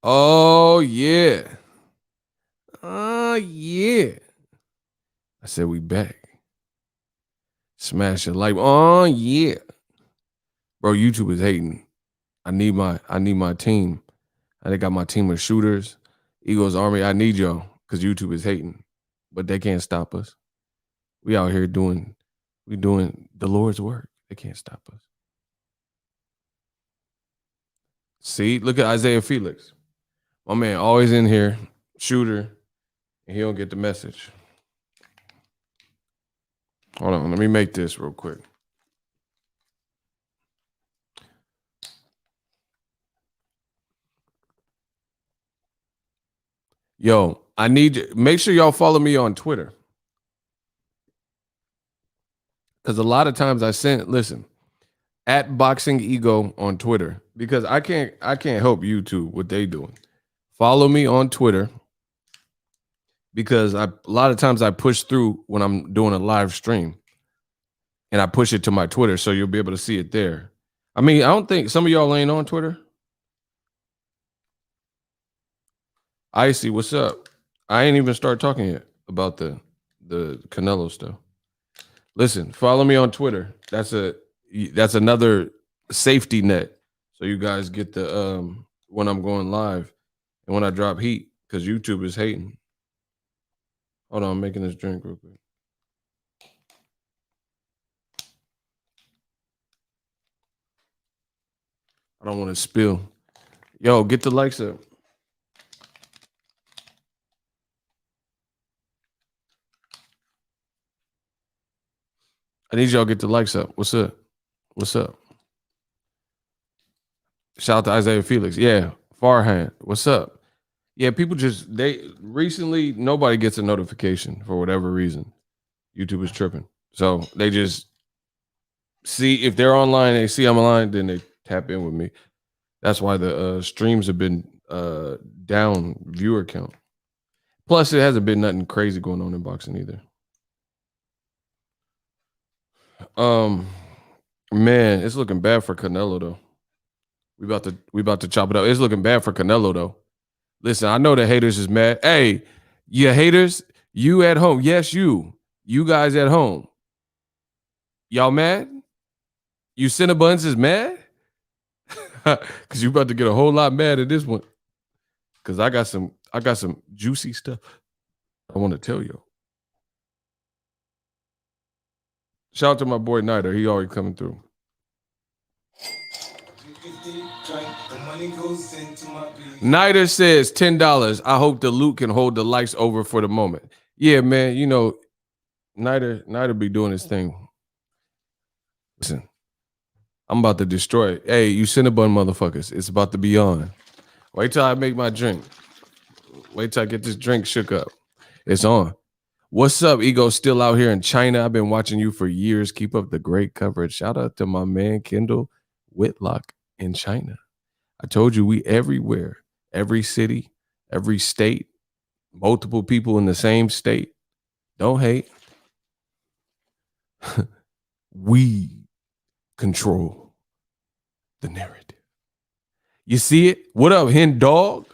Oh yeah. Yeah. I said we back. Smash a like. Oh yeah. Bro, YouTube is hating. I need my team. I got my team of shooters. Eagles Army. I need y'all because YouTube is hating. But they can't stop us. We out here doing the Lord's work. They can't stop us. See, look at Isaiah Felix. My man always in here, shooter, and he don't get the message. Hold on, let me make this real quick. Yo, I need make sure y'all follow me on Twitter. Because a lot of times listen, at Boxingego on Twitter, because I can't help YouTube what they doing. Follow me on Twitter because a lot of times I push through when I'm doing a live stream and I push it to my Twitter so you'll be able to see it there. I mean, I don't think some of y'all ain't on Twitter. Icy, what's up? I ain't even start talking yet about the Canelo stuff. Listen, follow me on Twitter. That's another safety net. So you guys get the when I'm going live and when I drop heat, because YouTube is hating. Hold on, I'm making this drink real quick. I don't want to spill. Yo, get the likes up. I need y'all to get the likes up. What's up? What's up? Shout out to Isaiah Felix. Yeah, Farhan. What's up? Yeah, people they recently nobody gets a notification for whatever reason. YouTube is tripping. So they just see if they're online, they see I'm online, then they tap in with me. That's why the streams have been down viewer count. Plus, it hasn't been nothing crazy going on in boxing either. Man, it's looking bad for Canelo though. We about to chop it up. It's looking bad for Canelo though. Listen, I know the haters is mad. Hey, you haters, you at home. Yes, you. You guys at home. Y'all mad? You Cinnabons is mad? Cause you about to get a whole lot mad at this one. Cause I got some juicy stuff I want to tell you. Shout out to my boy Niter. He always coming through. Niter says $10. I hope the loot can hold the lights over for the moment. Yeah, man. You know, Niter be doing his thing. Listen, I'm about to destroy it. Hey, you Cinnabon motherfuckers. It's about to be on. Wait till I make my drink. Wait till I get this drink shook up. It's on. What's up, Ego? Still out here in China. I've been watching you for years. Keep up the great coverage. Shout out to my man, Kendall Whitlock in China. I told you we everywhere. Every city, every state, multiple people in the same state. Don't hate. We control the narrative. You see it? What up, hen dog?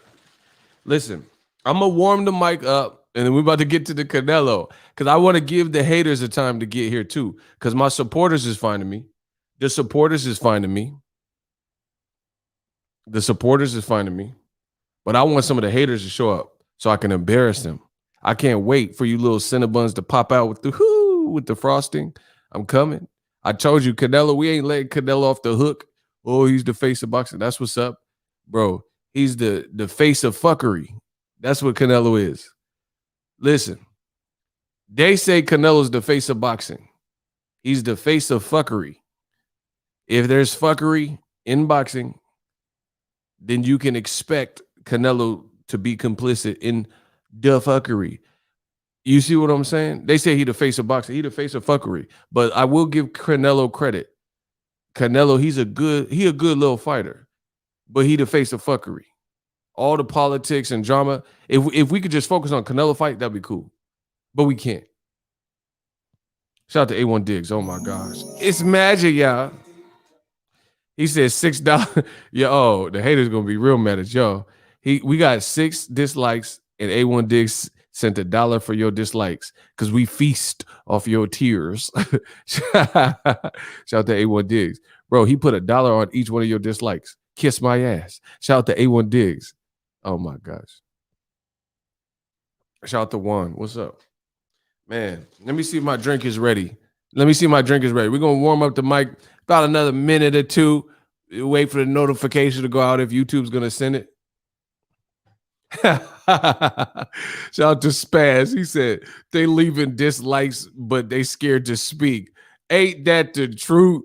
Listen, I'm going to warm the mic up, and then we're about to get to the Canelo, because I want to give the haters a time to get here, too, because my supporters is finding me. The supporters is finding me. The supporters is finding me. But I want some of the haters to show up so I can embarrass them. I can't wait for you little Cinnabons to pop out with the frosting. I'm coming. I told you, Canelo, we ain't letting Canelo off the hook. Oh, he's the face of boxing. That's what's up. Bro, he's the face of fuckery. That's what Canelo is. Listen, they say Canelo's the face of boxing. He's the face of fuckery. If there's fuckery in boxing, then you can expect Canelo to be complicit in the fuckery. You see what I'm saying? They say he the face of boxing. He the face of fuckery. But I will give Canelo credit. Canelo, he a good little fighter. But he the face of fuckery. All the politics and drama. If we could just focus on Canelo fight, that'd be cool. But we can't. Shout out to A1 Diggs. Oh my gosh. It's magic, y'all. He said $6. Yo, the haters gonna be real mad at y'all. We got 6 dislikes, and A1 Diggs sent $1 for your dislikes because we feast off your tears. Shout out to A1 Diggs. Bro, he put $1 on each one of your dislikes. Kiss my ass. Shout out to A1 Diggs. Oh my gosh. Shout out to Juan. What's up? Man, let me see if my drink is ready. We're going to warm up the mic about another minute or two. Wait for the notification to go out if YouTube's going to send it. Shout out to Spaz. He said they leaving dislikes, but they scared to speak. Ain't that the truth?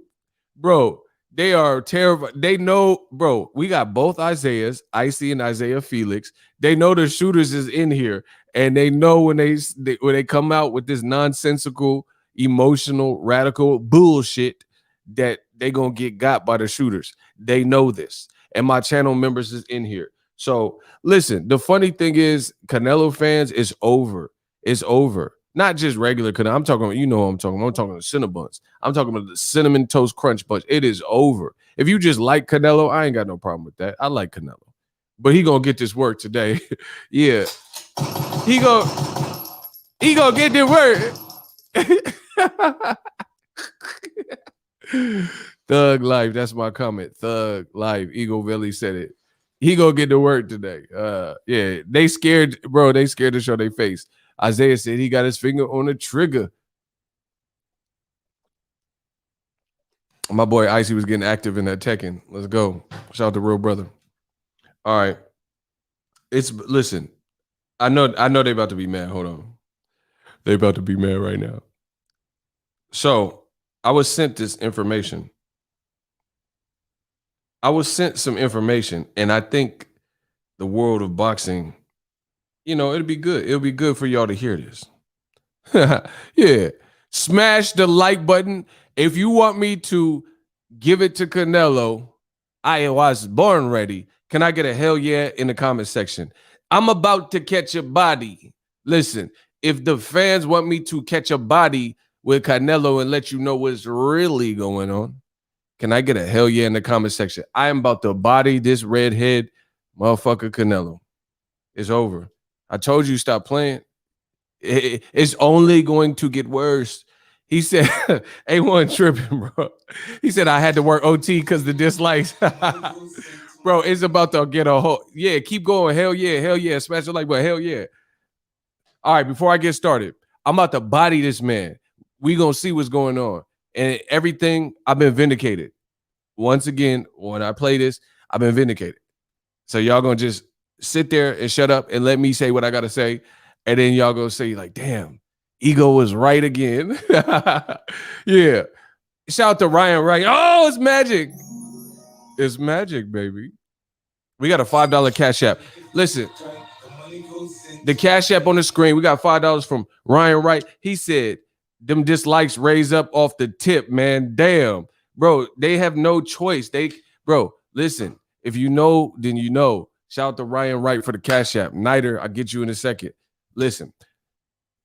Bro, they are terrified. They know, bro, we got both Isaiahs, Icy and Isaiah Felix. They know the shooters is in here, and they know when they come out with this nonsensical, emotional, radical bullshit that they gonna get got by the shooters. They know this, and my channel members is in here. So listen, the funny thing is, Canelo fans, it's over. It's over. Not just regular Canelo. I'm talking about, you know what I'm talking about. I'm talking about the Cinnabons. I'm talking about the Cinnamon Toast Crunch Bunch. It is over. If you just like Canelo, I ain't got no problem with that. I like Canelo. But he gonna get this work today. Yeah. He gonna get this work. Thug life. That's my comment. Thug life. Eagle Valley said it. He gonna get to work today. Yeah, they scared, bro. They scared to show their face. Isaiah said he got his finger on the trigger. My boy Icy was getting active in that Tekken. Let's go. Shout out to real brother. All right. Listen. I know they about to be mad. Hold on. They about to be mad right now. So I was sent this information. I was sent some information, and I think the world of boxing, you know, it'll be good. It'll be good for y'all to hear this. Yeah. Smash the like button. If you want me to give it to Canelo, I was born ready. Can I get a hell yeah in the comment section? I'm about to catch a body. Listen, if the fans want me to catch a body with Canelo and let you know what's really going on, can I get a hell yeah in the comment section? I am about to body this redhead motherfucker Canelo. It's over. I told you stop playing. It's only going to get worse. He said, A1 tripping, bro. He said, I had to work OT because the dislikes. Bro, it's about to get a whole. Yeah, keep going. Hell yeah. Smash the like button. Hell yeah. All right, before I get started, I'm about to body this man. We going to see what's going on. And everything, I've been vindicated. Once again, when I play this, I've been vindicated. So y'all going to just sit there and shut up and let me say what I got to say. And then y'all go say like, damn, Ego was right again. Yeah. Shout out to Ryan Wright. Oh, it's magic. It's magic, baby. We got a $5 Cash App. Listen, the Cash App on the screen, we got $5 from Ryan Wright. He said, them dislikes raise up off the tip, man. Damn. Bro, they have no choice. Bro, listen, if you know, then you know. Shout out to Ryan Wright for the Cash App. Niter, I'll get you in a second. Listen,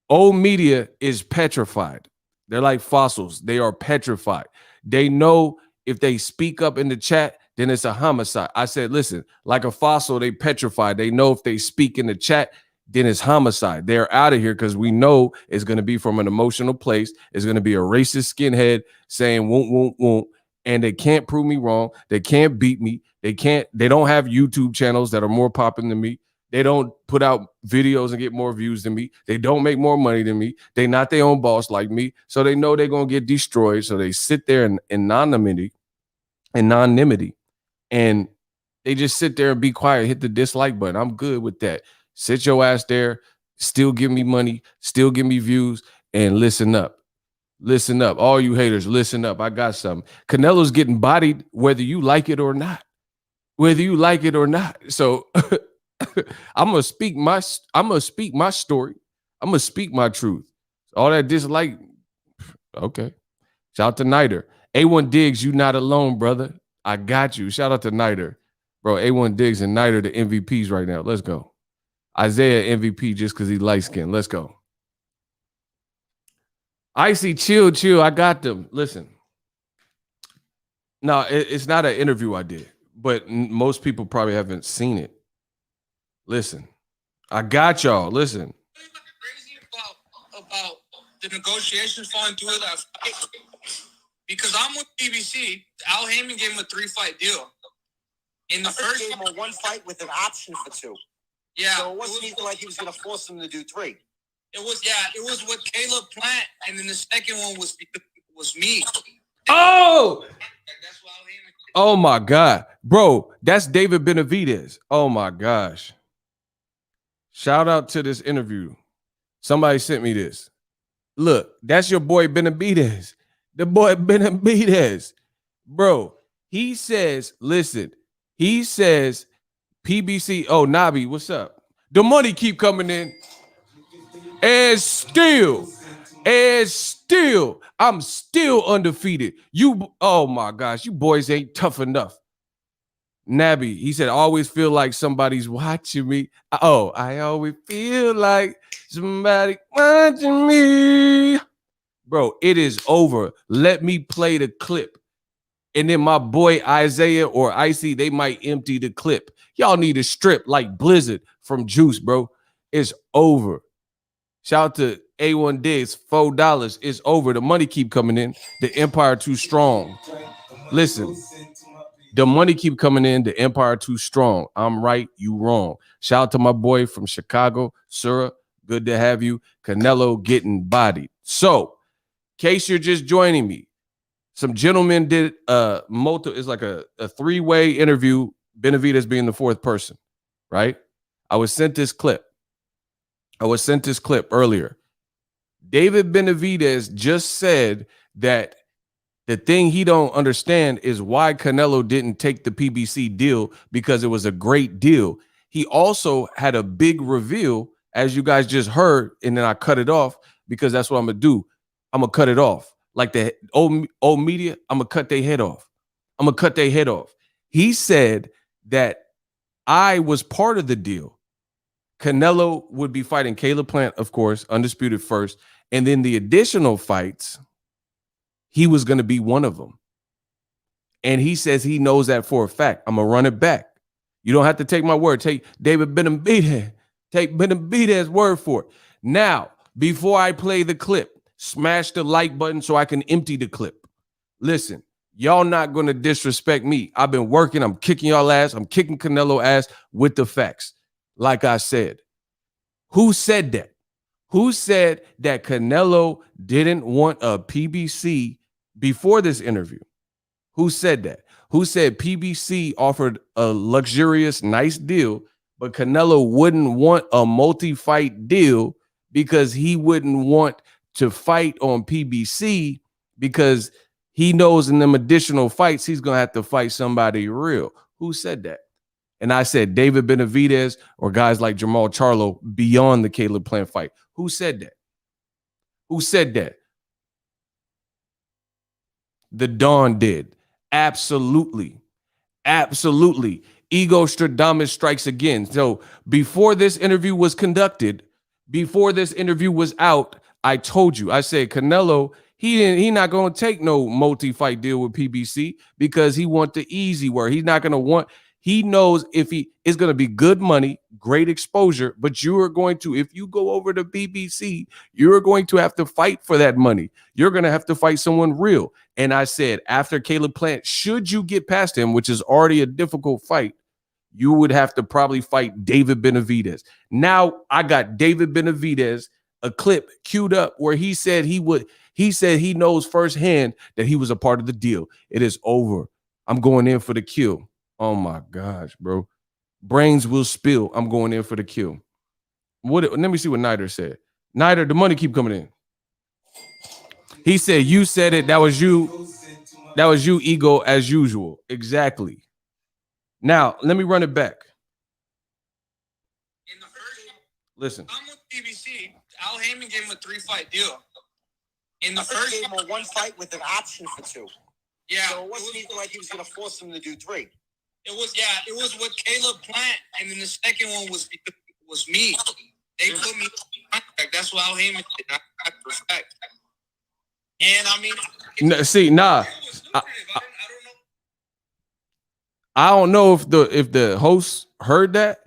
old media is petrified. They're like fossils. They are petrified. They know if they speak up in the chat, then it's a homicide. I said, listen, like a fossil, they petrified. They know if they speak in the chat, then it's homicide. They're out of here because we know it's going to be from an emotional place. It's going to be a racist skinhead saying won't, and they can't prove me wrong. They can't beat me. They don't have YouTube channels that are more popping than me. They don't put out videos and get more views than me. They don't make more money than me. They not their own boss like me. So they know they're going to get destroyed. So they sit there in anonymity, and they just sit there and be quiet, hit the dislike button. I'm good with that. Sit your ass there, still give me money, still give me views, and listen up. Listen up. All you haters, listen up. I got something. Canelo's getting bodied whether you like it or not. Whether you like it or not. So I'm gonna speak my story. I'm gonna speak my truth. All that dislike, okay. Shout out to Niter. A1 Diggs, you not alone, brother. I got you. Shout out to Niter. Bro, A1 Diggs and Niter the MVPs right now. Let's go. Isaiah MVP just because he's light-skinned. Let's go. Icy, chill. I got them. Listen. No, it's not an interview I did, but most people probably haven't seen it. Listen, I got y'all. Listen. Crazy about the negotiations falling through that fight because I'm with BBC. Al Heyman gave him a 3-fight deal. In the first gave him a 1 fight with an option for 2. Yeah, so it wasn't even like he was going to force him to do 3. It was with Caleb Plant, and then the second one was me. Oh, that's why Al Heyman. Oh my God, bro, that's David Benavidez. Oh my gosh. Shout out to this interview. Somebody sent me this. Look, that's your boy Benavidez. The boy Benavidez. Bro, he says, listen, he says PBC. Oh, Nabi, what's up? The money keep coming in. And still, I'm still undefeated. Oh my gosh, you boys ain't tough enough. Nabby, he said, I always feel like somebody's watching me. Oh, I always feel like somebody watching me. Bro, it is over. Let me play the clip. And then my boy Isaiah or Icy, they might empty the clip. Y'all need to strip like Blizzard from Juice, bro. It's over. Shout out to A1 Diggs, $4. It's over. The money keep coming in. The empire too strong. Listen, the money keep coming in. The empire too strong. I'm right, you wrong. Shout out to my boy from Chicago, Sura. Good to have you. Canelo getting bodied. So, in case you're just joining me, some gentlemen did it's like a 3-way interview, Benavidez being the 4th person, right? I was sent this clip earlier. David Benavidez just said that the thing he don't understand is why Canelo didn't take the PBC deal, because it was a great deal. He also had a big reveal, as you guys just heard, and then I cut it off because that's what I'm going to do. I'm going to cut it off. Like the old media, I'm going to cut their head off. He said that I was part of the deal. Canelo would be fighting Caleb Plant, of course, undisputed first. And then the additional fights, he was going to be one of them. And he says he knows that for a fact. I'm going to run it back. You don't have to take my word. Take David Benavidez. Take Benavidez's word for it. Now, before I play the clip, smash the like button so I can empty the clip. Listen, y'all not going to disrespect me. I've been working. I'm kicking y'all ass. I'm kicking Canelo ass with the facts. Like I said, who said that? Who said that Canelo didn't want a PBC before this interview? Who said that? Who said PBC offered a luxurious, nice deal, but Canelo wouldn't want a multi-fight deal because he wouldn't want to fight on PBC because he knows in them additional fights he's going to have to fight somebody real? Who said that? And I said David Benavidez or guys like Jamal Charlo beyond the Caleb Plant fight. Who said that? Who said that? The Dawn did. Absolutely. Absolutely. Ego Stradamus strikes again. So before this interview was conducted, before this interview was out, I told you, I said Canelo, he not going to take no multi-fight deal with PBC because he want the easy work. He's not going to want. He knows if he is going to be good money, great exposure, but you are going to, if you go over to BBC, you're going to have to fight for that money. You're going to have to fight someone real. And I said, after Caleb Plant, should you get past him, which is already a difficult fight, you would have to probably fight David Benavidez. Now I got David Benavidez, a clip queued up where he said he knows firsthand that he was a part of the deal. It is over. I'm going in for the kill. Oh my gosh, bro. Brains will spill. I'm going in for the kill. Let me see what Nider said. Nider, the money keep coming in. He said, you said it. That was you. That was you, Ego, as usual. Exactly. Now, let me run it back. In the first, listen. I'm with BBC. Al Heyman gave him a 3-fight deal. In the first, gave him a 1 fight with an option for 2. Yeah. So it wasn't even like he was going to force him to do 3. It was with Caleb Plant, and then the second one was me. They put me in contract. That's what Al Heyman did. I respect. And I mean, see, nah. I don't know if the host heard that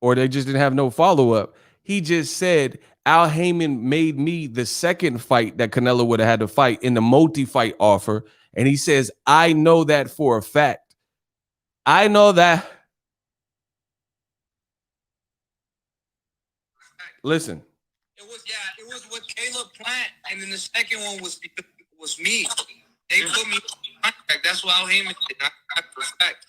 or they just didn't have no follow-up. He just said Al Heyman made me the second fight that Canelo would have had to fight in the multi-fight offer. And he says, I know that for a fact. I know that. Listen. It was with Caleb Plant, and then the second one was me. They put me on contract. That's what Al Heyman did. I respect.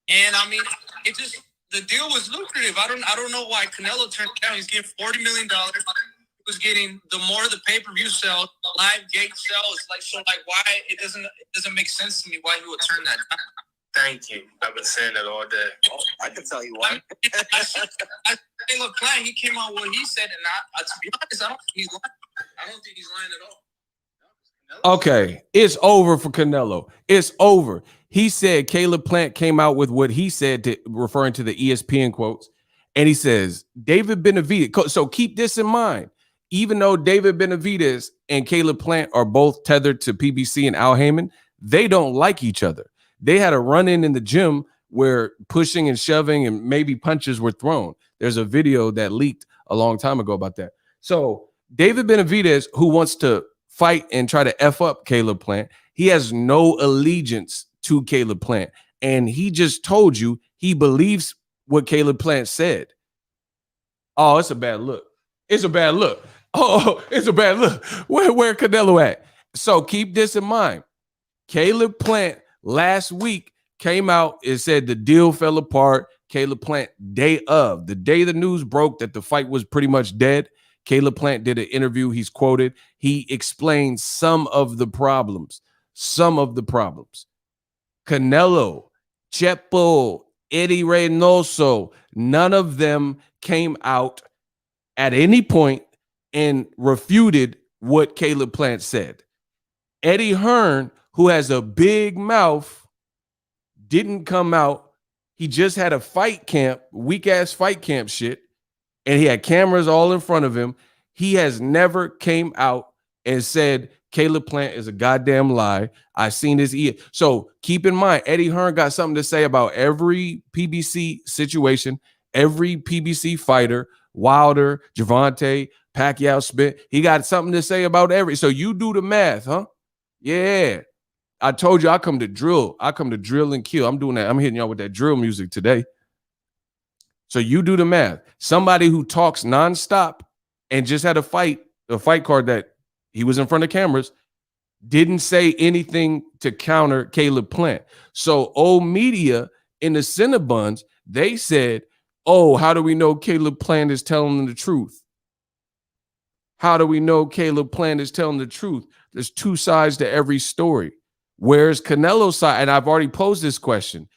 And I mean, it just the deal was lucrative. I don't know why Canelo turned it down. He's getting $40 million. He was getting the more the pay-per-view sell, live gate sales. Why it doesn't make sense to me why he would turn that down. Thank you. I've been saying that all day. Oh, I can tell you why. I Caleb Plant, he came out what he said, and to be honest, I don't think he's lying. I don't think he's lying at all. Okay, it's over for Canelo. It's over. He said Caleb Plant came out with what he said, referring to the ESPN quotes, and he says David Benavidez. So keep this in mind. Even though David Benavidez and Caleb Plant are both tethered to PBC and Al Heyman, they don't like each other. They had a run-in the gym where pushing and shoving and maybe punches were thrown. There's a video that leaked a long time ago about that. So David Benavidez, who wants to fight and try to F up Caleb Plant, he has no allegiance to Caleb Plant. And he just told you he believes what Caleb Plant said. Oh, it's a bad look. It's a bad look. Oh, it's a bad look. Where Canelo at? So keep this in mind. Caleb Plant last week came out and said the deal fell apart. Caleb Plant, the day the news broke that the fight was pretty much dead, Caleb Plant did an interview. He's quoted. He explained some of the problems. Canelo, Chepo, Eddie Reynoso, none of them came out at any point and refuted what Caleb Plant said. Eddie Hearn, who has a big mouth, didn't come out. He just had a fight camp, weak-ass fight camp shit, and he had cameras all in front of him. He has never came out and said Caleb Plant is a goddamn lie. I seen this. So keep in mind, Eddie Hearn got something to say about every PBC situation, every PBC fighter, Wilder, Gervonta, Pacquiao, Spit. He got something to say about every. So you do the math, huh? Yeah. I told you I come to drill. I come to drill and kill. I'm doing that. I'm hitting y'all with that drill music today. So you do the math. Somebody who talks nonstop and just had a fight card that he was in front of cameras, didn't say anything to counter Caleb Plant. So old media in the Cinnabons, they said, oh, how do we know Caleb Plant is telling them the truth? How do we know Caleb Plant is telling the truth? There's two sides to every story. Where's Canelo's side? And I've already posed this question.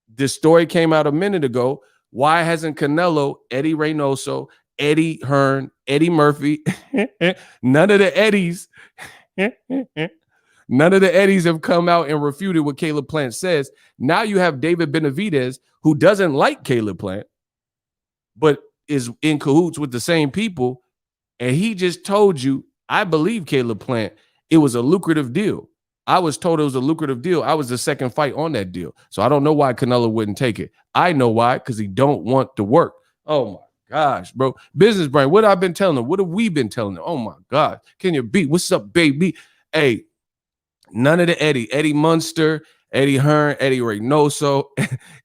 This story came out a minute ago. Why hasn't Canelo, Eddie Reynoso, Eddie Hearn, Eddie Murphy, none of the Eddies have come out and refuted what Caleb Plant says. Now you have David Benavidez, who doesn't like Caleb Plant, but is in cahoots with the same people. And he just told you, I believe Caleb Plant, it was a lucrative deal. I was told it was a lucrative deal. I was the second fight on that deal. So I don't know why Canelo wouldn't take it. I know why, because he don't want to work. Oh, my gosh, bro. Business brain, what I've been telling them? What have we been telling them? Oh, my God. Can you beat? What's up, baby? Hey, none of the Eddie Munster, Eddie Hearn, Eddie Reynoso,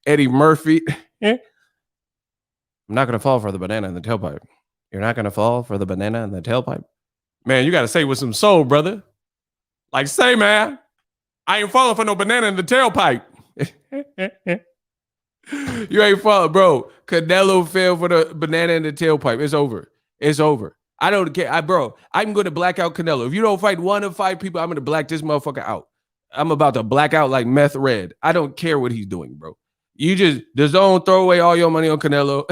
Eddie Murphy. I'm not going to fall for the banana in the tailpipe. You're not going to fall for the banana in the tailpipe? Man, you got to say with some soul, brother. Like, say, man, I ain't falling for no banana in the tailpipe. You ain't falling, bro. Canelo fell for the banana in the tailpipe. It's over. It's over. I don't care. I'm going to black out Canelo. If you don't fight one of 5 people, I'm going to black this motherfucker out. I'm about to black out like meth red. I don't care what he's doing, bro. You just don't throw away all your money on Canelo.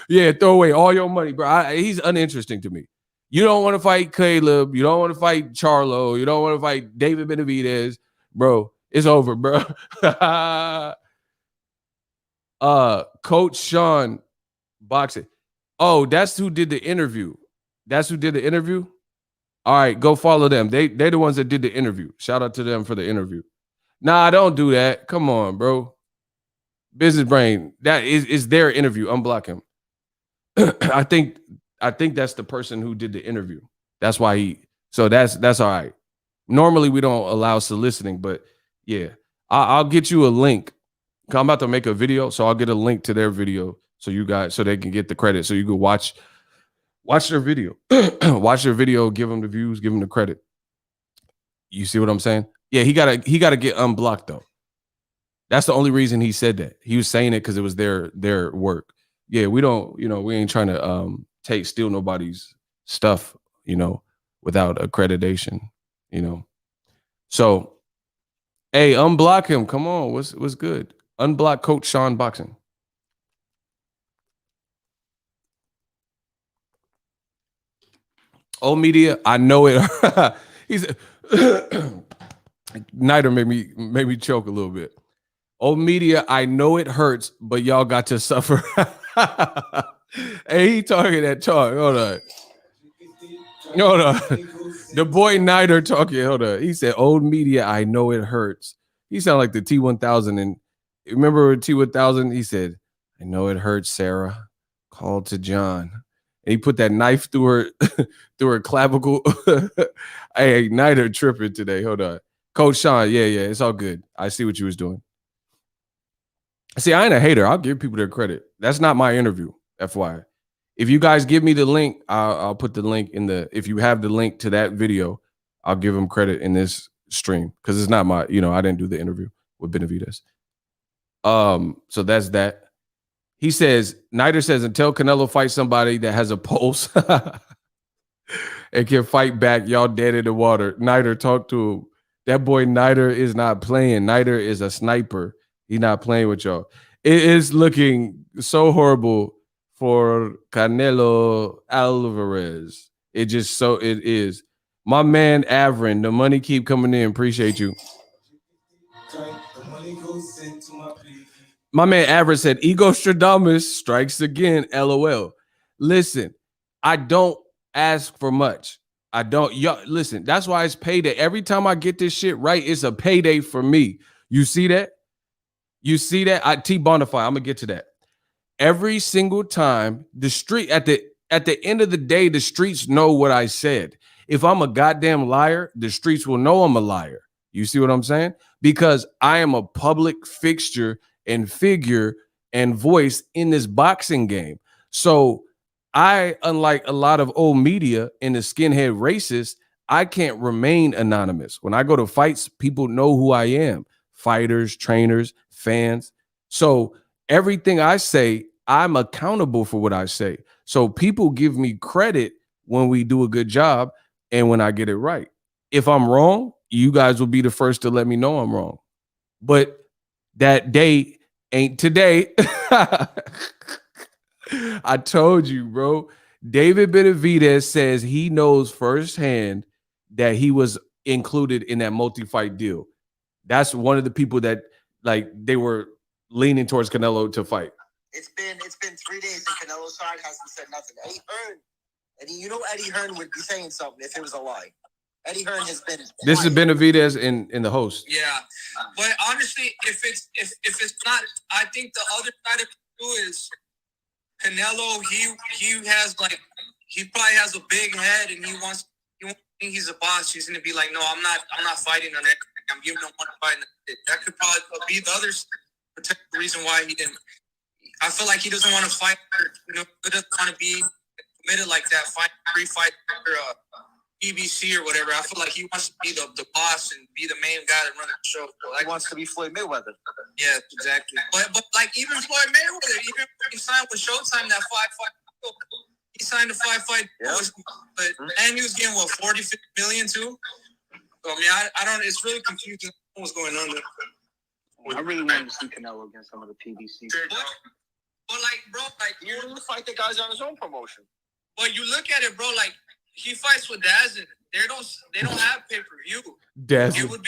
Yeah, throw away all your money, bro. He's uninteresting to me. You don't want to fight Caleb. You don't want to fight Charlo. You don't want to fight David Benavidez. Bro, it's over, bro. Coach Sean Boxing. Oh, that's who did the interview. That's who did the interview? All right, go follow them. They're the ones that did the interview. Shout out to them for the interview. Nah, don't do that. Come on, bro. Business Brain. That is their interview. Unblock him. I think that's the person who did the interview. That's why he. So that's all right. Normally we don't allow soliciting, but yeah, I'll get you a link. I'm about to make a video, so I'll get a link to their video so you guys so they can get the credit. So you can watch their video, watch their video, give them the views, give them the credit. You see what I'm saying? Yeah, he gotta get unblocked though. That's the only reason he said that. He was saying it because it was their work. Yeah, we don't, we ain't trying to steal nobody's stuff, without accreditation, So, hey, unblock him. Come on, what's good? Unblock Coach Sean Boxing. Old media, I know it. He's Niter made me choke a little bit. Old media, I know it hurts, but y'all got to suffer. Hey, he talking that talk. Hold on. The boy Niter talking. Hold on. He said, "Old media, I know it hurts." He sounded like the T1000. And remember T1000? He said, "I know it hurts, Sarah. Call to John." And he put that knife through her clavicle. Hey, Niter tripping today. Hold on. Coach Sean, yeah, it's all good. I see what you was doing. See, I ain't a hater. I'll give people their credit. That's not my interview, FYI. If you guys give me the link, I'll put the link in the. If you have the link to that video, I'll give them credit in this stream because it's not my. I didn't do the interview with Benavidez. So that's that. He says, Niter says, until Canelo fights somebody that has a pulse and can fight back, y'all dead in the water. Niter, talk to him. That boy Niter is not playing. Niter is a sniper. He's not playing with y'all. It is looking so horrible for Canelo Alvarez. It is. My man Avrin, the money keep coming in. Appreciate you. My man Avrin said, Ego Stradamus strikes again. LOL. Listen, I don't ask for much. I don't. Listen, that's why it's payday. Every time I get this shit right, it's a payday for me. You see that? T-Bonify, I'm gonna get to that. Every single time, the street at the end of the day, the streets know what I said. If I'm a goddamn liar, the streets will know I'm a liar. You see what I'm saying? Because I am a public fixture and figure and voice in this boxing game. So I, unlike a lot of old media and the skinhead racists, I can't remain anonymous. When I go to fights, people know who I am. Fighters, trainers, fans. So everything I say, I'm accountable for what I say. So people give me credit when we do a good job and when I get it right. If I'm wrong, you guys will be the first to let me know I'm wrong. But that day ain't today. I told you, bro. David Benavidez says he knows firsthand that he was included in that multi-fight deal. That's one of the people that they were leaning towards Canelo to fight. It's been 3 days and Canelo's side hasn't said nothing. Eddie Hearn would be saying something if it was a lie. Eddie Hearn has been. This is Benavidez in the host. Yeah, but honestly, if it's not, I think the other side of it too is Canelo. He probably has a big head and he wants think he's a boss. He's gonna be like, no, I'm not fighting on it. I'm giving him one fight. That could probably be the other potential reason why he didn't. I feel like he doesn't want to fight. He doesn't want to be committed like that. Fight BBC or whatever. I feel like he wants to be the boss and be the main guy that runs the show. So he wants to be Floyd Mayweather. Yeah, exactly. But even Floyd Mayweather, even he signed with Showtime that 5-5. He signed a 5-5. Yeah. And he was getting 40-50 million too. So I mean, I don't. It's really confusing what's going on there. I really wanted to see Canelo against some of the PBC. But bro, you fight the guys on his own promotion. But you look at it, bro. He fights with Dazin. They don't have pay-per-view. Dazin. It would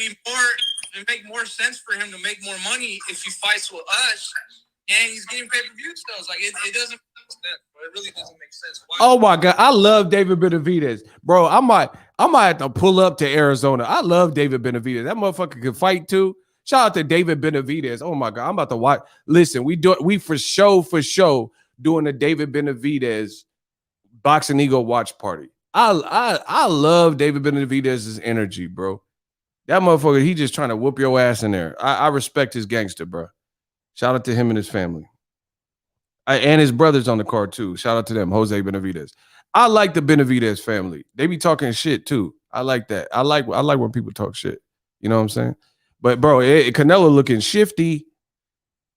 make more sense for him to make more money if he fights with us, and he's getting pay-per-view sales. It doesn't make sense. Bro. It really doesn't make sense. Oh my God, I love David Benavidez, bro. I might have to pull up to Arizona. I love David Benavidez. That motherfucker can fight too. Shout out to David Benavidez. Oh my God, I'm about to watch. Listen, we for show doing a David Benavidez Boxingego watch party. I love David Benavidez's energy, bro. That motherfucker, he just trying to whoop your ass in there. I respect his gangster, bro. Shout out to him and his family. And his brothers on the card too. Shout out to them, Jose Benavidez. I like the Benavidez family. They be talking shit too. I like that. I like when people talk shit. You know what I'm saying? But bro, Canelo looking shifty,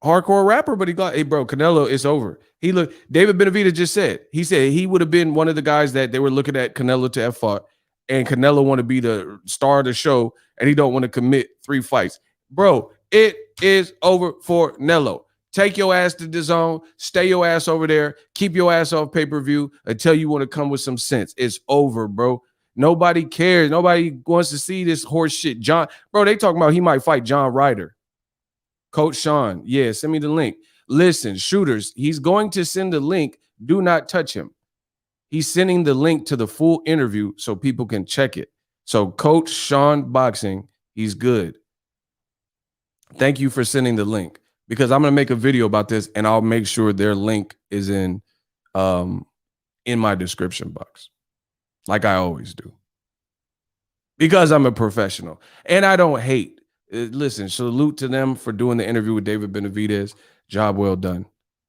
hardcore rapper, but he got, hey bro, Canelo, it's over. David Benavidez just said he would have been one of the guys that they were looking at Canelo to have fought, and Canelo want to be the star of the show, and he don't want to commit 3 fights. Bro, it is over for Nello. Take your ass to the zone, stay your ass over there, keep your ass off pay-per-view until you want to come with some sense. It's over, bro. Nobody cares. Nobody wants to see this horse shit. Bro, they talking about he might fight John Ryder. Coach Sean, yeah, send me the link. Listen, shooters, he's going to send the link. Do not touch him. He's sending the link to the full interview so people can check it. So Coach Sean Boxing, he's good. Thank you for sending the link, because I'm going to make a video about this, and I'll make sure their link is in my description box, like I always do, because I'm a professional and I don't hate. Listen, salute to them for doing the interview with David Benavidez. Job well done.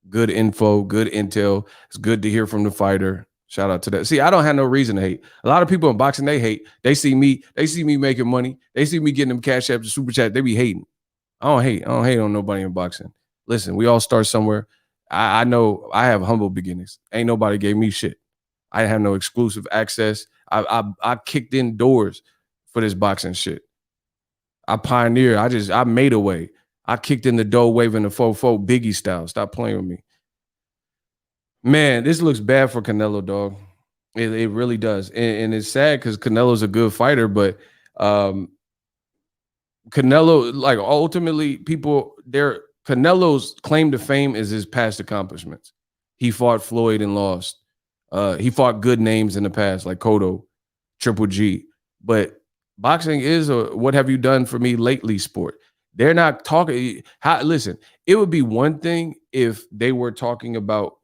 Good info, good intel. It's good to hear from the fighter. Shout out to that. See, I don't have no reason to hate. A lot of people in boxing, they hate. They see me making money. They see me getting them cash apps, super chat. They be hating. I don't hate on nobody in boxing. Listen, we all start somewhere. I know I have humble beginnings. Ain't nobody gave me shit. I have no exclusive access. I kicked in doors for this boxing shit. I pioneered. I made a way. I kicked in the door waving the 4-4 Biggie style. Stop playing with me. Man, this looks bad for Canelo, dog. It really does. And it's sad because Canelo's a good fighter, but Canelo, like, ultimately, Canelo's claim to fame is his past accomplishments. He fought Floyd and lost. He fought good names in the past, like Cotto, Triple G. But boxing is a what have you done for me lately sport. They're not talking. Listen, it would be one thing if they were talking about,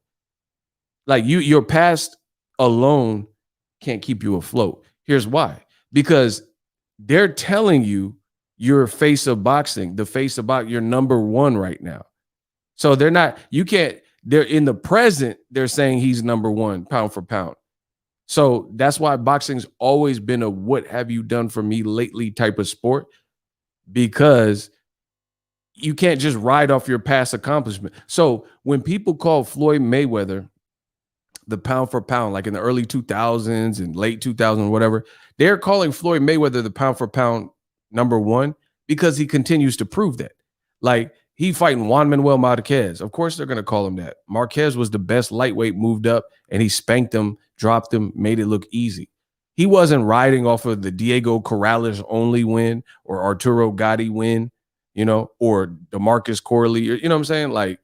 like, your past alone can't keep you afloat. Here's why. Because they're telling you you're face of boxing, the face of boxing, you're number one right now. So they're in the present, they're saying he's number one pound for pound. So that's why boxing's always been a what have you done for me lately type of sport, because you can't just ride off your past accomplishment. So when people call Floyd Mayweather the pound for pound, like in the early 2000s and late 2000s, whatever, they're calling Floyd Mayweather the pound for pound number one because he continues to prove that. Like, he fighting Juan Manuel Marquez. Of course they're going to call him that. Marquez was the best lightweight, moved up, and he spanked him, dropped him, made it look easy. He wasn't riding off of the Diego Corrales only win or Arturo Gatti win, or DeMarcus Corley, you know what I'm saying? Like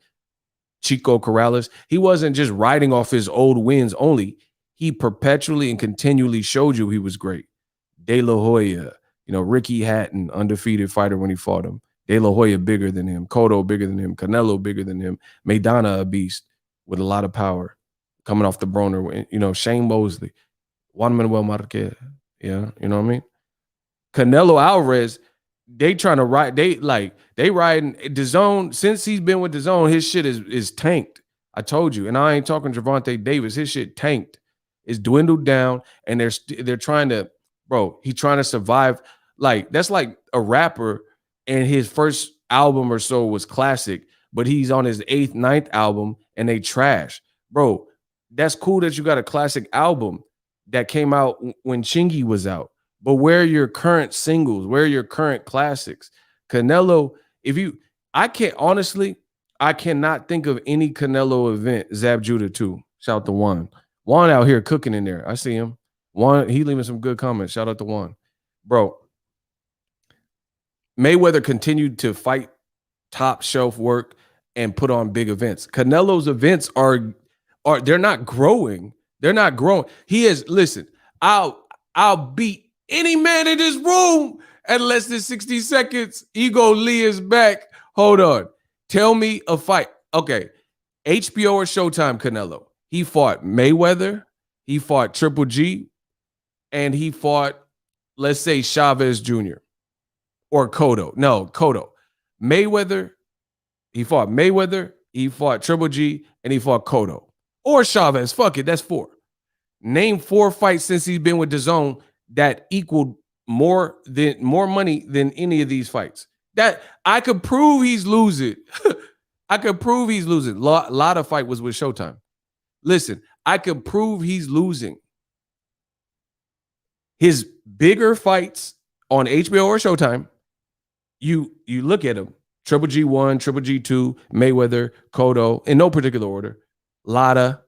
Chico Corrales. He wasn't just riding off his old wins only. He perpetually and continually showed you he was great. De La Hoya, Ricky Hatton, undefeated fighter when he fought him. De La Hoya bigger than him. Cotto bigger than him. Canelo bigger than him. Maidana a beast with a lot of power coming off the Broner. Shane Mosley, Juan Manuel Marquez. Yeah, you know what I mean? Canelo Alvarez, they trying to ride. They riding DAZN. Since he's been with DAZN, his shit is tanked. I told you, and I ain't talking Gervonta Davis. His shit tanked. It's dwindled down, and they're trying to, bro. He's trying to survive. Like, that's like a rapper, and his first album or so was classic, but he's on his 8th, 9th album, and they trash, bro. That's cool that you got a classic album that came out when Chingy was out. But where are your current singles? Where are your current classics? Canelo, I cannot think of any Canelo event. Zab Judah too. Shout out to Juan. Juan out here cooking in there. I see him. Juan, he leaving some good comments. Shout out to Juan. Bro, Mayweather continued to fight top shelf work and put on big events. Canelo's events are they're not growing. They're not growing. He is, listen, I'll beat any man in this room at less than 60 seconds. Ego Lee is back. Hold on. Tell me a fight. Okay. HBO or Showtime Canelo. He fought Mayweather. He fought Triple G. And he fought, let's say, Chavez Jr. or Cotto. No, Cotto. Mayweather. He fought Mayweather. He fought Triple G. And he fought Cotto. Or Chavez. Fuck it. That's 4. Name 4 fights since he's been with DAZN that equaled more money than any of these fights. That I could prove he's losing. I could prove he's losing. Lot of fight was with Showtime. Listen, I could prove he's losing. His bigger fights on HBO or Showtime, you look at them. Triple G 1, Triple G 2, Mayweather, Cotto, in no particular order. Lotta,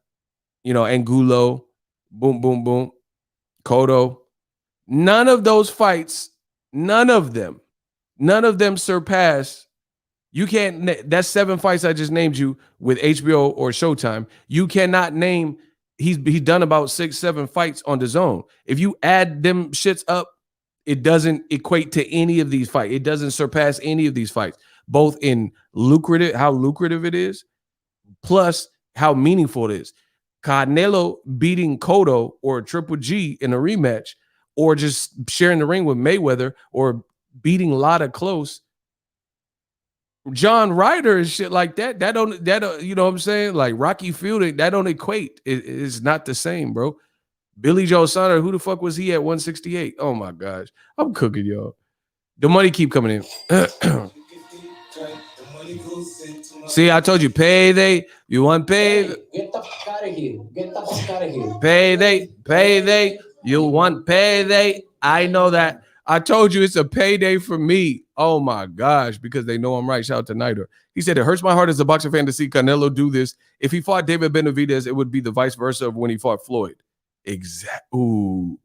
Angulo, boom, boom, boom, Cotto. None of those fights, none of them surpass. You can't, that's 7 fights I just named you with HBO or Showtime. You cannot name, he's done about 6, 7 fights on DAZN. If you add them shits up, it doesn't equate to any of these fights. It doesn't surpass any of these fights, both in how lucrative it is, plus how meaningful it is. Canelo beating Cotto or Triple G in a rematch, or just sharing the ring with Mayweather, or beating Lotta close. John Ryder and shit like that. That don't you know what I'm saying? Like Rocky Fielding, that don't equate. It's not the same, bro. Billy Joe Saunders, who the fuck was he at 168? Oh my gosh, I'm cooking, y'all. The money keep coming in. See, I told you, payday. You want pay? Hey, get the fuck out of here. Get the fuck out of here. Payday. You want payday? I know that. I told you it's a payday for me. Oh my gosh, because they know I'm right. Shout out to Nider. He said, it hurts my heart as a boxing fan to see Canelo do this. If he fought David Benavidez, it would be the vice versa of when he fought Floyd. Ooh,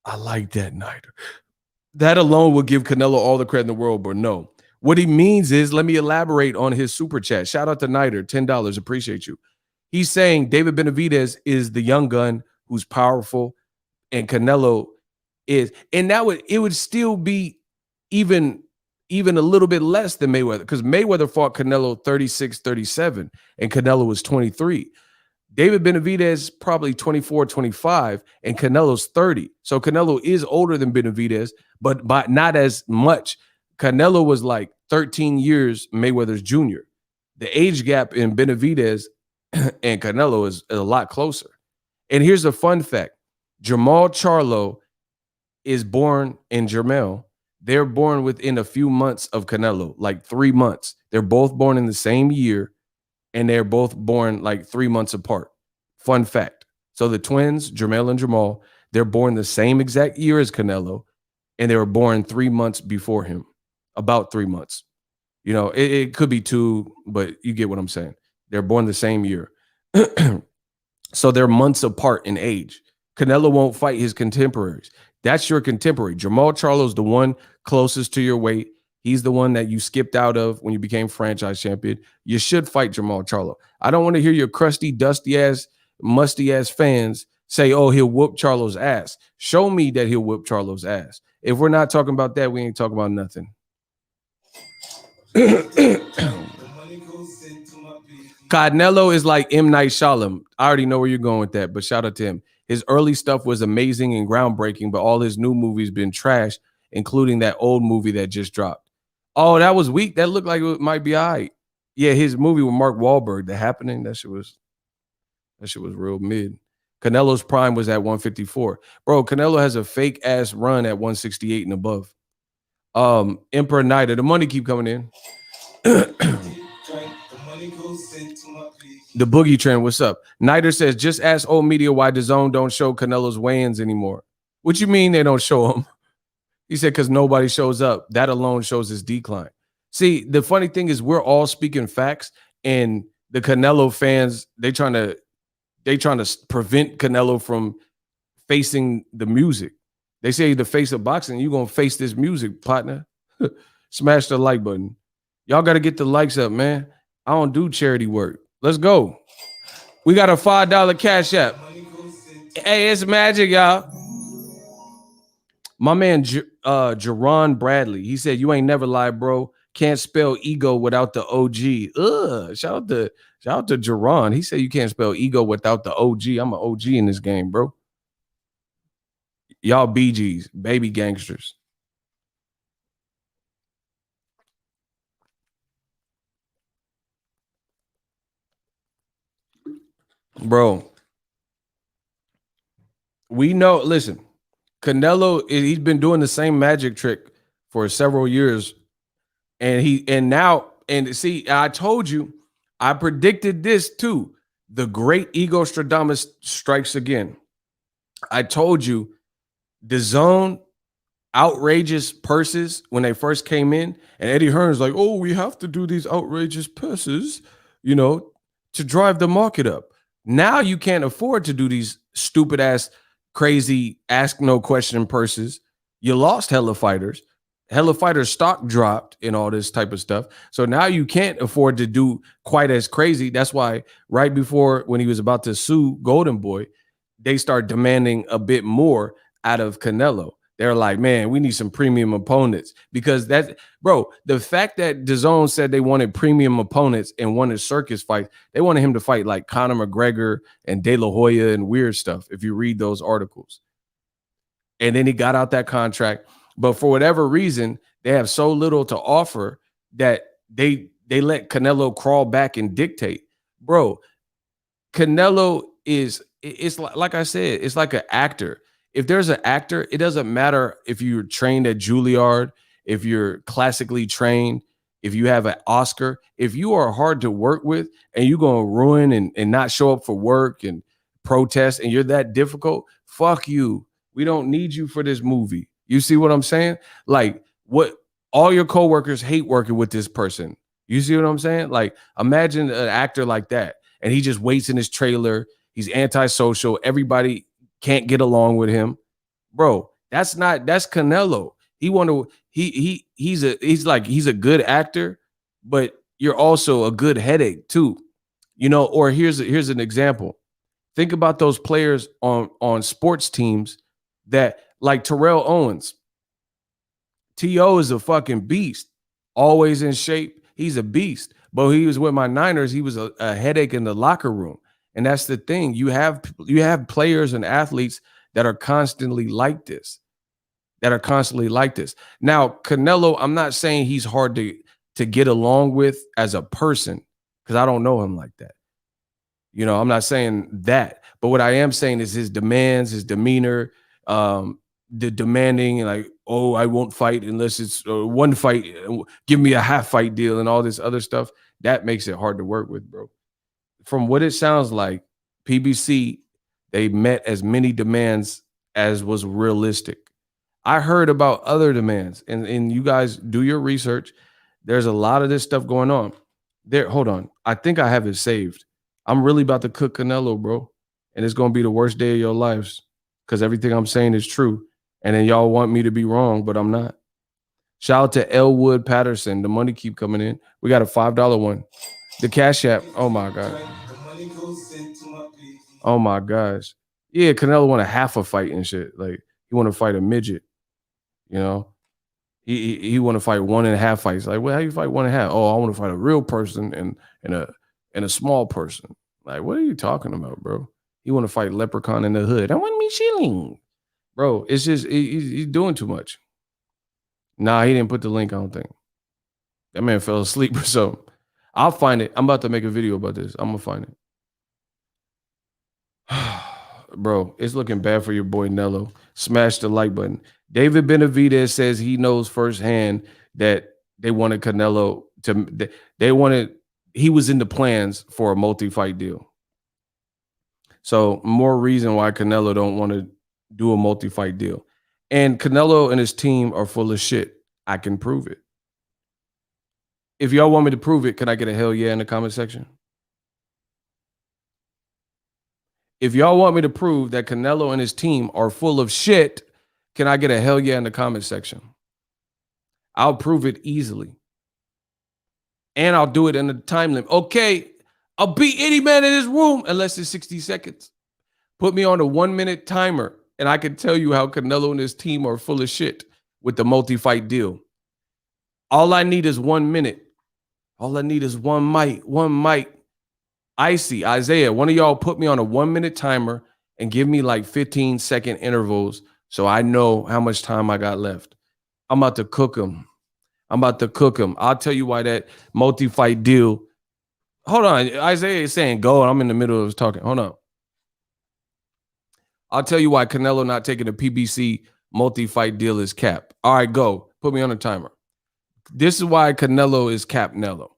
I like that, Nider. That alone would give Canelo all the credit in the world, but no. What he means is, let me elaborate on his super chat. Shout out to Nider, $10. Appreciate you. He's saying David Benavidez is the young gun who's powerful, and Canelo is, and it would still be even a little bit less than Mayweather, because Mayweather fought Canelo 36-37, and Canelo was 23. David Benavidez probably 24, 25, and Canelo's 30. So Canelo is older than Benavidez, but by not as much. Canelo was like 13 years Mayweather's junior. The age gap in Benavidez and Canelo is a lot closer. And here's a fun fact. Jamal Charlo is born in Jermel. They're born within a few months of Canelo, like 3 months. They're both born in the same year, and they're both born like 3 months apart. Fun fact. So the twins, Jermel and Jamal, they're born the same exact year as Canelo, and they were born 3 months before him, about 3 months. It could be 2, but you get what I'm saying. They're born the same year. So they're months apart in age. Canelo won't fight his contemporaries. That's your contemporary. Jamal Charlo's the one closest to your weight. He's the one that you skipped out of when you became franchise champion. You should fight Jamal Charlo. I don't want to hear your crusty, dusty-ass, musty-ass fans say, oh, he'll whoop Charlo's ass. Show me that he'll whoop Charlo's ass. If we're not talking about that, we ain't talking about nothing. Canelo is like M. Night Shyamalan. I already know where you're going with that, but shout out to him. His early stuff was amazing and groundbreaking, but all his new movies been trash, including that old movie that just dropped. Oh, that was weak. That looked like it might be all right. Yeah, his movie with Mark Wahlberg, The Happening, that shit was real mid. Canelo's prime was at 154. Bro, Canelo has a fake ass run at 168 and above. Emperor Nider, the money keep coming in. The boogie trend, what's up? Nider says, just ask old media why DAZN don't show Canelo's weigh-ins anymore. What you mean they don't show him? He said, because nobody shows up. That alone shows his decline. See, the funny thing is we're all speaking facts, and the Canelo fans, they trying to prevent Canelo from facing the music. They say the face of boxing, you're going to face this music, partner. Smash the like button. Y'all got to get the likes up, man. I don't do charity work. Let's go. We got a $5 cash app. Hey, it's magic, y'all. My man, Jerron Bradley, he said, "You ain't never lied, bro. Can't spell ego without the OG." Shout out to Jerron. He said you can't spell ego without the OG. I'm an OG in this game, bro. Y'all BGs, baby gangsters. Bro, we know, listen, Canelo, he's been doing the same magic trick for several years. And see, I told you, I predicted this too. The great ego Stradamus strikes again. I told you the zone outrageous purses when they first came in, and Eddie Hearn's like, "Oh, we have to do these outrageous purses, to drive the market up." Now you can't afford to do these stupid ass, crazy, ask no question purses. You lost hella fighters. Hella fighters stock dropped and all this type of stuff. So now you can't afford to do quite as crazy. That's why right before when he was about to sue Golden Boy, they start demanding a bit more out of Canelo. They're like, man, we need some premium opponents because the fact that DAZN said they wanted premium opponents and wanted circus fights, they wanted him to fight like Conor McGregor and De La Hoya and weird stuff. If you read those articles, and then he got out that contract, but for whatever reason, they have so little to offer that they let Canelo crawl back and dictate. Bro, Canelo it's like I said, it's like an actor. If there's an actor, it doesn't matter if you're trained at Juilliard, if you're classically trained, if you have an Oscar, if you are hard to work with and you're going to ruin and not show up for work and protest and you're that difficult, fuck you. We don't need you for this movie. You see what I'm saying? Like, what all your coworkers hate working with this person. You see what I'm saying? Like, imagine an actor like that and he just waits in his trailer. He's antisocial. Everybody can't get along with him. Bro, that's Canelo. He's a good actor, but you're also a good headache too. Or here's an example. Think about those players on sports teams that like Terrell Owens. T.O. is a fucking beast, always in shape. He's a beast. But he was with my Niners. He was a headache in the locker room. And that's the thing. You have players and athletes that are constantly like this. Now, Canelo, I'm not saying he's hard to get along with as a person because I don't know him like that. I'm not saying that. But what I am saying is his demands, his demeanor, the demanding, like, oh, I won't fight unless it's one fight. Give me a half fight deal and all this other stuff. That makes it hard to work with, bro. From what it sounds like, PBC, they met as many demands as was realistic. I heard about other demands, and you guys do your research. There's a lot of this stuff going on. Hold on. I think I have it saved. I'm really about to cook Canelo, bro. And it's going to be the worst day of your lives because everything I'm saying is true. And then y'all want me to be wrong, but I'm not. Shout out to Elwood Patterson. The money keep coming in. We got a $5 one. The Cash App. Oh, my God. Oh, my gosh. Yeah, Canelo want a half a fight and shit. Like, he want to fight a midget. He want to fight 1.5 fights. Like, well, how you fight 1.5? Oh, I want to fight a real person and a small person. Like, what are you talking about, bro? He want to fight Leprechaun in the Hood. I want me chilling. Bro, it's just he's doing too much. Nah, he didn't put the link, I don't think. That man fell asleep or something. I'll find it. I'm about to make a video about this. I'm going to find it. Bro, it's looking bad for your boy Nello. Smash the like button. David Benavidez says he knows firsthand that they wanted Canelo he was in the plans for a multi-fight deal. So more reason why Canelo don't want to do a multi-fight deal. And Canelo and his team are full of shit. I can prove it. If y'all want me to prove it, can I get a hell yeah in the comment section? If y'all want me to prove that Canelo and his team are full of shit, can I get a hell yeah in the comment section? I'll prove it easily. And I'll do it in a time limit. Okay, I'll beat any man in this room unless it's 60 seconds. Put me on a 1-minute timer. and I can tell you how Canelo and his team are full of shit with the multi-fight deal. All I need is 1 minute. All I need is one mic. Icy, Isaiah, one of y'all put me on a 1 minute timer and give me like 15-second intervals so I know how much time I got left. I'm about to cook them. I'll tell you why that multi-fight deal. Hold on. Isaiah is saying go, and I'm in the middle of talking. Hold on. I'll tell you why Canelo not taking a PBC multi-fight deal is cap. All right, go. Put me on a timer. This is why Canelo is Capnelo.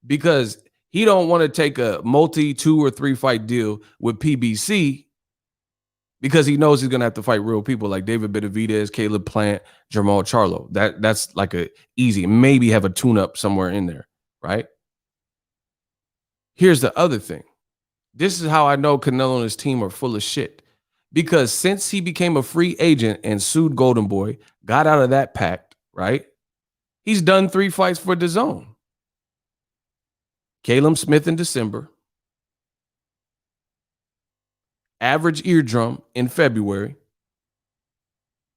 Because he don't want to take a multi 2 or 3 fight deal with PBC because he knows he's going to have to fight real people like David Benavidez, Caleb Plant, Jermall Charlo. That's like a easy, maybe have a tune-up somewhere in there, right? Here's the other thing. This is how I know Canelo and his team are full of shit. Because since he became a free agent and sued Golden Boy, got out of that pact, right? He's done 3 fights for DAZN. Caleb Smith in December. Average Eardrum in February.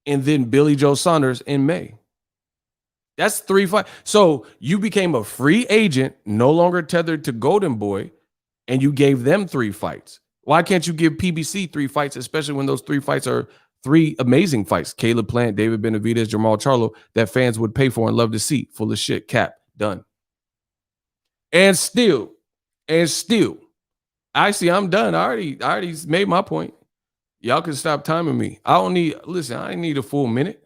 And then Billy Joe Saunders in May. That's 3 fights. So you became a free agent, no longer tethered to Golden Boy, and you gave them 3 fights. Why can't you give PBC 3 fights, especially when those 3 fights are 3 amazing fights? Caleb Plant, David Benavidez, Jermall Charlo, that fans would pay for and love to see. Full of shit. Cap. Done. And still, actually, I'm done. I already made my point. Y'all can stop timing me. I didn't need a full minute.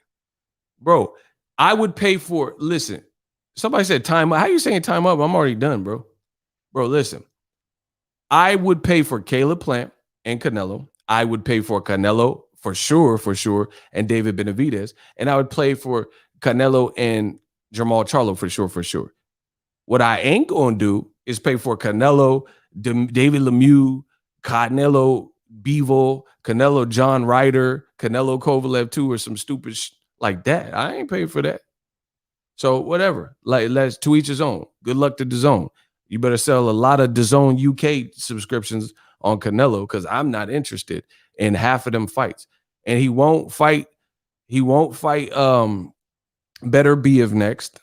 Bro, I would pay for, listen, somebody said time up. How you saying time up? I'm already done, bro. Bro, listen. I would pay for Caleb Plant and Canelo. I would pay for Canelo for sure, and David Benavidez. And I would play for Canelo and Jermall Charlo for sure. What I ain't going to do is pay for Canelo, David Lemieux, Canelo Bivol, Canelo John Ryder, Canelo Kovalev 2, or some stupid like that. I ain't paying for that. So whatever. Like, let's to each his own. Good luck to DAZN. You better sell a lot of DAZN UK subscriptions on Canelo because I'm not interested in half of them fights. And he won't fight. Better Biev next.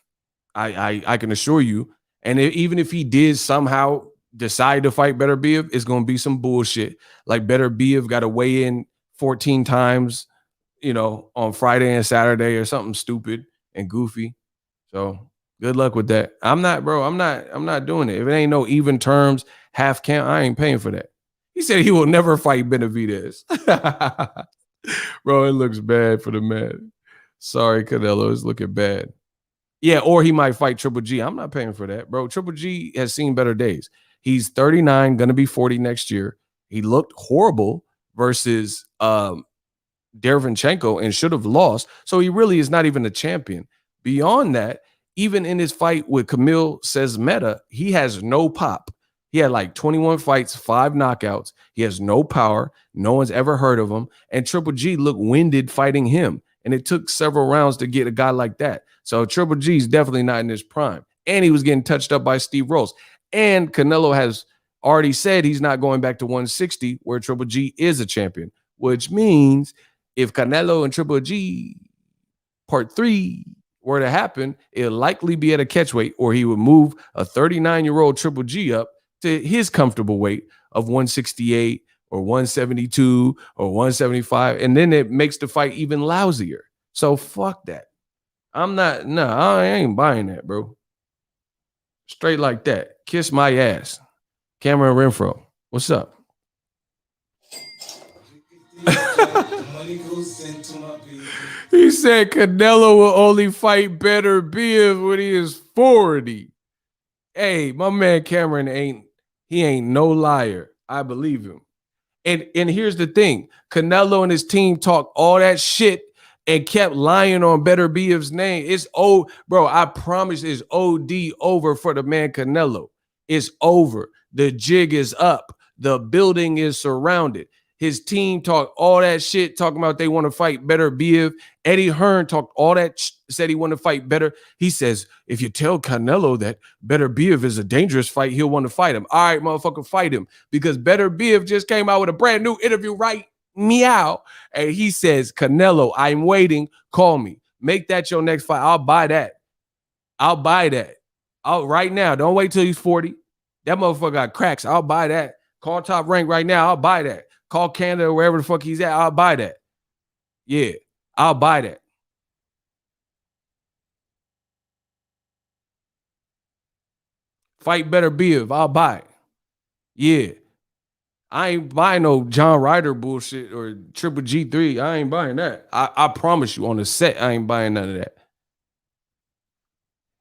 I can assure you. And even if he did somehow decide to fight Better Biev, it's going to be some bullshit. Like Better Biev got to weigh in 14 times, on Friday and Saturday or something stupid and goofy. So good luck with that. I'm not doing it. If it ain't no even terms, half count, I ain't paying for that. He said he will never fight Benavidez. Bro, it looks bad for the man. Sorry, Canelo, it's looking bad. Yeah, or he might fight Triple G. I'm not paying for that, bro. Triple G has seen better days. He's 39, going to be 40 next year. He looked horrible versus Derevyanchenko and should have lost. So he really is not even a champion. Beyond that, even in his fight with Camille Sesmeta, he has no pop. He had like 21 fights, 5 knockouts. He has no power. No one's ever heard of him. And Triple G looked winded fighting him. And it took several rounds to get a guy like that. So Triple G is definitely not in his prime. And he was getting touched up by Steve Rose. And Canelo has already said he's not going back to 160 where Triple G is a champion, which means if Canelo and Triple G part 3 were to happen, it'll likely be at a catchweight, or he would move a 39-year-old Triple G up to his comfortable weight of 168 or 172 or 175. And then it makes the fight even lousier. So fuck that. I ain't buying that, bro. Straight like that. Kiss my ass. Cameron Renfro, what's up? He said Canelo will only fight Better Biev when he is 40. Hey, my man Cameron ain't no liar. I believe him. And here's the thing. Canelo and his team talked all that shit and kept lying on Better Biev's name. It's bro, I promise it's OD over for the man Canelo. It's over. The jig is up. The building is surrounded. His team talked all that shit, talking about they want to fight Better Biev. Eddie Hearn talked all that, said he want to fight Better. He says, if you tell Canelo that Better Biev is a dangerous fight, he'll want to fight him. All right, motherfucker, fight him. Because Better Biev just came out with a brand new interview right Meow. And he says, Canelo, I'm waiting. Call me. Make that your next fight. I'll buy that. I'll buy that. Right now. Don't wait till he's 40. That motherfucker got cracks. I'll buy that. Call Top Rank right now. I'll buy that. Call Canada or wherever the fuck he's at. I'll buy that. Yeah, I'll buy that. Fight better Biv. I'll buy it. Yeah. I ain't buying no John Ryder bullshit or Triple G3. I ain't buying that. I promise you on the set, I ain't buying none of that.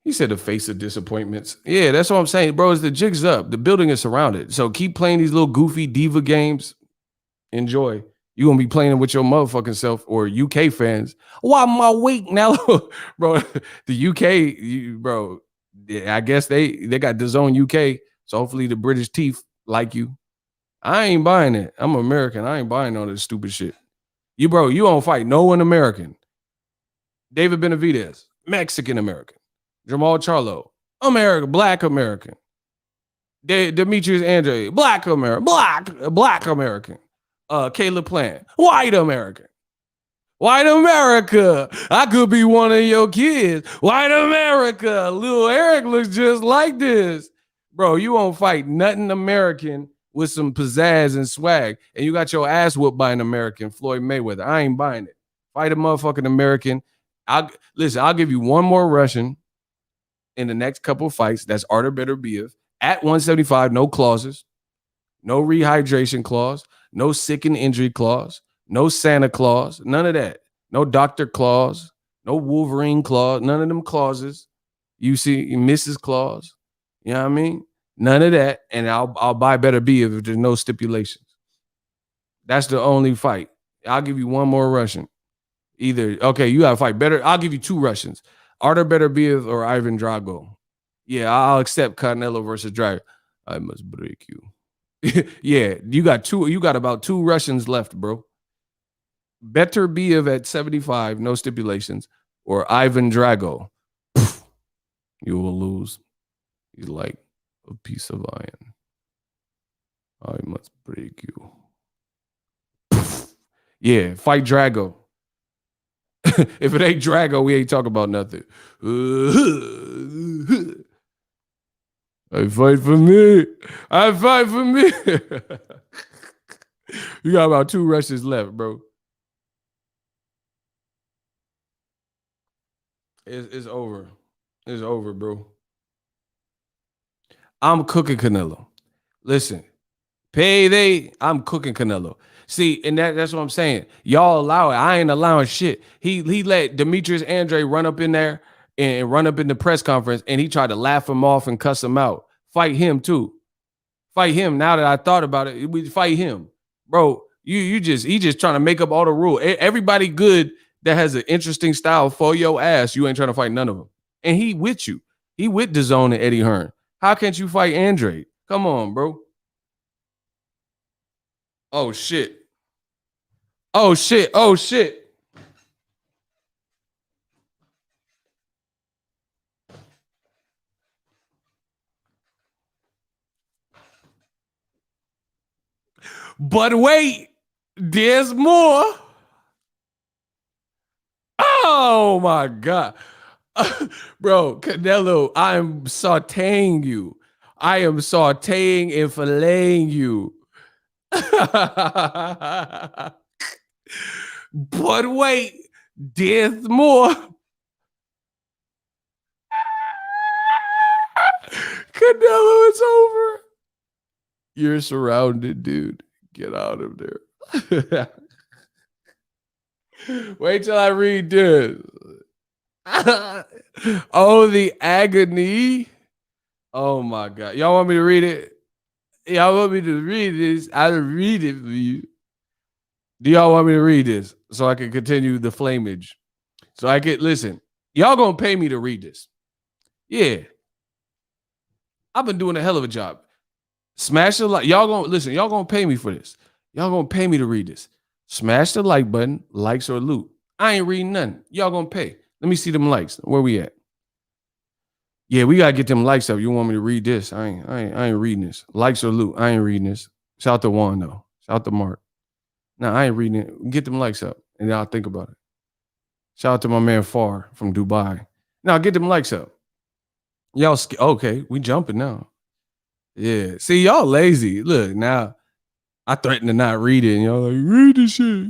He said the face of disappointments. Yeah, that's what I'm saying, bro. Is the jig's up. The building is surrounded. So keep playing these little goofy diva games. Enjoy. You're going to be playing with your motherfucking self or UK fans. Why am I weak now? Bro, the UK, bro, I guess they got DAZN UK. So hopefully the British teeth like you. I ain't buying it. I'm American. I ain't buying all this stupid shit. You don't fight no one American. David Benavidez, Mexican American. Jamal Charlo, American, Black American. Demetrius Andre, Black American, Black American. Caleb Plant, White American. White America. I could be one of your kids. White America. Little Eric looks just like this. Bro, you won't fight nothing American with some pizzazz and swag. And you got your ass whooped by an American, Floyd Mayweather. I ain't buying it. Fight a motherfucking American. I'll give you one more Russian in the next couple of fights. That's Artur Beterbiev at 175. No clauses. No rehydration clause. No sick and injury clause. No Santa Claus. None of that. No Dr. Claus. No Wolverine clause. None of them clauses. You see Mrs. Claus. You know what I mean? None of that. And I'll buy Beterbiev if there's no stipulations. That's the only fight. I'll give you one more Russian. Either, okay, you got to fight better. I'll give you two Russians. Artur Beterbiev or Ivan Drago. Yeah, I'll accept Canelo versus Drago. I must break you. Yeah, you got two. You got about two Russians left, bro. Beterbiev at 75, no stipulations, or Ivan Drago. You will lose. He's like a piece of iron. I must break you. Yeah, fight Drago. If it ain't Drago, we ain't talking about nothing. I fight for me. I fight for me. You got about two Russians left, bro. It's over. It's over, bro. I'm cooking Canelo. Listen, payday, I'm cooking Canelo. See, and that's what I'm saying. Y'all allow it. I ain't allowing shit. He let Demetrius Andre run up in there and run up in the press conference, and he tried to laugh him off and cuss him out. Fight him too. Fight him. Now that I thought about it, we fight him, bro. He just trying to make up all the rules. Everybody good that has an interesting style for your ass. You ain't trying to fight none of them. And he with you. He with DAZN and Eddie Hearn. How can't you fight Andre? Come on, bro. Oh shit. Oh shit. Oh shit. But wait, there's more. Oh my God. Bro, Canelo, I am sauteing you. I am sauteing and filleting you. But wait, there's more. Canelo, it's over. You're surrounded, dude. Get out of there. Wait till I read this. Oh, the agony. Oh my God. Y'all want me to read it? Y'all want me to read this? I'll read it for you. Do y'all want me to read this so I can continue the flamage? So I can listen. Y'all gonna pay me to read this. Yeah. I've been doing a hell of a job. Smash the like. Y'all gonna listen. Y'all gonna pay me for this. Y'all gonna pay me to read this. Smash the like button, likes or loot. I ain't reading nothing. Y'all gonna pay. Let me see them likes. Where we at? Yeah, we gotta get them likes up. You want me to read this? I ain't reading this. Likes or loot. I ain't reading this. Shout to Juan though. Shout to Mark. Nah, I ain't reading it. Get them likes up, and y'all think about it. Shout out to my man Far from Dubai. Now get them likes up. Y'all okay? We jumping now. Yeah. See, y'all lazy. Look, now I threaten to not read it, and y'all like, read the shit.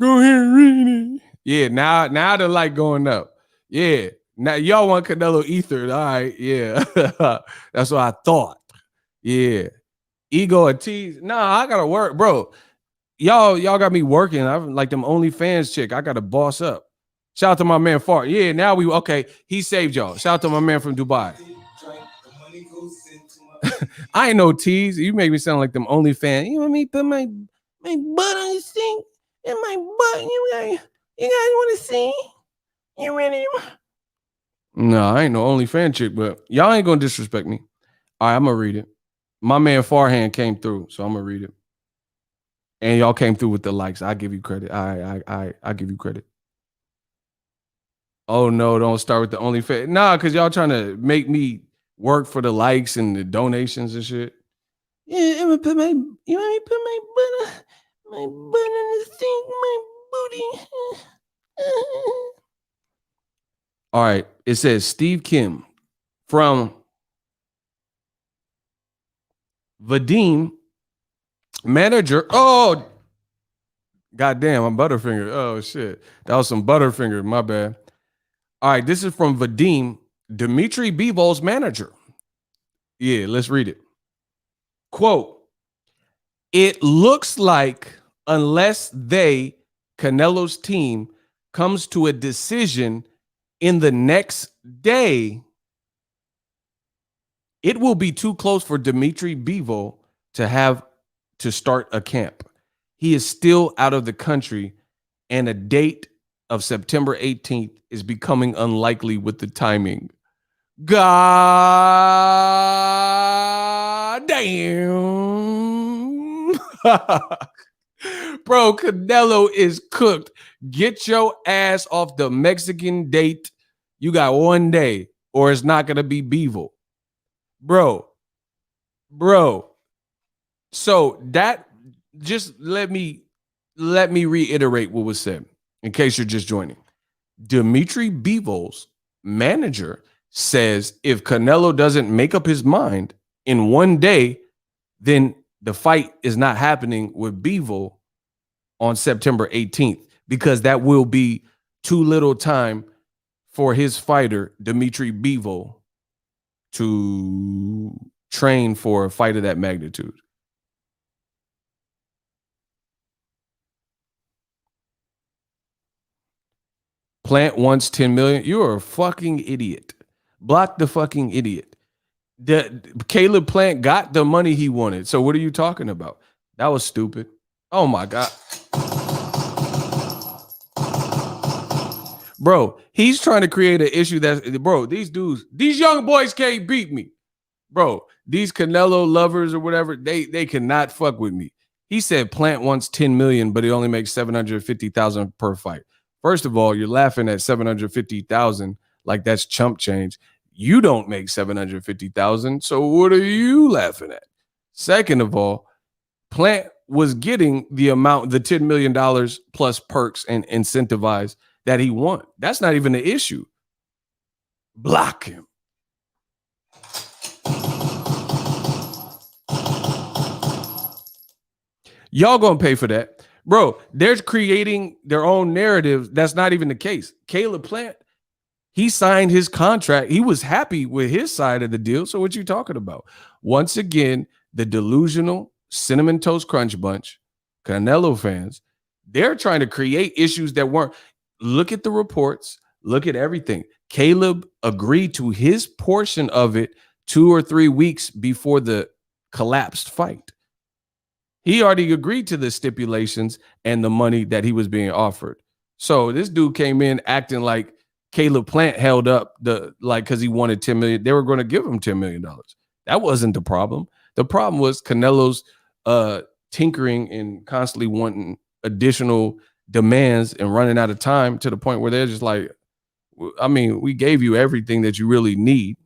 Go ahead and read it. Yeah, now the light going up. Yeah. Now y'all want Canelo Ether. All right, yeah. That's what I thought. Yeah. Ego and tease. Nah, I gotta work, bro. Y'all got me working. I'm like them OnlyFans chick. I gotta boss up. Shout out to my man Fart. Yeah, now we okay. He saved y'all. Shout out to my man from Dubai. I ain't no tease. You make me sound like them OnlyFans. You want me to put my butt on the sink and my butt? You guys want to see? You ready? No, I ain't no OnlyFans chick, but y'all ain't gonna disrespect me. All right, I'm gonna read it. My man Farhan came through, so I'm gonna read it. And y'all came through with the likes. I give you credit. I give you credit. Oh no, don't start with the OnlyFans. Nah, because y'all trying to make me work for the likes and the donations and shit. Yeah, I'm gonna put my you want me to put my butt in the sink, my booty. All right. It says Steve Kim from Vadim, manager. Oh, goddamn, I'm Butterfinger. Oh shit. That was some Butterfinger. My bad. All right, this is from Vadim, Dmitry Bivol's manager. Yeah, let's read it. Quote, it looks like unless Canelo's team, comes to a decision in the next day, it will be too close for Dmitry Bivol to start a camp. He is still out of the country, and a date of September 18th is becoming unlikely with the timing. God damn. Bro, Canelo is cooked. Get your ass off the Mexican date. You got 1 day, or it's not going to be Bivol. Bro. So that just let me reiterate what was said in case you're just joining. Dmitry Bivol's manager says if Canelo doesn't make up his mind in 1 day, then the fight is not happening with Bivol on September 18th because that will be too little time for his fighter, Dmitry Bivol, to train for a fight of that magnitude. Plant wants 10 million. You're a fucking idiot. Block the fucking idiot. Caleb Plant got the money he wanted. So what are you talking about? That was stupid. Oh my God. Bro, he's trying to create an issue these young boys can't beat me. Bro, these Canelo lovers or whatever, they cannot fuck with me. He said Plant wants 10 million, but he only makes 750,000 per fight. First of all, you're laughing at 750,000 like that's chump change. You don't make 750,000, so what are you laughing at? Second of all, Plant was getting the $10 million plus perks and incentivized that he won. That's not even the issue. Block him. Y'all gonna pay for that. Bro, they're creating their own narratives. That's not even the case. Caleb Plant, he signed his contract. He was happy with his side of the deal. So what you talking about? Once again, the delusional Cinnamon Toast Crunch Bunch, Canelo fans, they're trying to create issues that weren't. Look at the reports. Look at everything. Caleb agreed to his portion of it 2 or 3 weeks before the collapsed fight. He already agreed to the stipulations and the money that he was being offered. So this dude came in acting like Caleb Plant held up because he wanted 10 million. They were going to give him $10 million. That wasn't the problem. The problem was Canelo's tinkering and constantly wanting additional demands and running out of time to the point where they're just like, I mean, we gave you everything that you really need.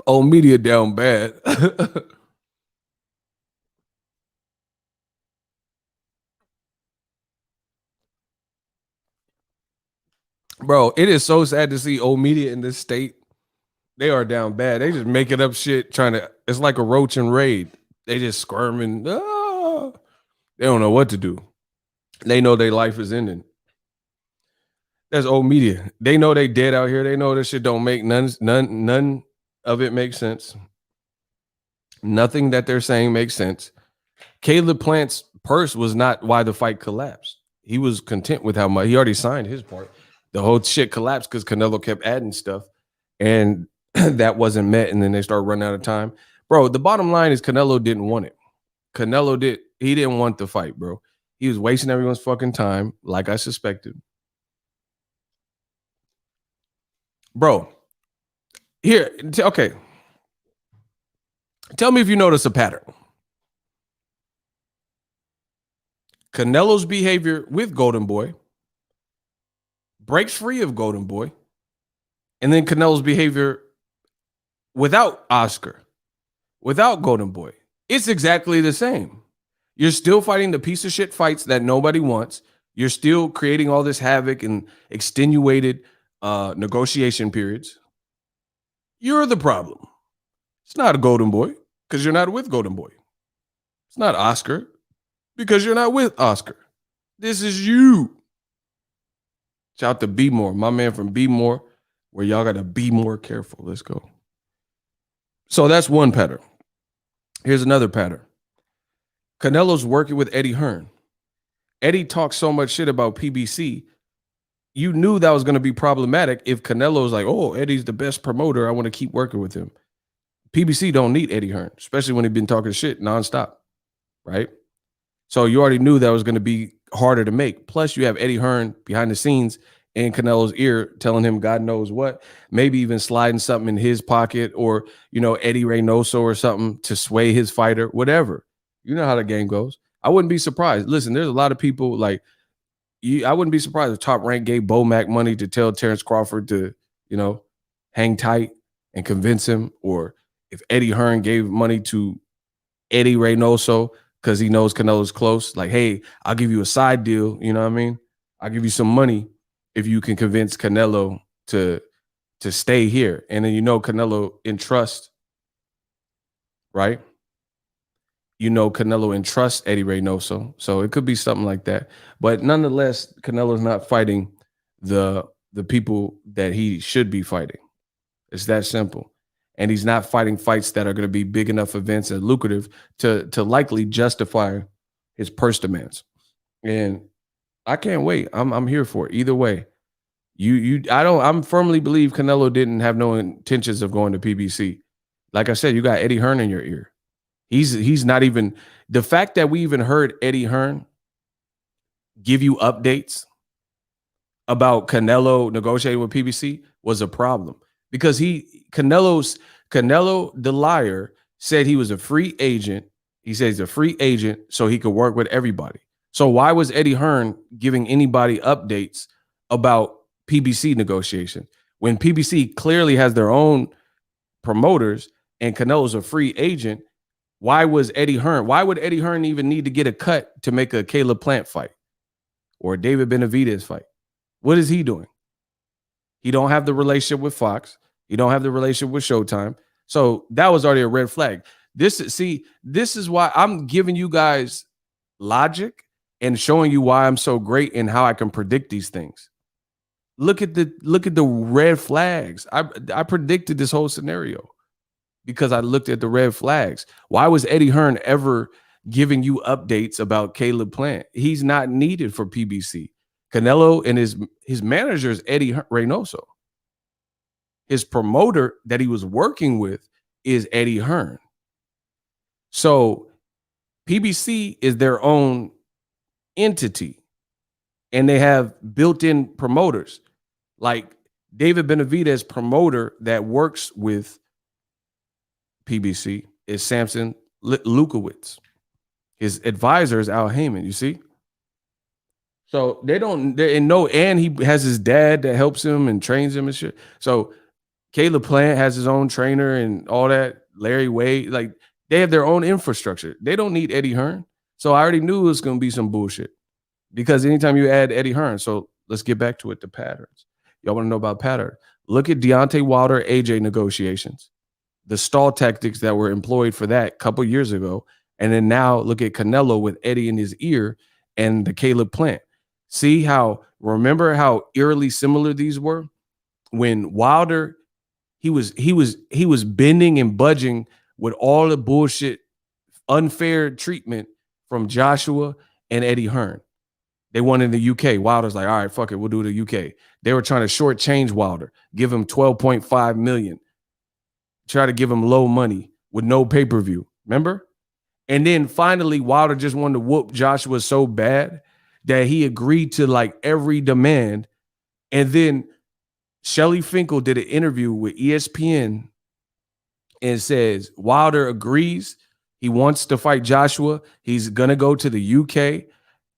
Old media down bad. Bro, it is so sad to see old media in this state. They are down bad. They just making up shit, trying to. It's like a roach and raid. They just squirming. Ah. They don't know what to do. They know their life is ending. That's old media. They know they dead out here. They know this shit don't make none of it makes sense. Nothing that they're saying makes sense. Caleb Plant's purse was not why the fight collapsed. He was content with how much he already signed his part. The whole shit collapsed because Canelo kept adding stuff, and that wasn't met. And then they started running out of time. Bro, the bottom line is Canelo didn't want it. He didn't want the fight, bro. He was wasting everyone's fucking time, like I suspected. Bro, here, okay. Tell me if you notice a pattern. Canelo's behavior with Golden Boy breaks free of Golden Boy, and then Canelo's behavior without Oscar, without Golden Boy. It's exactly the same. You're still fighting the piece of shit fights that nobody wants. You're still creating all this havoc and extenuated negotiation periods. You're the problem. It's not a Golden Boy because you're not with Golden Boy. It's not Oscar because you're not with Oscar. This is you. Shout out to Be More, my man from Be More, where y'all got to be more careful. Let's go. So that's one pattern. Here's another pattern. Canelo's working with Eddie Hearn. Eddie talks so much shit about PBC. You knew that was going to be problematic if Canelo's like, oh, Eddie's the best promoter. I want to keep working with him. PBC don't need Eddie Hearn, especially when he's been talking shit nonstop, right? So you already knew that was going to be harder to make. Plus, you have Eddie Hearn behind the scenes in Canelo's ear telling him God knows what, maybe even sliding something in his pocket or, Eddie Reynoso or something to sway his fighter, whatever. You know how the game goes. I wouldn't be surprised. Listen, there's a lot of people like I wouldn't be surprised if Top Rank gave Bomac money to tell Terrence Crawford to, hang tight and convince him, or if Eddie Hearn gave money to Eddie Reynoso because he knows Canelo's close, like, hey, I'll give you a side deal. You know what I mean? I'll give you some money if you can convince Canelo to stay here. And then Canelo entrusts, right? Canelo entrusts Eddie Reynoso. So it could be something like that. But nonetheless, Canelo's not fighting the people that he should be fighting. It's that simple. And he's not fighting fights that are going to be big enough events and lucrative to likely justify his purse demands. And I can't wait. I'm here for it. Either way. I firmly believe Canelo didn't have no intentions of going to PBC. Like I said, you got Eddie Hearn in your ear. He's not even, the fact that we even heard Eddie Hearn give you updates about Canelo negotiating with PBC was a problem, because Canelo the liar said he was a free agent. He said he's a free agent so he could work with everybody. So why was Eddie Hearn giving anybody updates about PBC negotiation when PBC clearly has their own promoters and Canelo's a free agent? Why would Eddie Hearn even need to get a cut to make a Caleb Plant fight or a David Benavidez fight? What is he doing? He don't have the relationship with Fox. He don't have the relationship with Showtime. So that was already a red flag. This is why I'm giving you guys logic and showing you why I'm so great and how I can predict these things. Look at the red flags. I predicted this whole scenario because I looked at the red flags. Why was Eddie Hearn ever giving you updates about Caleb Plant? He's not needed for PBC. Canelo and his manager is Eddie Reynoso. His promoter that he was working with is Eddie Hearn. So PBC is their own entity, and they have built-in promoters. Like David Benavidez, promoter that works with PBC, is Samson Lukowitz. His advisor is Al Heyman, you see? So and he has his dad that helps him and trains him and shit. So Caleb Plant has his own trainer and all that. Larry Wade, like they have their own infrastructure. They don't need Eddie Hearn. So I already knew it was going to be some bullshit because anytime you add Eddie Hearn, so let's get back to it. The patterns. Y'all want to know about pattern? Look at Deontay Wilder AJ negotiations, the stall tactics that were employed for that a couple years ago, and then now look at Canelo with Eddie in his ear and the Caleb Plant. See how? Remember how eerily similar these were when Wilder. He was bending and budging with all the bullshit, unfair treatment from Joshua and Eddie Hearn. They won in the UK. Wilder's like, all right, fuck it, we'll do the UK. They were trying to shortchange Wilder, give him 12.5 million, try to give him low money with no pay-per-view. Remember? And then finally, Wilder just wanted to whoop Joshua so bad that he agreed to like every demand. And then Shelly Finkel did an interview with ESPN and says Wilder agrees. He wants to fight Joshua. He's going to go to the UK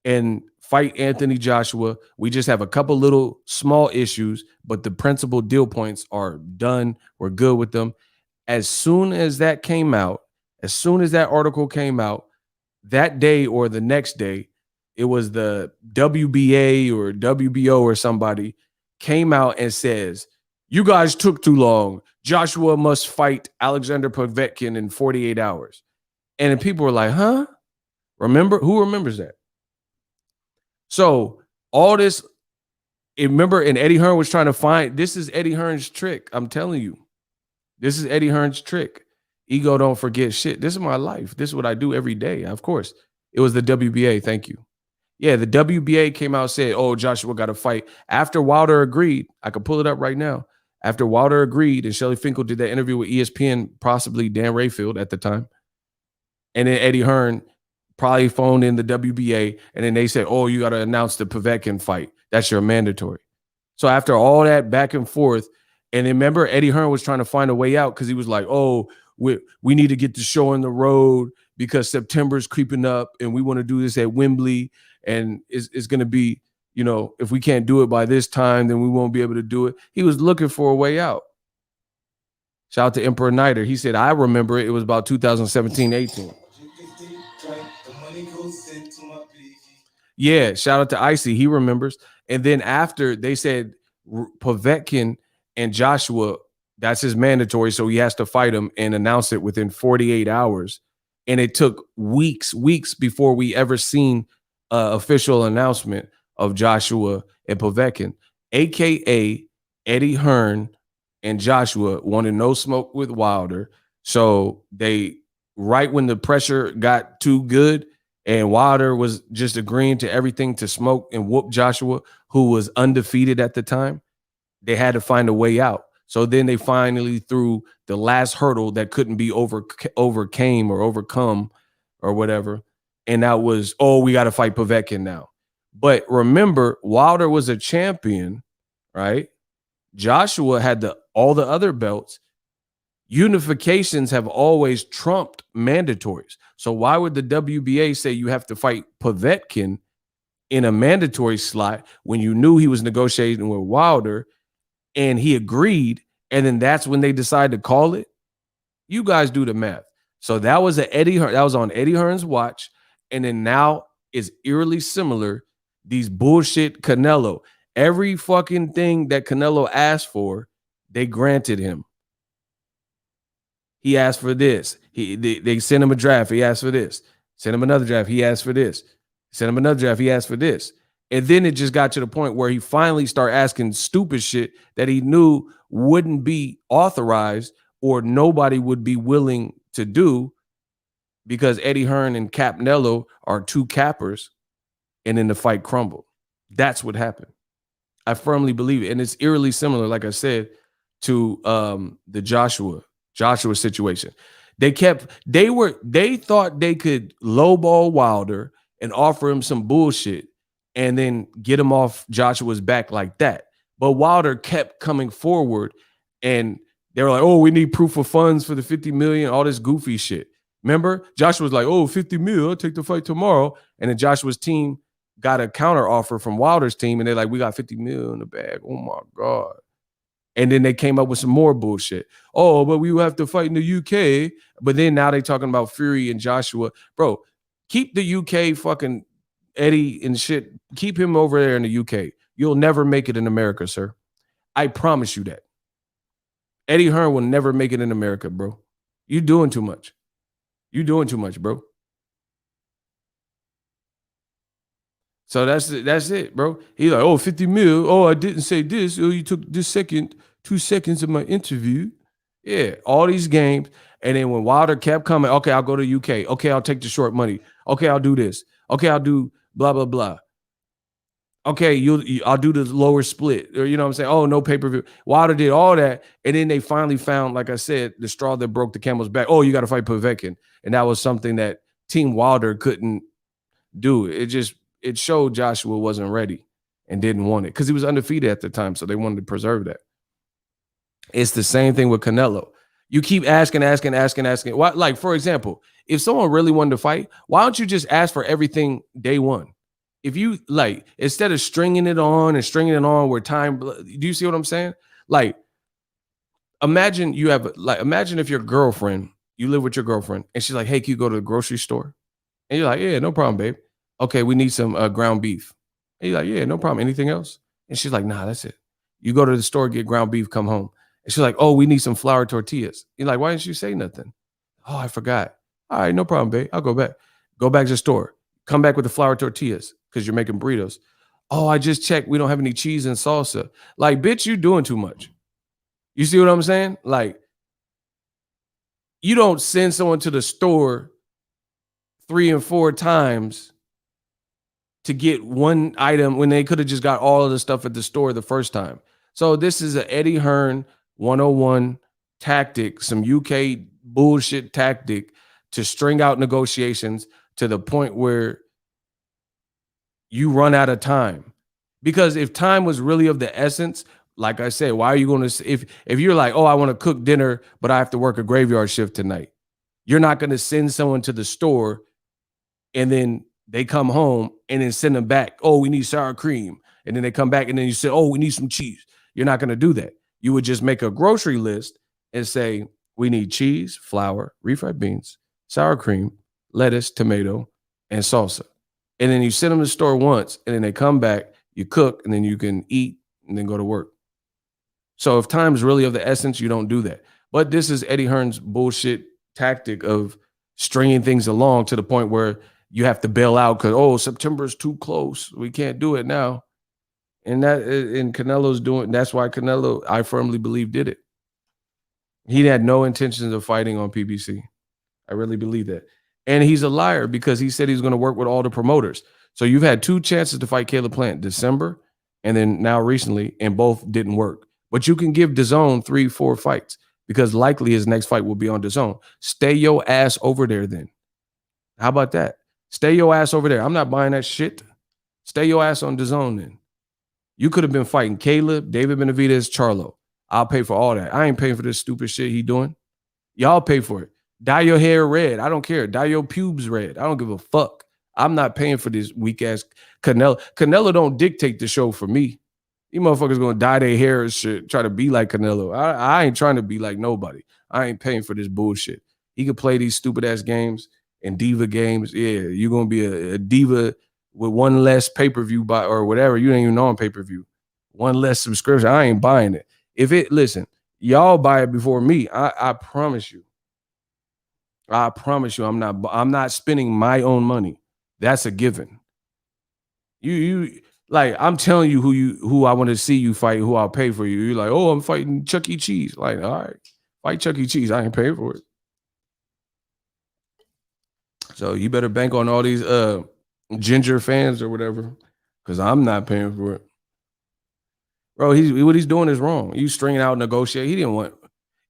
and fight Anthony Joshua. We just have a couple little small issues, but the principal deal points are done. We're good with them. As soon as that came out, as soon as that article came out, that day or the next day, it was the WBA or WBO or somebody came out and says, you guys took too long. Joshua must fight Alexander Povetkin in 48 hours. And then people were like, huh? Remember? Who remembers that? So all this, remember, and Eddie Hearn was trying to find, this is Eddie Hearn's trick. I'm telling you. This is Eddie Hearn's trick. Ego don't forget shit. This is my life. This is what I do every day. Of course. It was the WBA. Thank you. Yeah, the WBA came out and said, oh, Joshua got to fight. After Wilder agreed, I could pull it up right now. After Wilder agreed, and Shelly Finkel did that interview with ESPN, possibly Dan Rayfield at the time. And then Eddie Hearn probably phoned in the WBA, and then they said, oh, you got to announce the Povetkin fight. That's your mandatory. So after all that back and forth, and then remember, Eddie Hearn was trying to find a way out because he was like, oh, we need to get the show on the road because September's creeping up, and we want to do this at Wembley. And it's going to be, you know, if we can't do it by this time, then we won't be able to do it. He was looking for a way out. Shout out to Emperor Nighter. He said, I remember it. It was about 2017-18. Yeah, shout out to Icy. He remembers. And then after they said Povetkin and Joshua, that's his mandatory, so he has to fight him and announce it within 48 hours. And it took weeks before we ever seen official announcement of Joshua and Povetkin, aka Eddie Hearn and Joshua wanted no smoke with Wilder. So they, right when the pressure got too good and Wilder was just agreeing to everything to smoke and whoop Joshua, who was undefeated at the time, they had to find a way out. So then they finally threw the last hurdle that couldn't be overcome or whatever. And that was, oh, we got to fight Povetkin now. But remember, Wilder was a champion, right? Joshua had all the other belts. Unifications have always trumped mandatories. So why would the WBA say you have to fight Povetkin in a mandatory slot when you knew he was negotiating with Wilder and he agreed, and then that's when they decided to call it? You guys do the math. So that was on Eddie Hearn's watch. And then now it's eerily similar. These bullshit Canelo. Every fucking thing that Canelo asked for, they granted him. He asked for this. They sent him a draft. He asked for this. Sent him another draft. He asked for this. Sent him another draft. He asked for this. And then it just got to the point where he finally started asking stupid shit that he knew wouldn't be authorized or nobody would be willing to do, because Eddie Hearn and Capnelo are two cappers, and then the fight crumbled. That's what happened. I firmly believe it. And it's eerily similar, like I said, to the Joshua situation. They thought they could lowball Wilder and offer him some bullshit and then get him off Joshua's back like that. But Wilder kept coming forward, and they were like, oh, we need proof of funds for the 50 million, all this goofy shit. Remember, Joshua was like, oh, 50 mil, I'll take the fight tomorrow. And then Joshua's team got a counter offer from Wilder's team, and they're like, we got 50 mil in the bag. Oh, my God. And then they came up with some more bullshit. Oh, but we have to fight in the UK. But then now they talking about Fury and Joshua. Bro, keep the UK fucking Eddie and shit. Keep him over there in the UK. You'll never make it in America, sir. I promise you that. Eddie Hearn will never make it in America, bro. You doing too much. You doing too much, bro. So that's it, bro. He's like, oh, 50 mil. Oh, I didn't say this. Oh, you took this 2 seconds of my interview. Yeah, all these games. And then when Wilder kept coming, okay, I'll go to UK. Okay, I'll take the short money. Okay, I'll do this. Okay, I'll do blah, blah, blah. Okay, I'll do the lower split. Or you know what I'm saying? Oh, no pay-per-view. Wilder did all that. And then they finally found, like I said, the straw that broke the camel's back. Oh, you got to fight Povetkin. And that was something that Team Wilder couldn't do. It showed Joshua wasn't ready and didn't want it because he was undefeated at the time. So they wanted to preserve that. It's the same thing with Canelo. You keep asking. Why, like, for example, if someone really wanted to fight, why don't you just ask for everything day one? If you like, instead of stringing it on where time, do you see what I'm saying? Like, imagine if your girlfriend, you live with your girlfriend and she's like, hey, can you go to the grocery store? And you're like, yeah, no problem, babe. Okay, we need some ground beef. And you're like, yeah, no problem. Anything else? And she's like, nah, that's it. You go to the store, get ground beef, come home. And she's like, oh, we need some flour tortillas. You're like, why didn't you say nothing? Oh, I forgot. All right, no problem, babe. I'll go back. Go back to the store. Come back with the flour tortillas because you're making burritos. Oh, I just checked. We don't have any cheese and salsa. Like, bitch, you doing too much. You see what I'm saying? Like, you don't send someone to the store 3 and 4 times to get one item when they could have just got all of the stuff at the store the first time. So this is an Eddie Hearn 101 tactic, some UK bullshit tactic to string out negotiations to the point where you run out of time. Because if time was really of the essence, like I said, why are you going to, if you're like, oh, I want to cook dinner, but I have to work a graveyard shift tonight, you're not going to send someone to the store and then they come home and then send them back. Oh, we need sour cream. And then they come back and then you say, oh, we need some cheese. You're not going to do that. You would just make a grocery list and say, we need cheese, flour, refried beans, sour cream, lettuce, tomato, and salsa. And then you send them to the store once and then they come back, you cook, and then you can eat and then go to work. So if time's really of the essence, you don't do that. But this is Eddie Hearn's bullshit tactic of stringing things along to the point where you have to bail out because, oh, September's too close. We can't do it now. And Canelo's doing, that's why Canelo, I firmly believe, did it. He had no intentions of fighting on PBC. I really believe that. And he's a liar because he said he's going to work with all the promoters. So you've had 2 chances to fight Caleb Plant, December and then now recently, and both didn't work. But you can give DAZN 3-4 fights because likely his next fight will be on DAZN. Stay your ass over there then. How about that? Stay your ass over there. I'm not buying that shit. Stay your ass on DAZN then. You could have been fighting Caleb, David Benavidez, Charlo. I'll pay for all that. I ain't paying for this stupid shit he doing. Y'all pay for it. Dye your hair red. I don't care. Dye your pubes red. I don't give a fuck. I'm not paying for this weak ass Canelo. Canelo don't dictate the show for me. You motherfuckers gonna dye their hair and shit, try to be like Canelo. I ain't trying to be like nobody. I ain't paying for this bullshit. He could play these stupid ass games and diva games. Yeah, you're gonna be a diva with one less pay-per-view buy or whatever. You ain't even on pay-per-view. One less subscription. I ain't buying it. Listen, y'all buy it before me. I promise you. I promise you, I'm not spending my own money. That's a given. You like, I'm telling you who I want to see you fight, who I'll pay for you. You're like, oh, I'm fighting Chuck E. Cheese. Like, all right, fight Chuck E. Cheese. I ain't paying for it. So you better bank on all these ginger fans or whatever, because I'm not paying for it. Bro, what he's doing is wrong. You stringing out negotiate. He didn't want.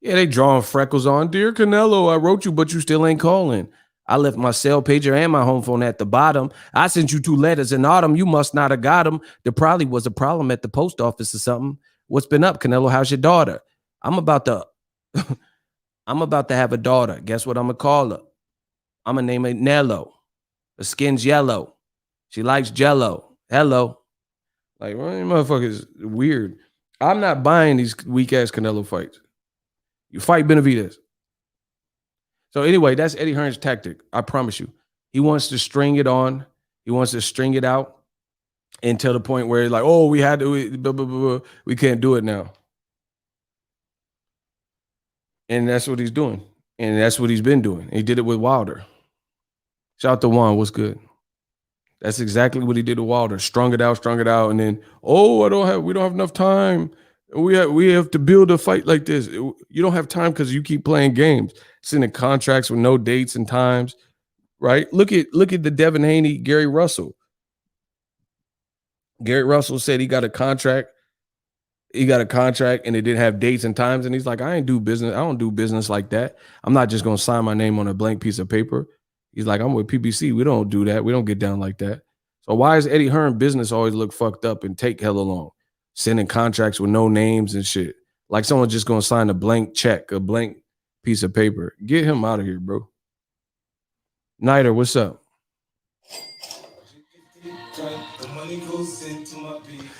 Yeah, they drawing freckles on. Dear Canelo, I wrote you, but you still ain't calling. I left my cell pager and my home phone at the bottom. I sent you 2 letters in autumn. You must not have got them. There probably was a problem at the post office or something. What's been up, Canelo? How's your daughter? I'm about to have a daughter. Guess what I'm gonna call her? I'm gonna name her Nello. Her skin's yellow. She likes Jello. Hello. Like, well, motherfuckers weird. I'm not buying these weak ass Canelo fights. You fight Benavidez. So anyway, that's Eddie Hearn's tactic. I promise you. He wants to string it on. He wants to string it out until the point where he's like, oh, we had to, we can't do it now. And that's what he's doing. And that's what he's been doing. He did it with Wilder. Shout out to Juan. What's good? That's exactly what he did to Wilder. Strung it out, and then, oh, we don't have enough time. We have to build a fight like this. You don't have time because you keep playing games, sending contracts with no dates and times, right? Look at the Devin Haney, Gary Russell. Gary Russell said he got a contract. He got a contract and it didn't have dates and times. And he's like, I don't do business like that. I'm not just going to sign my name on a blank piece of paper. He's like, I'm with PBC. We don't do that. We don't get down like that. So why is Eddie Hearn business always look fucked up and take hella long? Sending contracts with no names and shit. Like someone just going to sign a blank check, a blank piece of paper. Get him out of here, bro. Nider, what's up?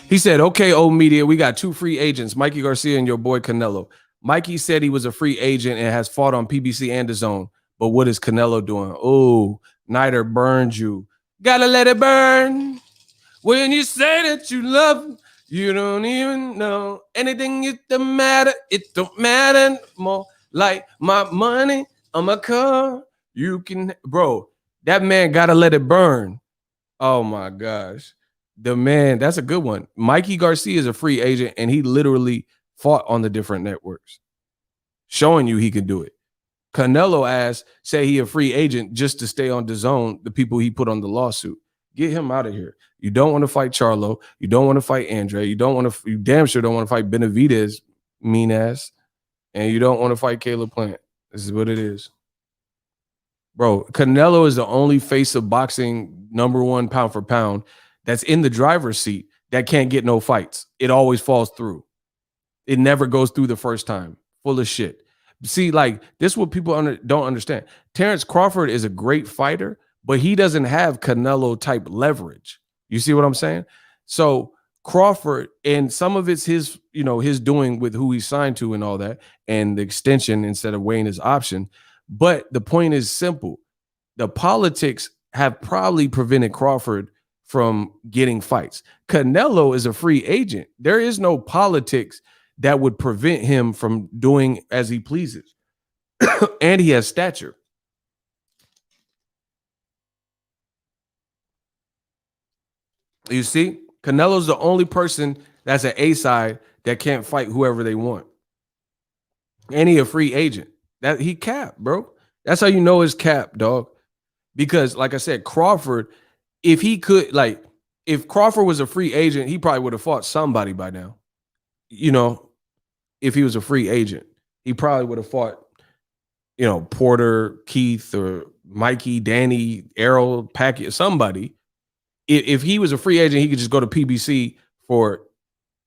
He said, okay, old media, we got 2 free agents, Mikey Garcia and your boy Canelo. Mikey said he was a free agent and has fought on PBC and DAZN. But what is Canelo doing? Oh, Nider burned you. Gotta let it burn. When you say that you love, you don't even know anything. It don't matter. It don't matter more. Like my money on my car. You can, bro, that man gotta let it burn. Oh my gosh. The man, that's a good one. Mikey Garcia is a free agent and he literally fought on the different networks, showing you he can do it. Canelo ass say he a free agent just to stay on DAZN, the people he put on the lawsuit. Get him out of here. You don't want to fight Charlo. You don't want to fight Andre. You damn sure don't want to fight Benavidez, mean ass. And you don't want to fight Caleb Plant. This is what it is. Bro, Canelo is the only face of boxing, #1 pound for pound, that's in the driver's seat that can't get no fights. It always falls through. It never goes through the first time. Full of shit. See, like, this is what people don't understand. Terrence Crawford is a great fighter, but he doesn't have Canelo type leverage. You see what I'm saying? So Crawford, and some of it's his doing with who he signed to and all that, and the extension instead of weighing his option. But the point is simple. The politics have probably prevented Crawford from getting fights. Canelo is a free agent. There is no politics that would prevent him from doing as he pleases. And he has stature. You see, Canelo's the only person that's an A side that can't fight whoever they want. And he a free agent. That he capped, bro. That's how you know it's capped, dog. Because, like I said, Crawford, if Crawford was a free agent, he probably would have fought somebody by now. If he was a free agent, he probably would have fought, Porter, Keith, or Mikey, Danny, Errol, Packett, somebody. If he was a free agent, he could just go to PBC for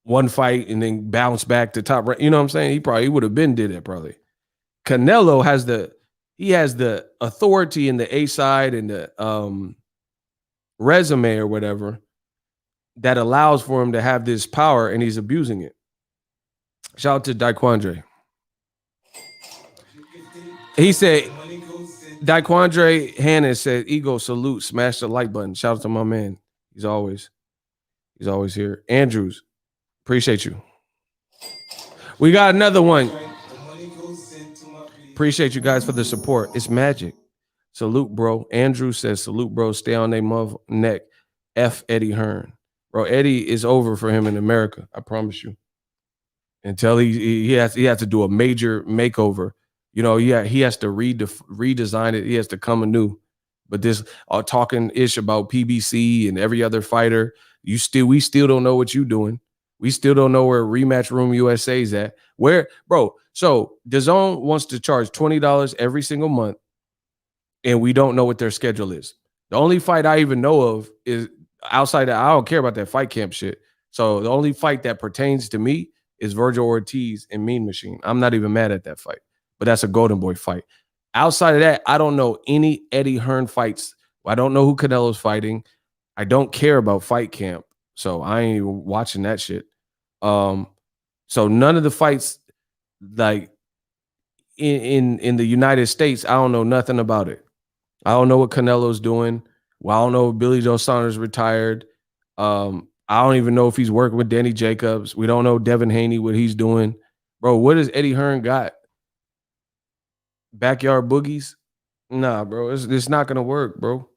one fight and then bounce back to top. You know what I'm saying? He probably would have been did it probably. Canelo has the authority in the A side and the resume or whatever that allows for him to have this power, and he's abusing it. Shout out to Daquandre. He said, Daquandre Hannon said, Ego, salute, smash the like button. Shout out to my man. He's always here. Andrews, appreciate you. We got another one. Appreciate you guys for the support. It's magic. Salute, bro. Andrew says, salute, bro. Stay on their mother neck. F Eddie Hearn. Bro, Eddie is over for him in America. I promise you. Until he has to do a major makeover. He has to redesign it. He has to come anew. But this talking ish about PBC and every other fighter, we still don't know what you're doing. We still don't know where Rematch Room USA is at. Where, bro? So DAZN wants to charge $20 every single month, and we don't know what their schedule is. The only fight I even know of is outside that. I don't care about that fight camp shit. So the only fight that pertains to me is Virgil Ortiz and Mean Machine. I'm not even mad at that fight, but that's a Golden Boy fight. Outside of that, I don't know any Eddie Hearn fights. I don't know who Canelo's fighting. I don't care about fight camp, so I ain't even watching that shit. So none of the fights, like in the United States, I don't know nothing about it. I don't know what Canelo's doing. Well, I don't know if Billy Joe Saunders retired. I don't even know if he's working with Danny Jacobs. We don't know Devin Haney, what he's doing. Bro, what does Eddie Hearn got? Backyard boogies? Nah, bro. It's not gonna work, bro.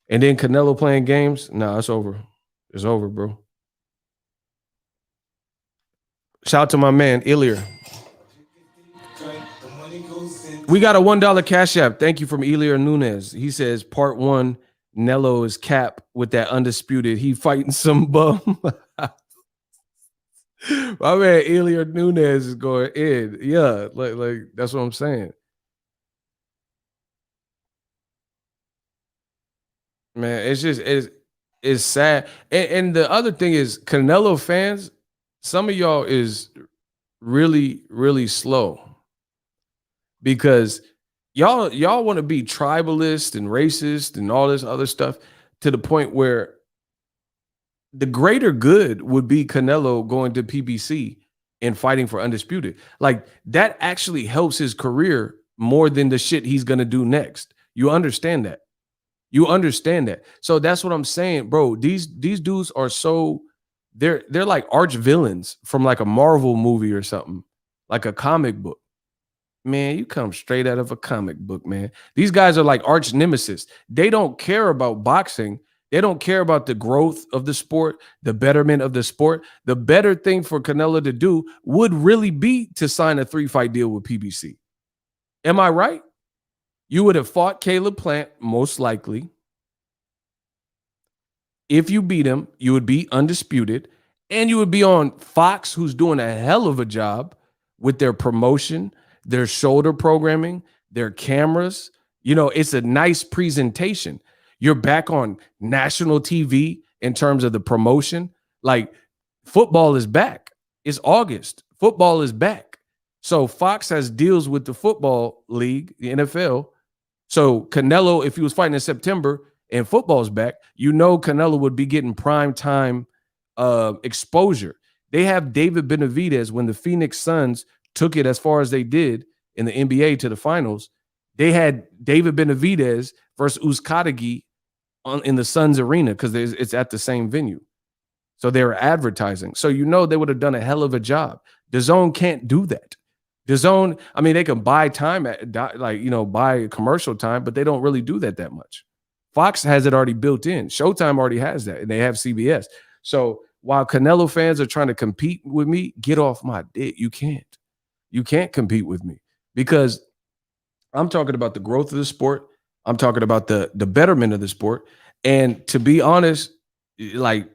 And then Canelo playing games? Nah, it's over. It's over, bro. Shout out to my man, Ilir. We got a $1 Cash App. Thank you from Ilir Nunez. He says, part 1, Nello is cap with that undisputed. He fighting some bum. My man, Ilir Nunez is going in. Yeah, like that's what I'm saying. Man, it's sad. And the other thing is, Canelo fans, some of y'all is really, really slow. Because y'all want to be tribalist and racist and all this other stuff to the point where the greater good would be Canelo going to PBC and fighting for undisputed. Like, that actually helps his career more than the shit he's gonna do next. You understand that? You understand that? So that's what I'm saying, bro. These dudes are so they're like arch villains from like a Marvel movie or something, like a comic book. Man, you come straight out of a comic book, man. These guys are like arch nemesis. They don't care about boxing. They don't care about the growth of the sport, the betterment of the sport. The better thing for Canelo to do would really be to sign a 3-fight deal with PBC. Am I right? You would have fought Caleb Plant, most likely. If you beat him, you would be undisputed. And you would be on Fox, who's doing a hell of a job with their promotion, their shoulder programming, their cameras. You know, it's a nice presentation. You're back on national TV in terms of the promotion. Like, football is back. It's August. Football is back. So Fox has deals with the football league, the NFL. So Canelo, if he was fighting in September and football's back, you know Canelo would be getting prime time exposure. They have David Benavidez when the Phoenix Suns took it as far as they did in the NBA to the finals. They had David Benavidez versus Uzcategui in the Suns arena because it's at the same venue. So they were advertising. So you know they would have done a hell of a job. DAZN can't do that. DAZN, I mean, they can buy time buy commercial time, but they don't really do that much. Fox has it already built in. Showtime already has that, and they have CBS. So while Canelo fans are trying to compete with me, get off my dick. You can't. You can't compete with me because I'm talking about the growth of the sport. I'm talking about the betterment of the sport. And to be honest, like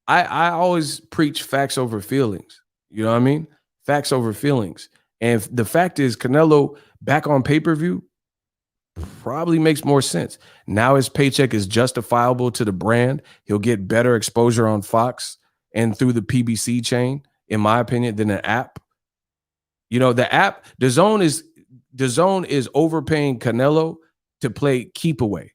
I always preach facts over feelings. You know what I mean? Facts over feelings. And the fact is, Canelo back on pay-per-view probably makes more sense. Now his paycheck is justifiable to the brand. He'll get better exposure on Fox and through the PBC chain, in my opinion, than an app. You know, the app, DAZN is overpaying Canelo to play keep away.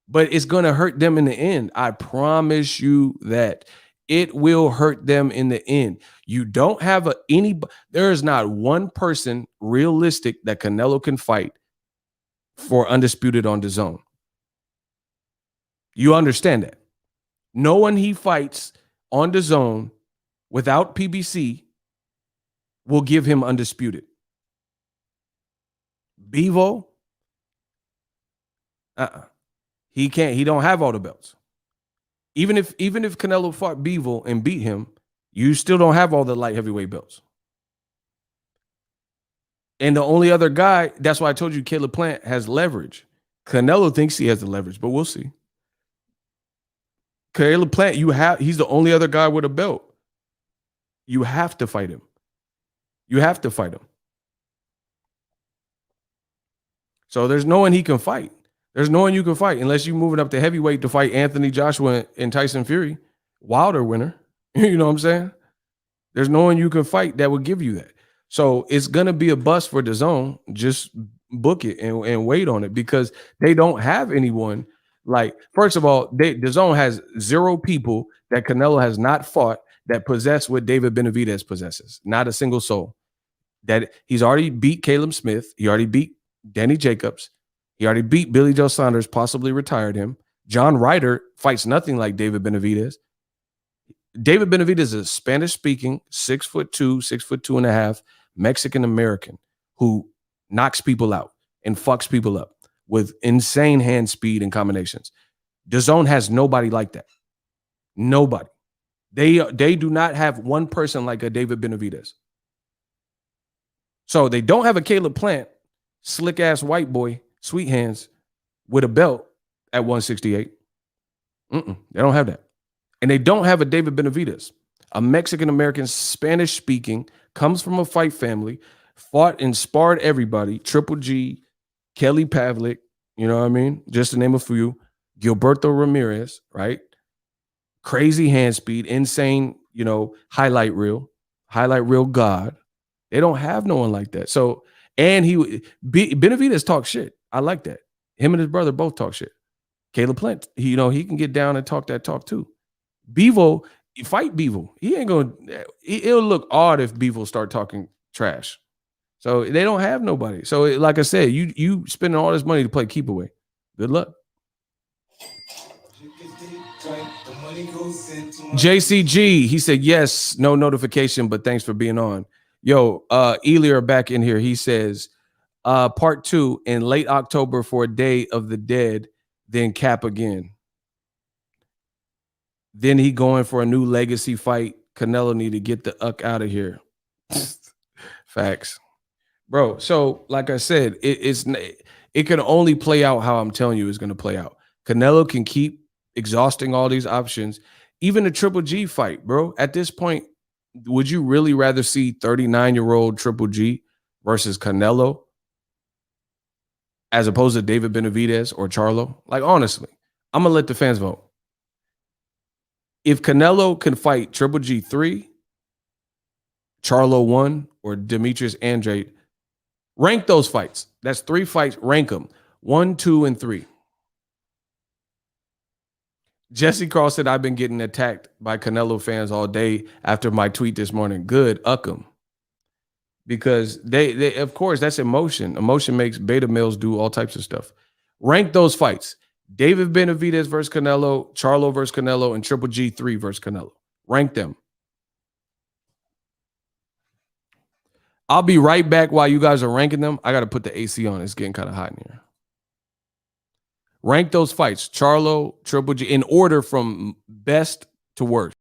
But it's going to hurt them in the end. I promise you that. It will hurt them in the end. You don't have there is not one person realistic that Canelo can fight for undisputed on DAZN. You understand that? No one he fights on DAZN without PBC will give him undisputed. Bevo, he can't. He don't have all the belts. Even if Canelo fought Bevo and beat him, you still don't have all the light heavyweight belts. And the only other guy, that's why I told you Caleb Plant has leverage. Canelo thinks he has the leverage, but we'll see. Caleb Plant, he's the only other guy with a belt. You have to fight him. You have to fight him. So there's no one he can fight. There's no one you can fight unless you're moving up to heavyweight to fight Anthony Joshua and Tyson Fury. Wilder winner. You know what I'm saying? There's no one you can fight that would give you that. So it's going to be a bust for DAZN. Just book it and wait on it because they don't have anyone. Like, first of all, DAZN has 0 people that Canelo has not fought that possess what David Benavidez possesses. Not a single soul. That he's already beat Caleb Smith. He already beat Danny Jacobs. He already beat Billy Joe Saunders, possibly retired him. John Ryder fights nothing like David Benavidez. David Benavidez is a Spanish-speaking, 6'2", 6'2.5", Mexican-American who knocks people out and fucks people up with insane hand speed and combinations. DAZN has nobody like that. Nobody. They do not have one person like a David Benavidez. So they don't have a Caleb Plant, slick ass white boy, sweet hands, with a belt at 168. They don't have that. And they don't have a David Benavidez, a Mexican-American, Spanish-speaking, comes from a fight family, fought and sparred everybody, Triple G, Kelly Pavlik, you know what I mean? Just to name a few. Gilberto Ramirez, right? Crazy hand speed, insane, highlight reel god. They don't have no one like that. So, and Benavidez talk shit. I like that. Him and his brother both talk shit. Caleb Plant, he can get down and talk that talk too. Bevo, fight Bevo. He ain't going to, it'll look odd if Bevo start talking trash. So they don't have nobody. So like I said, you spending all this money to play keep away. Good luck. JCG, he said, yes, no notification, but thanks for being on. Yo, Elier back in here. He says, part 2 in late October for Day of the Dead, then Cap again. Then he going for a new legacy fight. Canelo need to get the uck out of here. Facts. Bro, so like I said, it can only play out how I'm telling you it's going to play out. Canelo can keep exhausting all these options. Even the Triple G fight, bro. At this point, would you really rather see 39-year-old Triple G versus Canelo as opposed to David Benavidez or Charlo? Like, honestly, I'm going to let the fans vote. If Canelo can fight Triple G 3, Charlo 1, or Demetrius Andrade, rank those fights. That's 3 fights. Rank them. 1, 2, and 3. Jesse Carl said, I've been getting attacked by Canelo fans all day after my tweet this morning. Good, uck 'em. Because they of course, that's emotion. Emotion makes beta males do all types of stuff. Rank those fights. David Benavidez versus Canelo, Charlo versus Canelo, and Triple G 3 versus Canelo. Rank them. I'll be right back while you guys are ranking them. I got to put the AC on. It's getting kind of hot in here. Rank those fights. Charlo, Triple G, in order from best to worst.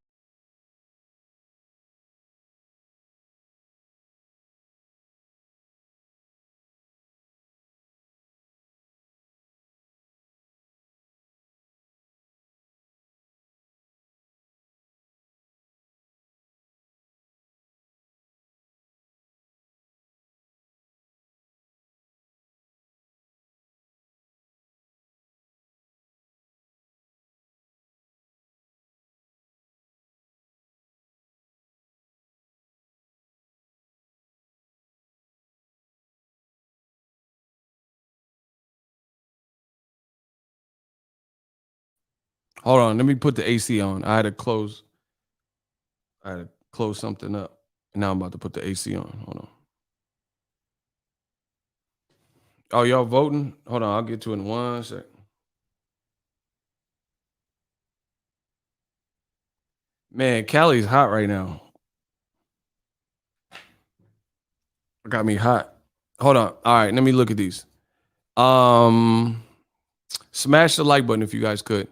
Hold on, let me put the AC on. I had to close something up. And now I'm about to put the AC on. Hold on. Oh, y'all voting? Hold on, I'll get to it in 1 second. Man, Cali's hot right now. Got me hot. Hold on. All right, let me look at these. Smash the like button if you guys could.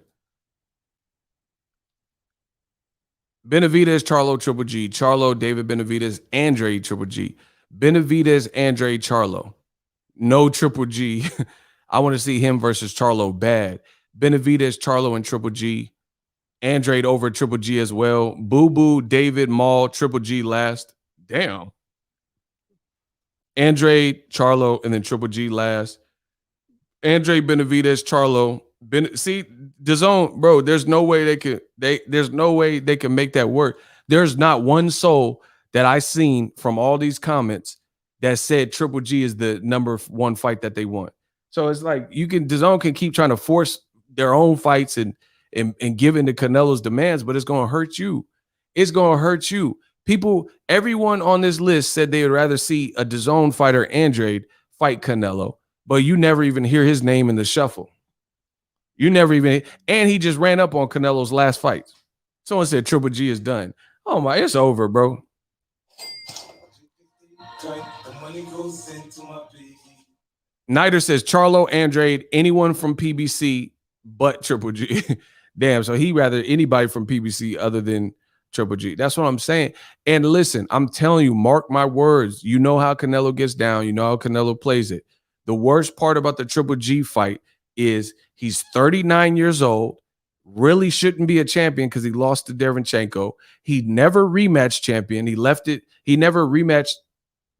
Benavidez, Charlo, Triple G. Charlo, David Benavidez, Andre, Triple G. Benavidez, Andre, Charlo. No Triple G. I want to see him versus Charlo bad. Benavidez, Charlo, and Triple G. Andrade over Triple G as well. Boo Boo, David, Maul, Triple G last. Damn. Andrade, Charlo, and then Triple G last. Andrade, Benavidez, Charlo. See, DAZN, bro, there's no way they can make that work. There's not one soul that I seen from all these comments that said Triple G is the number 1 fight that they want. So it's like DAZN can keep trying to force their own fights and give in to Canelo's demands, but it's going to hurt you. it's gonna hurt you. People, everyone on this list said they would rather see a DAZN fighter, Andrade, fight Canelo, but you never even hear his name in the shuffle. You never even, and he just ran up on Canelo's last fight. Someone said Triple G is done. Oh my, it's over, bro. Nider says Charlo, Andrade, anyone from PBC but Triple G. Damn, so he rather anybody from PBC other than Triple G. That's what I'm saying. And listen, I'm telling you, mark my words. You know how Canelo gets down. You know how Canelo plays it. The worst part about the Triple G fight is he's 39 years old, really shouldn't be a champion because he lost to Derevchenko. He never rematched champion. He left it. He never rematched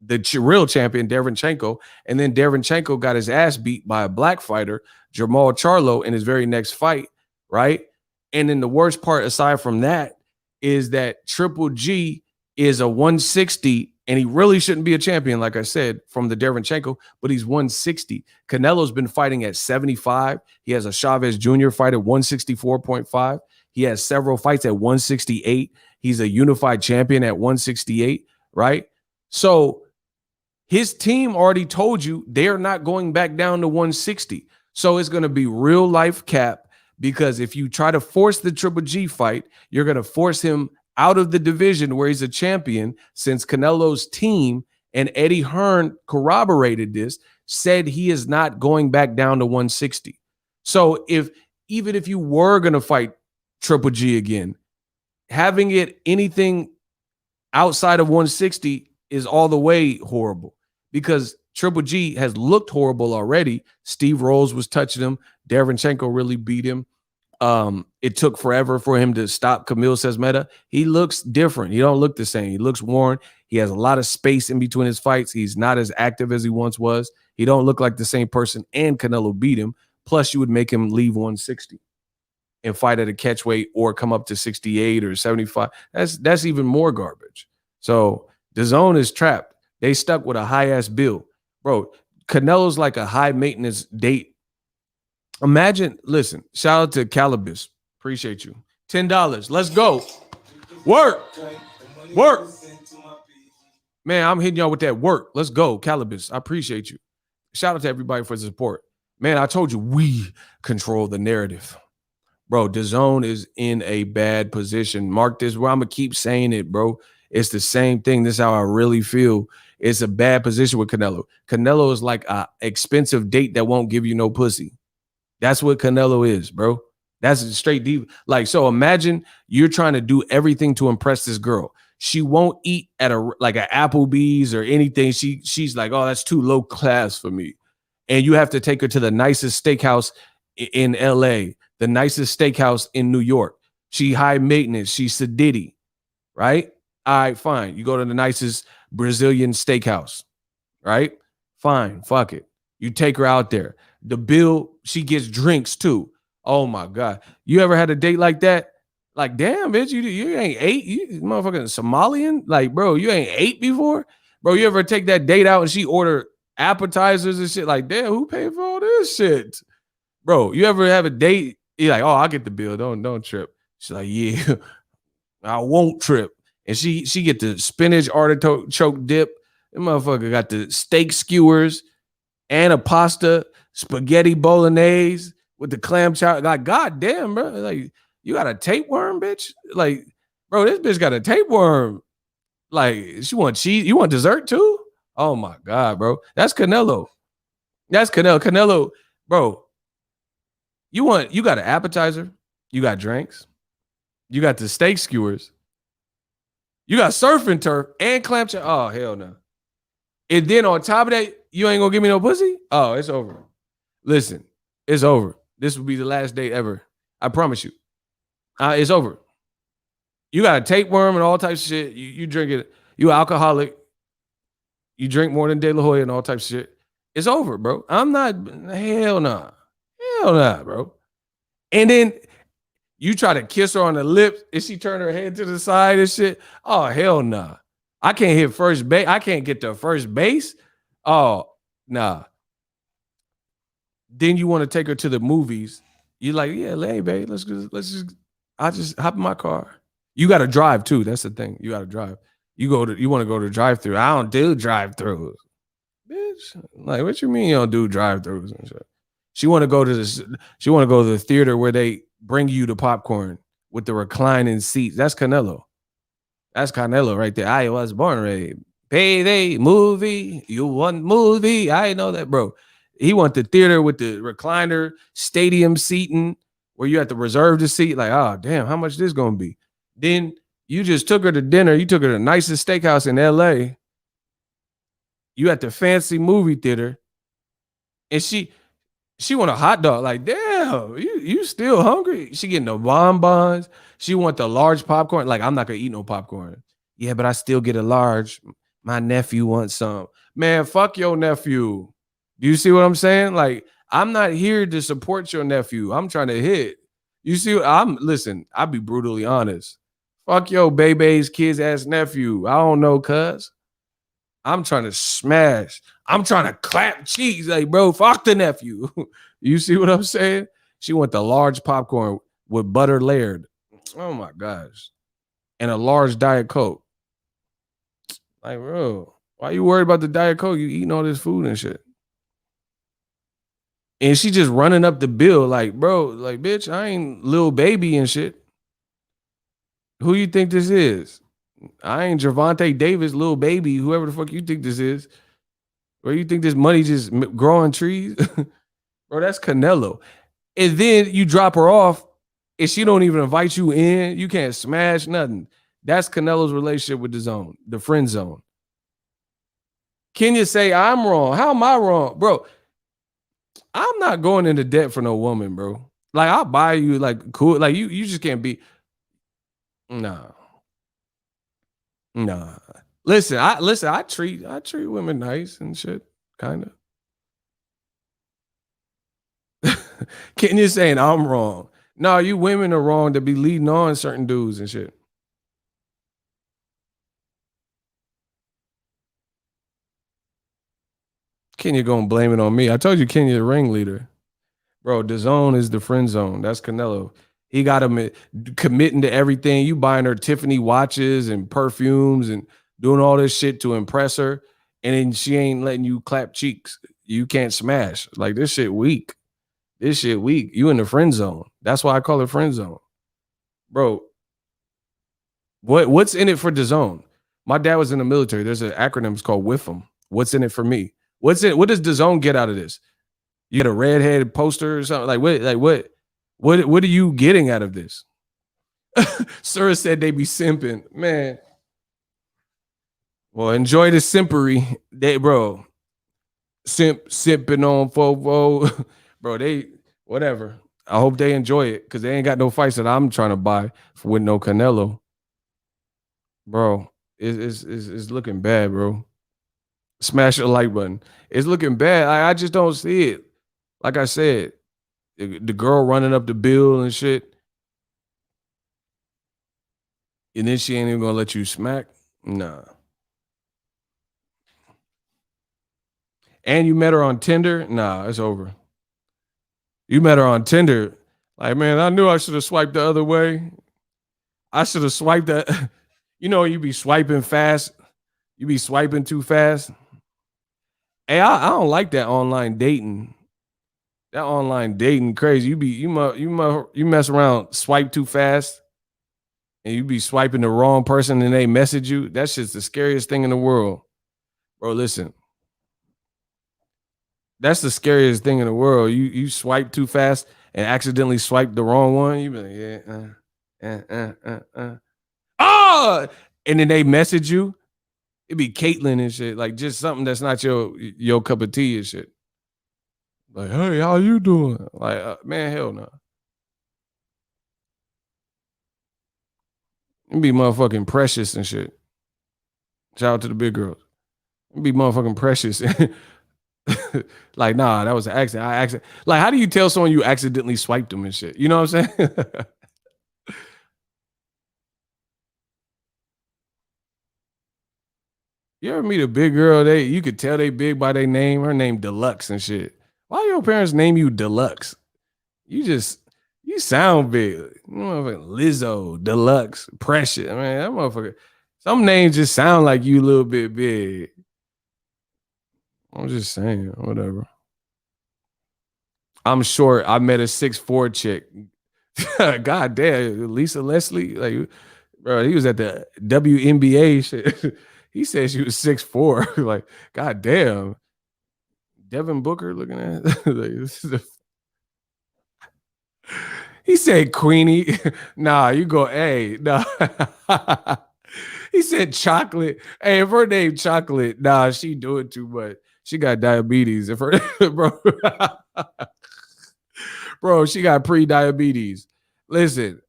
the real champion, Derevchenko. And then Derevchenko got his ass beat by a black fighter, Jermall Charlo, in his very next fight, right? And then the worst part, aside from that, is that Triple G is a 160, and he really shouldn't be a champion, like I said, from the Derevchenko, but he's 160. Canelo's been fighting at 75. He has a Chavez Jr. fight at 164.5. He has several fights at 168. He's a unified champion at 168, right? So his team already told you they're not going back down to 160. So it's going to be real life cap, because if you try to force the Triple G fight, you're going to force him out of the division where he's a champion, since Canelo's team and Eddie Hearn corroborated this, said he is not going back down to 160. So even if you were going to fight Triple G again, having it anything outside of 160 is all the way horrible, because Triple G has looked horrible already. Steve Rolls was touching him. Derevchenko really beat him. It took forever for him to stop Camille Sesmeta. He looks different. He don't look the same. He looks worn. He has a lot of space in between his fights. He's not as active as he once was. He don't look like the same person, and Canelo beat him. Plus, you would make him leave 160 and fight at a catchweight or come up to 68 or 75. That's even more garbage. So DAZN is trapped. They stuck with a high-ass bill. Bro, Canelo's like a high-maintenance date. Imagine, listen, shout out to Calibus. Appreciate you. $10. Let's go. Work. Work. Man, I'm hitting y'all with that work. Let's go, Calibus. I appreciate you. Shout out to everybody for the support. Man, I told you we control the narrative. Bro, DAZN is in a bad position. Mark this where I'm going to keep saying it, bro. It's the same thing. This is how I really feel. It's a bad position with Canelo. Canelo is like an expensive date that won't give you no pussy. That's what Canelo is, bro. That's a straight deep. Like, so imagine you're trying to do everything to impress this girl. She won't eat at an Applebee's or anything. She's like, oh, that's too low class for me. And you have to take her to the nicest steakhouse in LA, the nicest steakhouse in New York. She high maintenance. She's sedity, right? All right, fine. You go to the nicest Brazilian steakhouse, right? Fine, fuck it. You take her out there. The bill, she gets drinks too. Oh my God. You ever had a date like that? Like, damn, bitch, you ain't ate. You motherfucking Somalian? Like, bro, you ain't ate before? Bro, you ever take that date out and she order appetizers and shit? Like, damn, who paid for all this shit? Bro, you ever have a date? You're like, oh, I'll get the bill. Don't trip. She's like, yeah, I won't trip. And she get the spinach artichoke dip. That motherfucker got the steak skewers and a pasta, spaghetti bolognese with the clam chowder. Like, God damn, bro. Like, you got a tapeworm, bitch? Like, bro, this bitch got a tapeworm. Like, she want cheese. You want dessert too? Oh my God, bro. That's Canelo. That's Canelo. Canelo, bro. You got an appetizer. You got drinks. You got the steak skewers. You got surf and turf and clam chowder. Oh, hell no. And then on top of that, you ain't gonna give me no pussy? Oh, it's over. Listen, it's over. This will be the last date ever. I promise you. It's over. You got a tapeworm and all types of shit. You drink it. You alcoholic. You drink more than De La Hoya and all types of shit. It's over, bro. I'm not. Hell nah. Hell nah, bro. And then you try to kiss her on the lips and she turn her head to the side and shit. Oh, hell nah. I can't hit first base. I can't get to first base. Oh, nah. Then you want to take her to the movies. You're like, yeah, hey, babe, let's just, I'll just hop in my car. You got to drive too. That's the thing. You got to drive. You want to go to drive-through. I don't do drive-throughs. Bitch, like what you mean you don't do drive-throughs and shit? She want to go to this. She want to go to the theater where they bring you the popcorn with the reclining seats. That's Canelo. That's Canelo right there. I was born ready. Payday movie. You want movie? I know that, bro. He want the theater with the recliner, stadium seating, where you have to reserve the seat. Like, oh damn, how much this gonna be? Then you just took her to dinner. You took her to the nicest steakhouse in LA. You at the fancy movie theater, and she want a hot dog. Like, damn, you still hungry? She getting the bonbons. She want the large popcorn. Like, I'm not gonna eat no popcorn. Yeah, but I still get a large. My nephew wants some. Man, fuck your nephew. Do you see what I'm saying? Like, I'm not here to support your nephew. I'm trying to hit. You see, listen, I'll be brutally honest. Fuck your baby's kid's ass nephew. I don't know, cuz. I'm trying to smash. I'm trying to clap cheeks. Like, bro, fuck the nephew. You see what I'm saying? She want the large popcorn with butter layered. Oh my gosh. And a large Diet Coke. Like, bro, why you worried about the Diet Coke? You eating all this food and shit. And she just running up the bill. Like, bro, like, bitch, I ain't little baby and shit. Who you think this is? I ain't Gervonta Davis, little baby, whoever the fuck you think this is. Or you think this money just growing trees? Bro, that's Canelo. And then you drop her off and she don't even invite you in. You can't smash nothing. That's Canelo's relationship with the zone, the friend zone. Can you say I'm wrong? How am I wrong? Bro, I'm not going into debt for no woman, bro. Like, I'll buy you, like, cool. Like, you just can't be. Nah. Listen, I treat women nice and shit, kind of. Can you saying I'm wrong? No, you women are wrong to be leading on certain dudes and shit. Kenya gonna blame it on me. I told you Kenya the ringleader. Bro, the zone is the friend zone. That's Canelo. He got him committing to everything. You buying her Tiffany watches and perfumes and doing all this shit to impress her. And then she ain't letting you clap cheeks. You can't smash. Like, this shit weak. This shit weak. You in the friend zone. That's why I call it friend zone. Bro, what's in it for the zone? My dad was in the military. There's an acronym. It's called WIFM. What's in it for me? What does the zone get out of this? You get a redheaded poster or something? What are you getting out of this? Sir said they be simping. Man. Well, enjoy the simpery. Bro. Simping on Fofo. Bro, they whatever. I hope they enjoy it because they ain't got no fights that I'm trying to buy with no Canelo. Bro, it's looking bad, bro. Smash the like button. It's looking bad. I just don't see it. Like I said, the girl running up the bill and shit. And then she ain't even gonna let you smack. Nah. And you met her on Tinder? Nah, it's over. You met her on Tinder. Like, man, I knew I should have swiped the other way. I should have swiped that. You know, you be swiping fast. You be swiping too fast. Hey, I don't like that online dating. That online dating crazy. You mess around, swipe too fast, and you be swiping the wrong person and they message you. That's just the scariest thing in the world. Bro, listen. That's the scariest thing in the world. You swipe too fast and accidentally swipe the wrong one. You be like, yeah, oh, and then they message you. It be Caitlyn and shit, like just something that's not your cup of tea and shit. Like, hey, how you doing? Like, man, hell no. It be motherfucking precious and shit. Shout out to the big girls. It be motherfucking precious. Like, nah, that was an accident. Like, how do you tell someone you accidentally swiped them and shit? You know what I'm saying? You ever meet a big girl? You could tell they big by their name. Her name Deluxe and shit. Why your parents name you Deluxe? You You sound big. Lizzo, Deluxe, Precious. I mean, that motherfucker. Some names just sound like you a little bit big. I'm just saying, whatever. I'm short. I met a 6'4" chick. God damn, Lisa Leslie. Like, bro, he was at the WNBA shit. He said she was 6'4". Like, god damn. Devin Booker looking at like, he said Queenie. Nah, you go, hey, nah. He said chocolate. Hey, if her name chocolate, nah, she doing too much. She got diabetes. If her bro, she got pre-diabetes. Listen,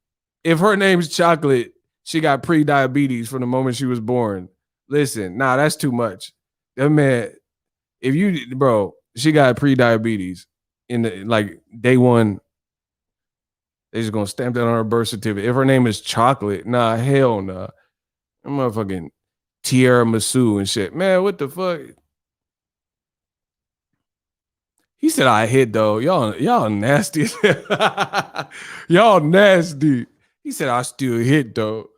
if her name's chocolate, she got pre-diabetes from the moment she was born. Listen, nah, that's too much. That man, if you, bro, she got pre-diabetes in the like day one. They just gonna stamp that on her birth certificate. If her name is chocolate, nah, hell nah. I'm motherfucking Tierra Masu and shit. Man, what the fuck? He said I hit though. Y'all nasty. Y'all nasty. He said I still hit though.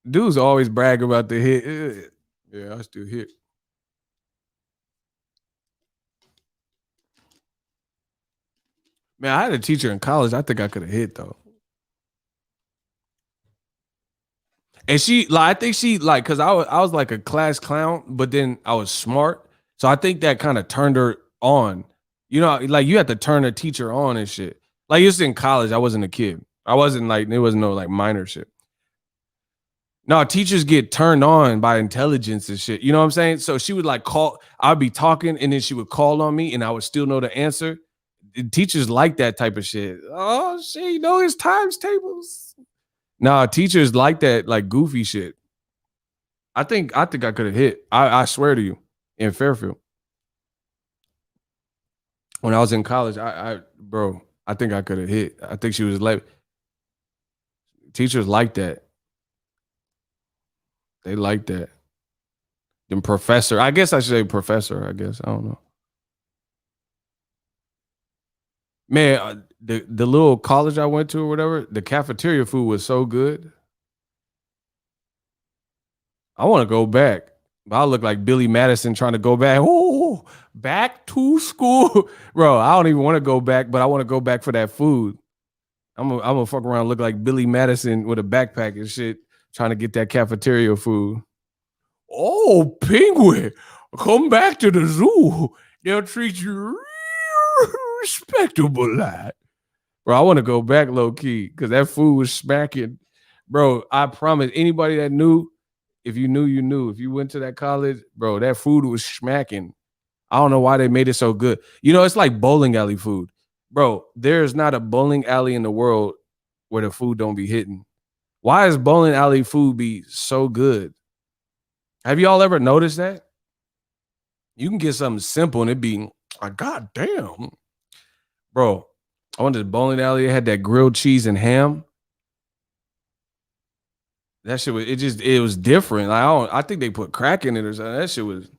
Dudes always brag about the hit. Yeah, I still hit. Man, I had a teacher in college. I think I could have hit though. And she like, I think she like, cause I was like a class clown, but then I was smart. So I think that kind of turned her on. You know, like you had to turn a teacher on and shit. Like it's in college. I wasn't a kid. I wasn't like, there was no like minor shit. No, teachers get turned on by intelligence and shit. You know what I'm saying? So she would like call, I'd be talking and then she would call on me and I would still know the answer. Teachers like that type of shit. Oh, she know his times tables. Nah, teachers like that, like goofy shit. I think I could have hit. I swear to you, in Fairfield. When I was in college, bro, I think I could have hit. I think she was like teachers like that. They like that. Then professor. I guess I should say professor, I guess. I don't know. Man, the little college I went to or whatever, the cafeteria food was so good. I want to go back. But I look like Billy Madison trying to go back. Oh, back to school. Bro, I don't even want to go back, but I want to go back for that food. I'm gonna fuck around and look like Billy Madison with a backpack and shit, trying to get that cafeteria food. Oh, penguin, come back to the zoo. They'll treat you real respectable, lad. Bro, I want to go back low key because that food was smacking. Bro, I promise anybody that knew, if you knew, you knew. If you went to that college, bro, that food was smacking. I don't know why they made it so good. You know, it's like bowling alley food. Bro, there's not a bowling alley in the world where the food don't be hitting. Why is bowling alley food be so good? Have y'all ever noticed that? You can get something simple and it be like, God damn. Bro, I went to the bowling alley. It had that grilled cheese and ham. That shit was, it was different. I think they put crack in it or something. That shit was,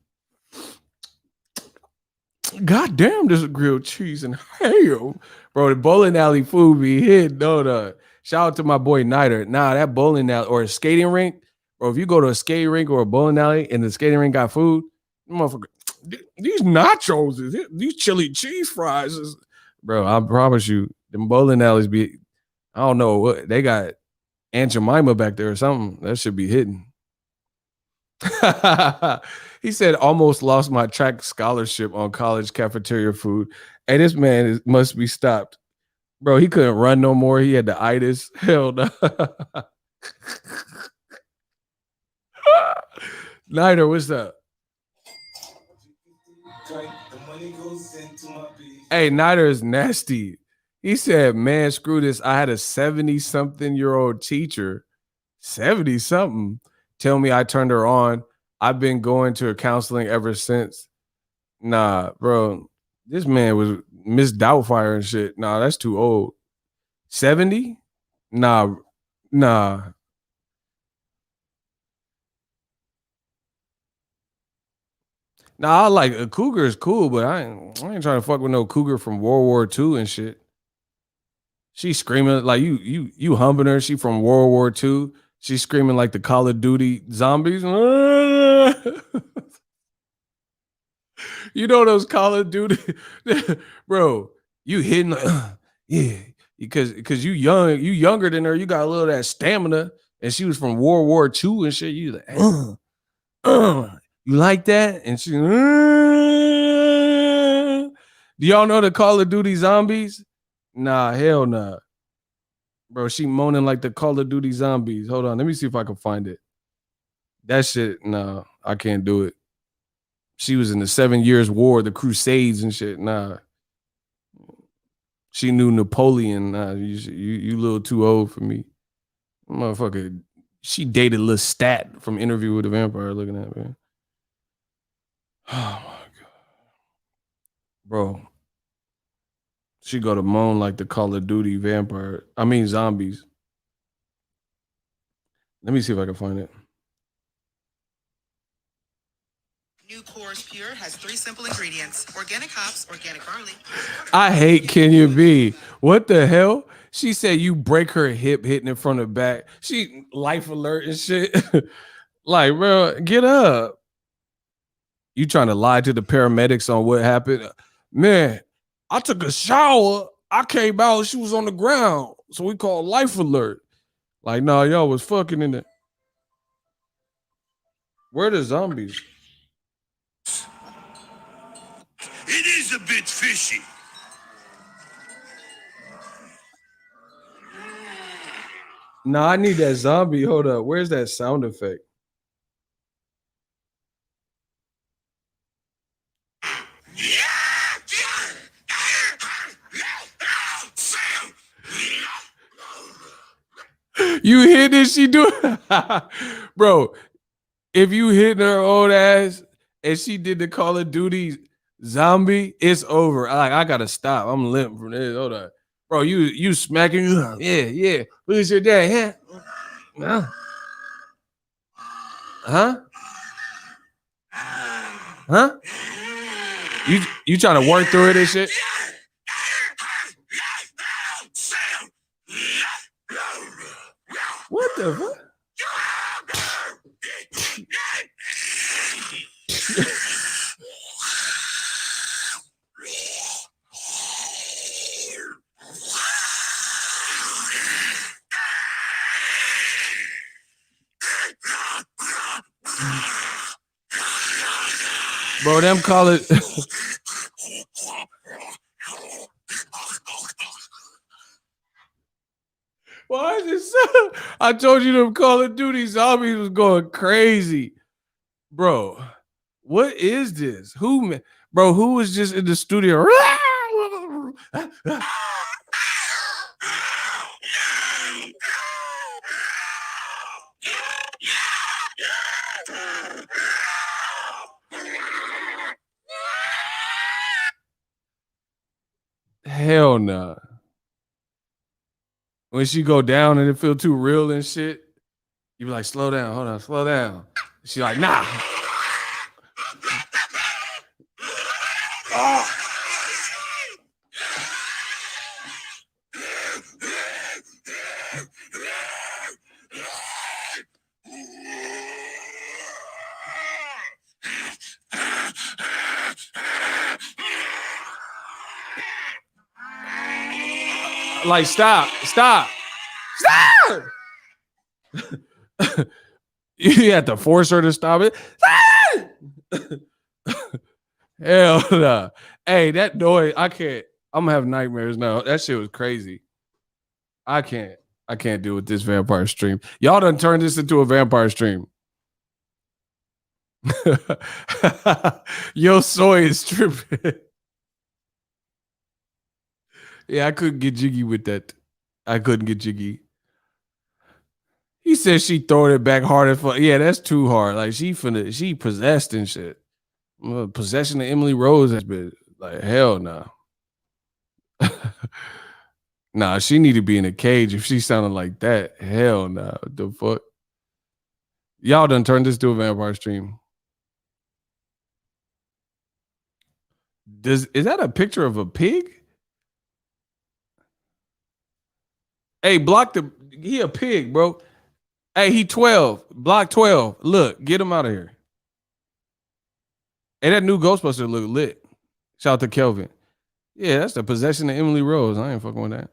God damn, this is grilled cheese and ham. Bro, the bowling alley food be hit. No. Shout out to my boy Niter. Nah, that bowling alley or a skating rink. Bro, if you go to a skating rink or a bowling alley and the skating rink got food, motherfucker, these nachos, these chili cheese fries is, bro, I promise you, them bowling alleys be, I don't know what, they got Aunt Jemima back there or something. That should be hitting. He said, almost lost my track scholarship on college cafeteria food. And this man must be stopped. Bro, he couldn't run no more. He had the itis. Hell no. Niner, what's up? Hey, Niner is nasty. He said, man, screw this. I had a 70-something-year-old teacher, 70-something, tell me I turned her on. I've been going to counseling ever since. Nah, bro. This man was Miss Doubtfire and shit. Nah, that's too old. 70? Nah. Nah, I like a cougar is cool, but I ain't trying to fuck with no cougar from World War II and shit. She's screaming like you humping her. She from World War II. She's screaming like the Call of Duty zombies. You know those Call of Duty, bro. You hitting yeah, because you younger than her. You got a little of that stamina, and she was from World War II and shit. You like, you like that? And she, do y'all know the Call of Duty zombies? Nah, hell nah, bro. She moaning like the Call of Duty zombies. Hold on, let me see if I can find it. That shit, nah, I can't do it. She was in the 7 Years' War, the Crusades and shit. Nah, she knew Napoleon. Nah, you a little too old for me, motherfucker. She dated Lestat from Interview with the Vampire. Looking at man. Oh my god, bro. She go to moan like the Call of Duty vampire. I mean zombies. Let me see if I can find it. New Coors Pure has 3 simple ingredients: organic hops, organic barley. I hate Kenya B. What the hell? She said you break her hip hitting it from the back. She life alert and shit. Like, bro, get up. You trying to lie to the paramedics on what happened? Man, I took a shower. I came out. She was on the ground. So we called life alert. Like, nah, y'all was fucking in it. Where are the zombies? It is a bit fishy. Nah, I need that zombie. Hold up. Where's that sound effect? You hit this, she do it. Bro, if you hit her old ass and she did the Call of Duty zombie, it's over. I gotta stop. I'm limp from this. Hold on. Bro, you smacking. Yeah. Who's your dad? Yeah. Huh? Huh? You trying to work through it and shit? What the fuck? Bro, them call it. Why is it so? I told you them Call of Duty zombies was going crazy. Bro, what is this? Bro, who was just in the studio? Hell no. Nah. When she go down and it feel too real and shit, you be like, slow down, hold on, slow down. She like, nah. Oh. Like, stop. You had to force her to stop it. Hell no. Nah. Hey, that noise, I can't. I'm gonna have nightmares now. That shit was crazy. I can't deal with this vampire stream. Y'all done turned this into a vampire stream. Yo, soy is tripping. Yeah, I couldn't get jiggy with that. I couldn't get jiggy. He said she throwing it back hard as fuck. Yeah, that's too hard. Like she possessed and shit. Possession of Emily Rose has been like hell no. Nah. Nah, she need to be in a cage if she sounded like that. Hell no. Nah. The fuck? Y'all done turned this to a vampire stream. Is that a picture of a pig? Hey, he a pig, bro. Hey, he 12. Block 12. Look, get him out of here. Hey, that new Ghostbuster look lit. Shout out to Kelvin. Yeah, that's the possession of Emily Rose. I ain't fucking with that.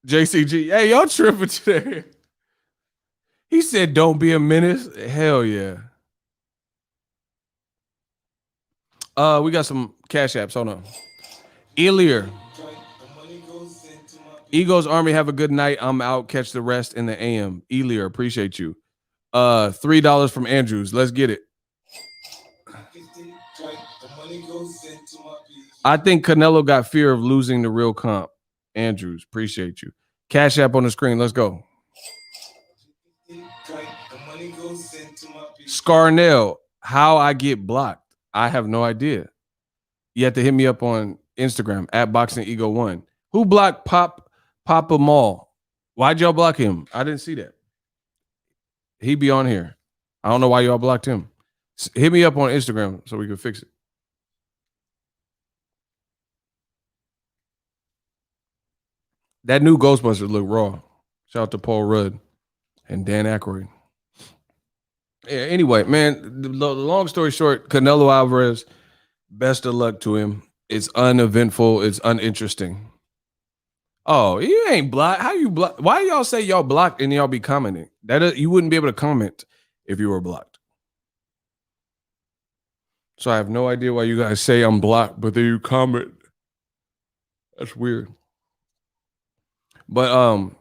JCG. Hey, y'all tripping today. He said, don't be a menace. Hell yeah. We got some cash apps. Hold on. Elier. Eagles Army, have a good night. I'm out. Catch the rest in the AM. Elier, appreciate you. $3 from Andrews. Let's get it. I think Canelo got fear of losing the real comp. Andrews, appreciate you. Cash app on the screen. Let's go. Scarnell, how I get blocked? I have no idea. You have to hit me up on Instagram at Boxingego1. Who blocked Papa Mall? Why'd y'all block him? I didn't see that. He be on here. I don't know why y'all blocked him. Hit me up on Instagram so we can fix it. That new Ghostbusters look raw. Shout out to Paul Rudd and Dan Aykroyd. Yeah, anyway, man, the long story short, Canelo Alvarez, best of luck to him. It's uneventful. It's uninteresting. Oh, you ain't blocked. How you block? Why y'all say y'all blocked and y'all be commenting? You wouldn't be able to comment if you were blocked. So I have no idea why you guys say I'm blocked, but then you comment. That's weird. But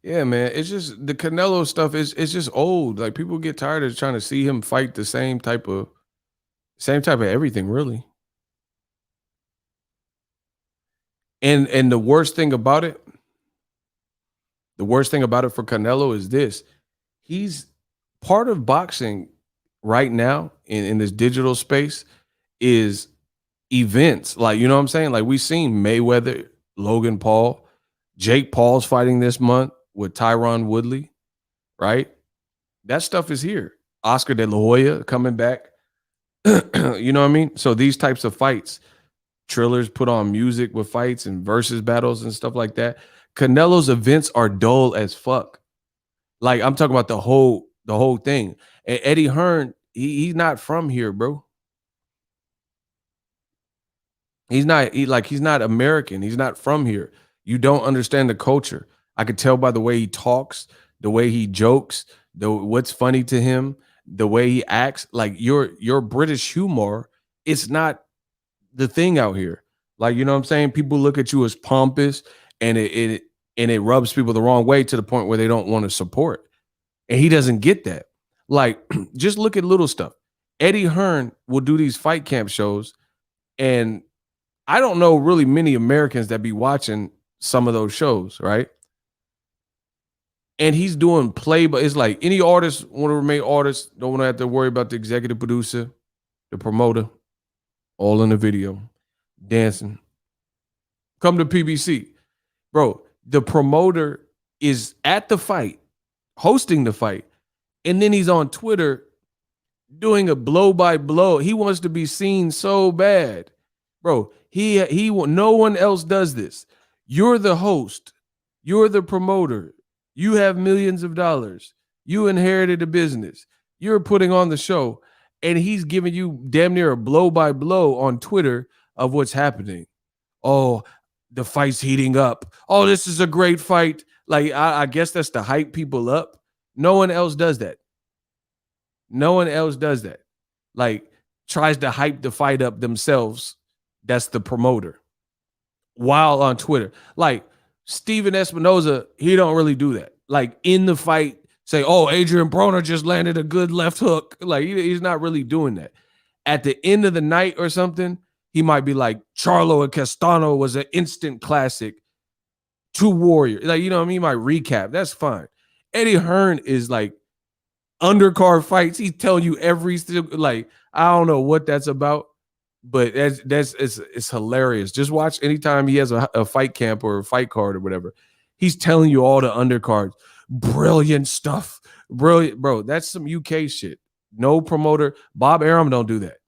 yeah, man, it's just the Canelo stuff it's just old. Like people get tired of trying to see him fight the same type of everything, really. And the worst thing about it for Canelo is this. He's part of boxing right now in this digital space is events. Like, you know what I'm saying? Like we seen Mayweather, Logan Paul, Jake Paul's fighting this month with Tyron Woodley, right? That stuff is here. Oscar De La Hoya coming back. You know what I mean? So these types of fights, Trillers put on music with fights and versus battles and stuff like that. Canelo's events are dull as fuck. Like I'm talking about the whole thing. And Eddie Hearn, he's not from here, bro. He's not American. He's not from here. You don't understand the culture. I could tell by the way he talks, the way he jokes, what's funny to him, the way he acts. Like your British humor, it's not the thing out here. Like, you know what I'm saying? People look at you as pompous and it rubs people the wrong way to the point where they don't want to support. And he doesn't get that. Like, just look at little stuff. Eddie Hearn will do these fight camp shows, and I don't know really many Americans that be watching some of those shows, right? And he's doing play, but it's like any artist want to remain artists, don't want to have to worry about the executive producer, the promoter, all in the video, dancing. Come to PBC. Bro, the promoter is at the fight, hosting the fight, and then he's on Twitter doing a blow by blow. He wants to be seen so bad. Bro, no one else does this. You're the host. You're the promoter. You have millions of dollars. You inherited a business. You're putting on the show, and he's giving you damn near a blow by blow on Twitter of what's happening. Oh, the fight's heating up. Oh, this is a great fight. Like, I guess that's to hype people up. No one else does that. No one else does that. Like, tries to hype the fight up themselves. That's the promoter. While on Twitter. Like, Steven Espinoza, he don't really do that. Like, in the fight, say, oh, Adrian Broner just landed a good left hook. Like, he's not really doing that. At the end of the night or something, he might be like, Charlo and Castano was an instant classic. Two warriors. Like, you know what I mean? He might recap. That's fine. Eddie Hearn is like undercard fights. He's telling you like, I don't know what that's about, but it's hilarious. Just watch anytime he has a fight camp or a fight card or whatever. He's telling you all the undercards. Brilliant stuff. Brilliant, bro. That's some UK shit. No promoter. Bob Arum don't do that.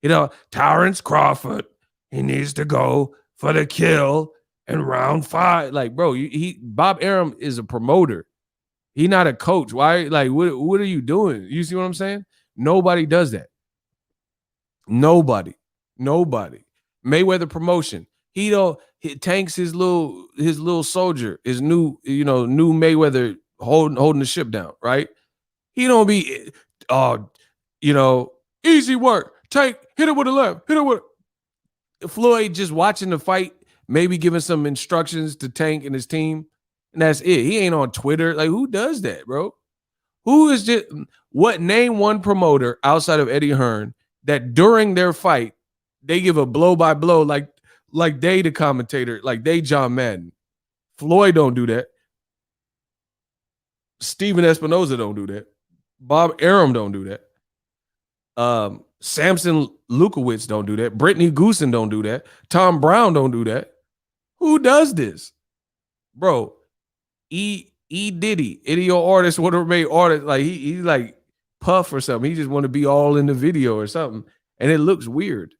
You know, Terrence Crawford. He needs to go for the kill in round 5. Like, bro, Bob Arum is a promoter. He's not a coach. Why? Like, what are you doing? You see what I'm saying? Nobody does that. Nobody. Mayweather promotion. He tanks his little soldier, his new Mayweather holding the ship down, right? He don't be easy work. Tank, hit it with the left, hit it with Floyd just watching the fight, maybe giving some instructions to Tank and his team, and that's it. He ain't on Twitter. Like, who does that, bro? Who is just name one promoter outside of Eddie Hearn that during their fight they give a blow by blow like they the commentator, like they John Madden. Floyd don't do that. Steven Espinoza don't do that. Bob Arum don't do that. Samson Lukowitz don't do that. Brittany Goosen don't do that. Tom Brown don't do that. Who does this? Bro, E. Diddy, idiot artist, whatever made artist, like he's like Puff or something. He just want to be all in the video or something. And it looks weird.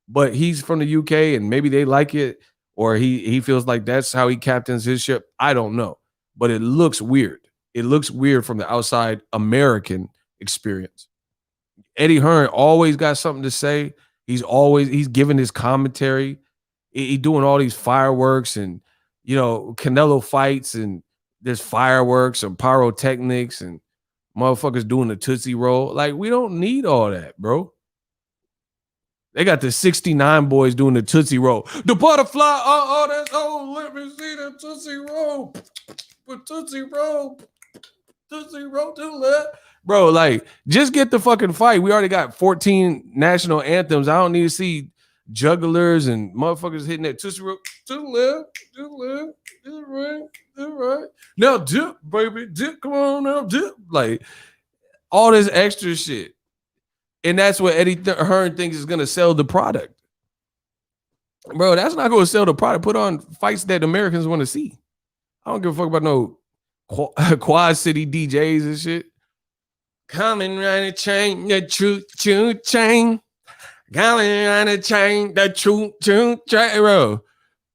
But he's from the UK and maybe they like it, or he feels like that's how he captains his ship. I don't know. But it looks weird. It looks weird from the outside American experience. Eddie Hearn always got something to say. He's giving his commentary. He's doing all these fireworks and Canelo fights, and there's fireworks and pyrotechnics and motherfuckers doing the Tootsie Roll. Like, we don't need all that, bro. They got the 69 boys doing the Tootsie Roll. The butterfly, let me see the Tootsie Roll. Tootsie Roll to the left. Bro, like, just get the fucking fight. We already got 14 national anthems. I don't need to see jugglers and motherfuckers hitting that Tootsie Roll to the left, to the right. Now dip, baby, dip. Come on now, dip. Like, all this extra shit. And that's what Eddie Hearn thinks is going to sell the product. Bro, that's not going to sell the product. Put on fights that Americans want to see. I don't give a fuck about no Quad City DJs and shit. Coming around the chain, the choo-choo chain. Coming around the chain, the choo-choo chain, bro.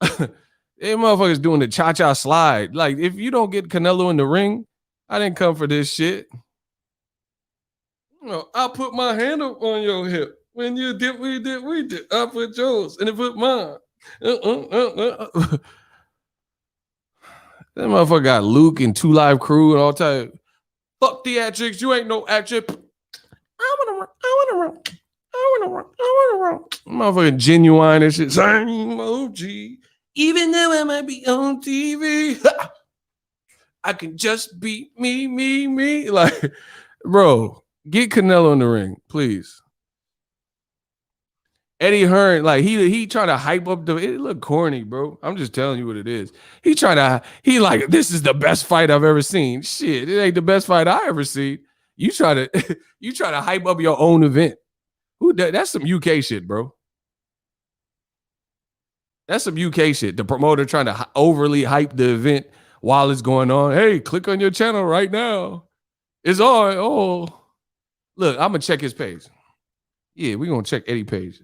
They motherfuckers doing the cha-cha slide. Like, if you don't get Canelo in the ring, I didn't come for this shit. I'll put my hand up on your hip. When you dip, we dip. I put yours, and it put mine. That motherfucker got Luke and 2 Live Crew and all type. Fuck theatrics, you ain't no actor. I wanna run. Motherfucking Genuine and shit. Same OG. Even though I might be on TV, I can just be me. Like, bro, get Canelo in the ring, please. Eddie Hearn, like, he trying to hype up it look corny, bro. I'm just telling you what it is. He like, this is the best fight I've ever seen. Shit, it ain't the best fight I ever seen. You try to hype up your own event. That's some UK shit, bro. That's some UK shit. The promoter trying to overly hype the event while it's going on. Hey, click on your channel right now. It's on. Oh, look, I'm gonna check his page. Yeah, we're gonna check Eddie page.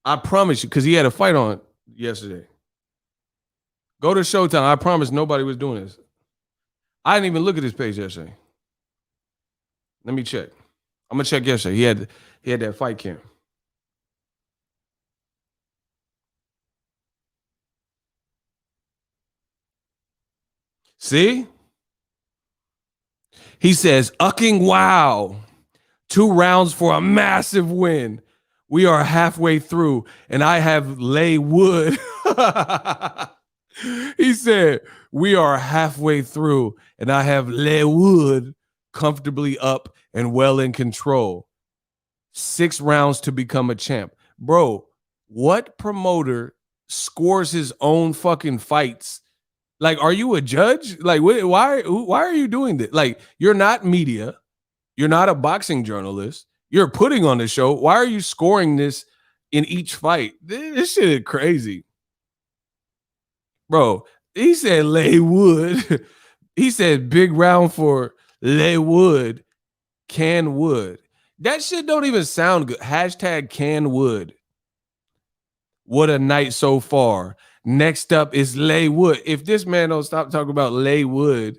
I promise you, because he had a fight on yesterday. Go to Showtime. I promise nobody was doing this. I didn't even look at his page yesterday. Let me check. I'm gonna check yesterday. He had that fight camp. See? He says, "Ucking wow. 2 rounds for a massive win. We are halfway through, and I have lay wood." He said, "We are halfway through, and I have lay wood comfortably up and well in control. 6 rounds to become a champ." Bro, what promoter scores his own fucking fights? Like, are you a judge? Like, why are you doing this? Like, you're not media. You're not a boxing journalist. You're putting on the show. Why are you scoring this in each fight? This shit is crazy. Bro, he said lay wood. He said big round for lay wood, can wood. That shit don't even sound good. Hashtag can wood. What a night so far. Next up is Lay Wood. If this man don't stop talking about Lee Wood,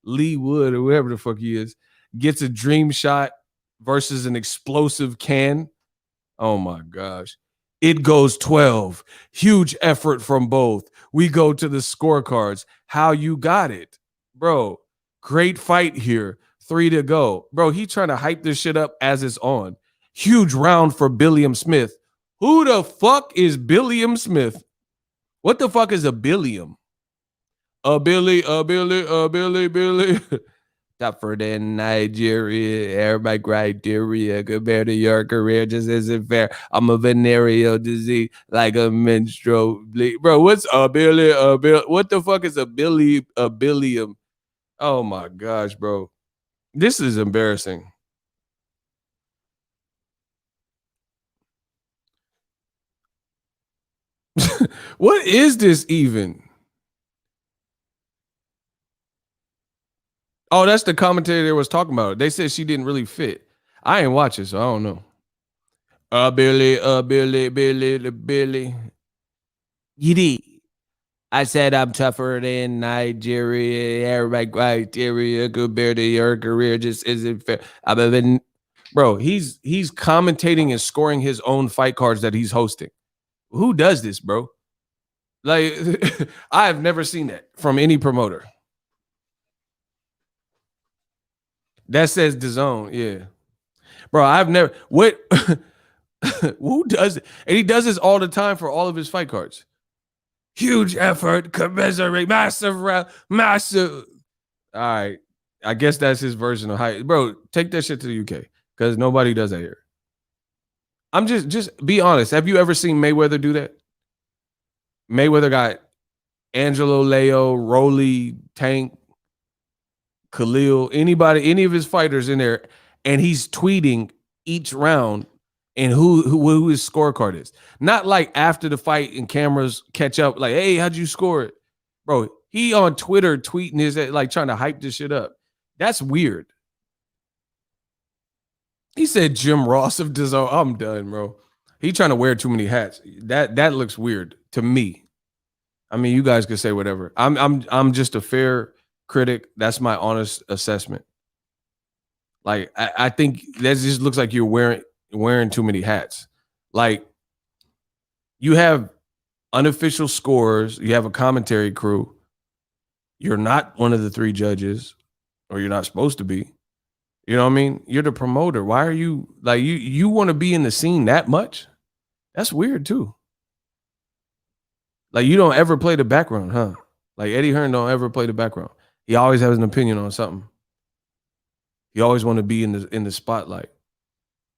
or whatever the fuck he is, gets a dream shot versus an explosive can. Oh my gosh. It goes 12. Huge effort from both. We go to the scorecards. How you got it? Bro, great fight here. 3 to go. Bro, he trying to hype this shit up as it's on. Huge round for Billiam Smith. Who the fuck is Billiam Smith? What the fuck is a Billiam? A Billy. Tougher than Nigeria, everybody criteria compared to your career just isn't fair. I'm a venereal disease like a menstrual bleed. Bro, what's a Billy? What the fuck is a Billiam? Oh my gosh, bro. This is embarrassing. What is this even? Oh, that's the commentator that was talking about it. They said she didn't really fit. I ain't watching, so I don't know. Billy. Yiddy. I said I'm tougher than Nigeria. Everybody criteria compared to your career just isn't fair. I've been, bro. He's commentating and scoring his own fight cards that he's hosting. Who does this, bro? Like, I have never seen that from any promoter. That says DAZN, yeah. Bro, I've never what who does it? And he does this all the time for all of his fight cards. Huge effort, commiserate, massive round, massive. All right. I guess that's his version of hype. Bro, take that shit to the UK because nobody does that here. I'm just be honest. Have you ever seen Mayweather do that? Mayweather got Angelo Leo, Rolly, Tank, Khalil, anybody, any of his fighters in there, and he's tweeting each round and who his scorecard is. Not like after the fight and cameras catch up, like, hey, how'd you score it? Bro, he on Twitter tweeting his like trying to hype this shit up. That's weird. He said Jim Ross of DAZN. I'm done, bro. He trying to wear too many hats. That looks weird to me. I mean, you guys can say whatever. I'm just a fair critic. That's my honest assessment. Like I think that just looks like you're wearing too many hats. Like you have unofficial scores, you have a commentary crew. You're not one of the 3 judges, or you're not supposed to be. You know what I mean? You're the promoter. Why are you like you want to be in the scene that much? That's weird too. Like you don't ever play the background, huh? Like Eddie Hearn don't ever play the background. He always has an opinion on something. He always want to be in the spotlight.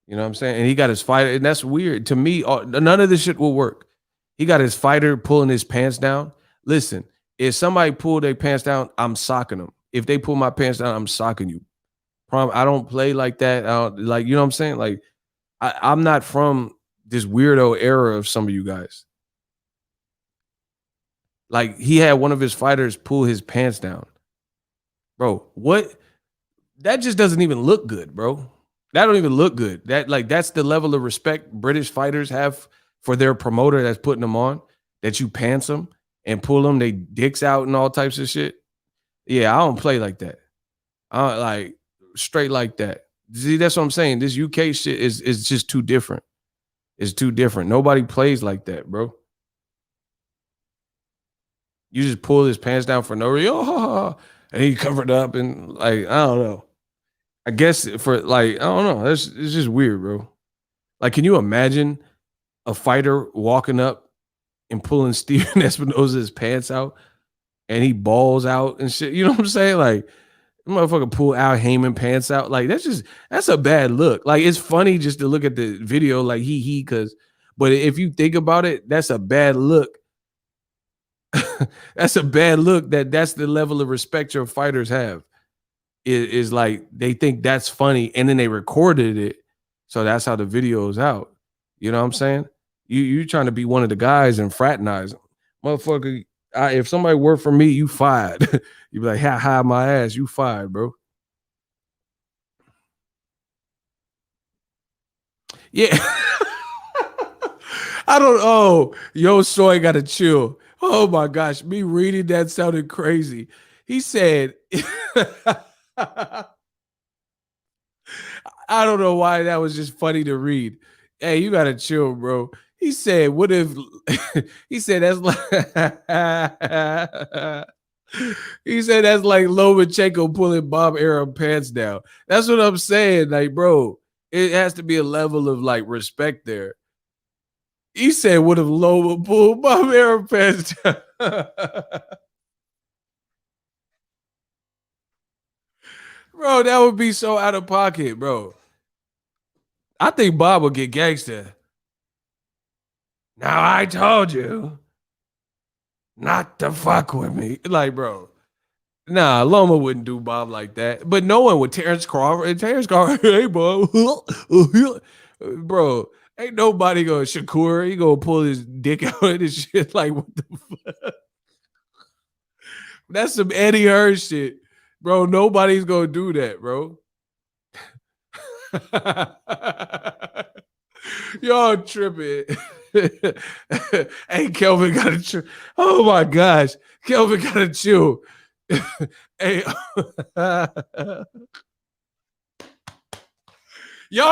You know what I'm saying? And he got his fighter, and that's weird. To me, none of this shit will work. He got his fighter pulling his pants down. Listen, if somebody pull their pants down, I'm socking them. If they pull my pants down, I'm socking you. I don't play like that. I don't, like, you know what I'm saying? Like, I'm not from this weirdo era of some of you guys. Like, he had one of his fighters pull his pants down. Bro, what? That just doesn't even look good, bro. That don't even look good. That's the level of respect British fighters have for their promoter that's putting them on, that you pants them and pull them, they dicks out and all types of shit. Yeah, I don't play like that. I don't like straight like that. See, that's what I'm saying. This UK shit is just too different. It's too different. Nobody plays like that, bro. You just pull his pants down for no reason, and he covered up and like, I don't know. I guess for like, I don't know. It's just weird, bro. Like, can you imagine a fighter walking up and pulling Steven Espinosa's pants out and he balls out and shit? You know what I'm saying? Like, motherfucker pull Al Heyman pants out. Like, that's a bad look. Like, it's funny just to look at the video, like but if you think about it, that's a bad look. That's a bad look. That's the level of respect your fighters have. Is like they think that's funny, and then they recorded it, so that's how the video is out. You know what I'm saying? You trying to be one of the guys and fraternize, motherfucker. If somebody worked for me, you fired. You be like, hi, my ass, you fired, bro. Yeah. I don't. Oh, yo, Soy got to chill. Oh my gosh, me reading that sounded crazy. He said, I don't know why that was just funny to read. Hey, you gotta chill, bro. He said, "What if?" He said, "That's like." He said that's like Lomachenko pulling Bob Arum pants down. That's what I'm saying. Like, bro, it has to be a level of like respect there. He said, "What if Loma pulled Bob Arum pants down?" Bro, that would be so out of pocket, bro. I think Bob would get gangster. Now I told you not to fuck with me. Like, bro. Nah, Loma wouldn't do Bob like that. But no one would. Terrence Crawford. And Terrence Crawford, hey, Bob. Bro, ain't nobody going to Shakur. He going to pull his dick out of this shit. Like, what the fuck? That's some Eddie Hearn shit. Bro, nobody's going to do that, bro. Y'all tripping. Hey, Kelvin got to chill. Oh my gosh. Kelvin got to chill. Hey, y'all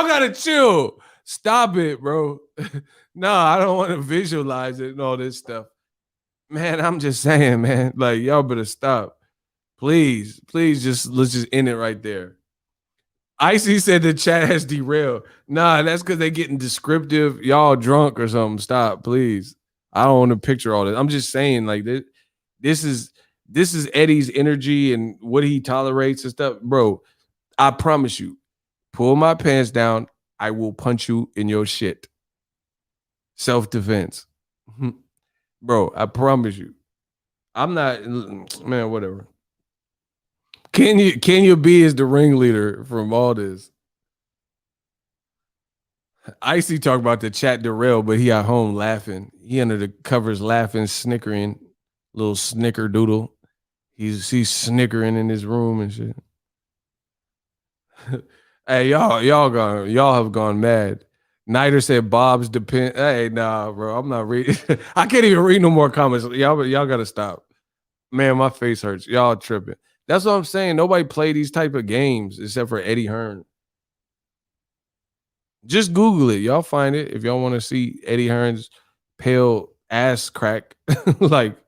got to chill. Stop it, bro. No, I don't want to visualize it and all this stuff. Man, I'm just saying, man. Like, y'all better stop. Please, let's just end it right there. Icy said the chat has derailed. Nah, that's because they getting descriptive. Y'all drunk or something. Stop, please. I don't want to picture all this. I'm just saying, like this is Eddie's energy and what he tolerates and stuff, bro. I promise you, pull my pants down. I will punch you in your shit. Self defense, bro. I promise you. I'm not, man. Whatever. Kenya B is the ringleader from all this. Icy talk about the chat derail, but he at home laughing. He under the covers laughing, snickering, little snickerdoodle. He's snickering in his room and shit. Hey, y'all have gone mad. Nider said Bob's depend. Hey, nah, bro. I'm not reading. I can't even read no more comments. Y'all gotta stop. Man, my face hurts. Y'all tripping. That's what I'm saying. Nobody play these type of games except for Eddie Hearn. Just Google it. Y'all find it if y'all want to see Eddie Hearn's pale ass crack. Like,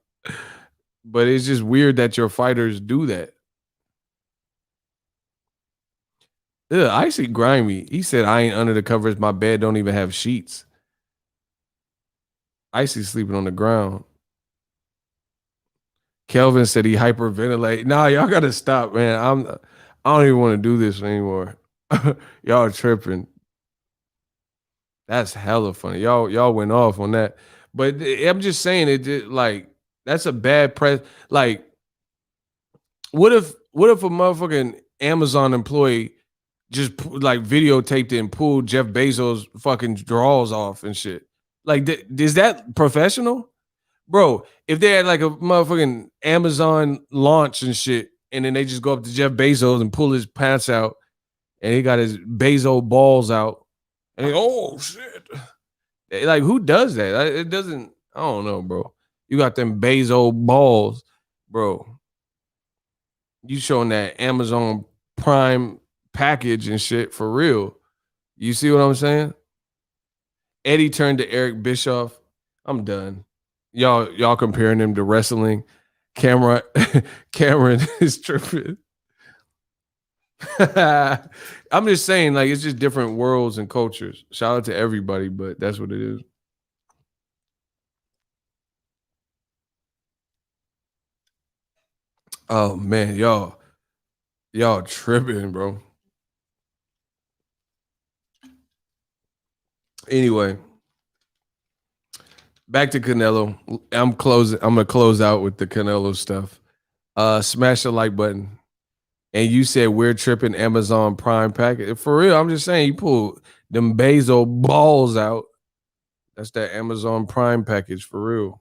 but it's just weird that your fighters do that. Ugh, Icy Grimy. He said, I ain't under the covers. My bed don't even have sheets. Icy sleeping on the ground. Kelvin said he hyperventilate. Nah, y'all gotta stop, man. I don't even want to do this anymore. Y'all tripping. That's hella funny. Y'all went off on that. But I'm just saying like that's a bad press. Like, what if a motherfucking Amazon employee just like videotaped it and pulled Jeff Bezos' fucking drawers off and shit? Like, is that professional? Bro, if they had like a motherfucking Amazon launch and shit, and then they just go up to Jeff Bezos and pull his pants out, and he got his Bezos balls out, and oh shit, like who does that? It doesn't. I don't know, bro. You got them Bezos balls, bro. You showing that Amazon Prime package and shit for real. You see what I'm saying? Eddie turned to Eric Bischoff. I'm done. Y'all comparing him to wrestling. Cameron is tripping. I'm just saying, like, it's just different worlds and cultures. Shout out to everybody, but that's what it is. Oh man, y'all tripping, bro. Anyway, back to Canelo. I'm gonna close out with the Canelo stuff. Smash the like button. And you said we're tripping Amazon Prime package. For real, I'm just saying you pull them Bezos balls out. That's that Amazon Prime package for real.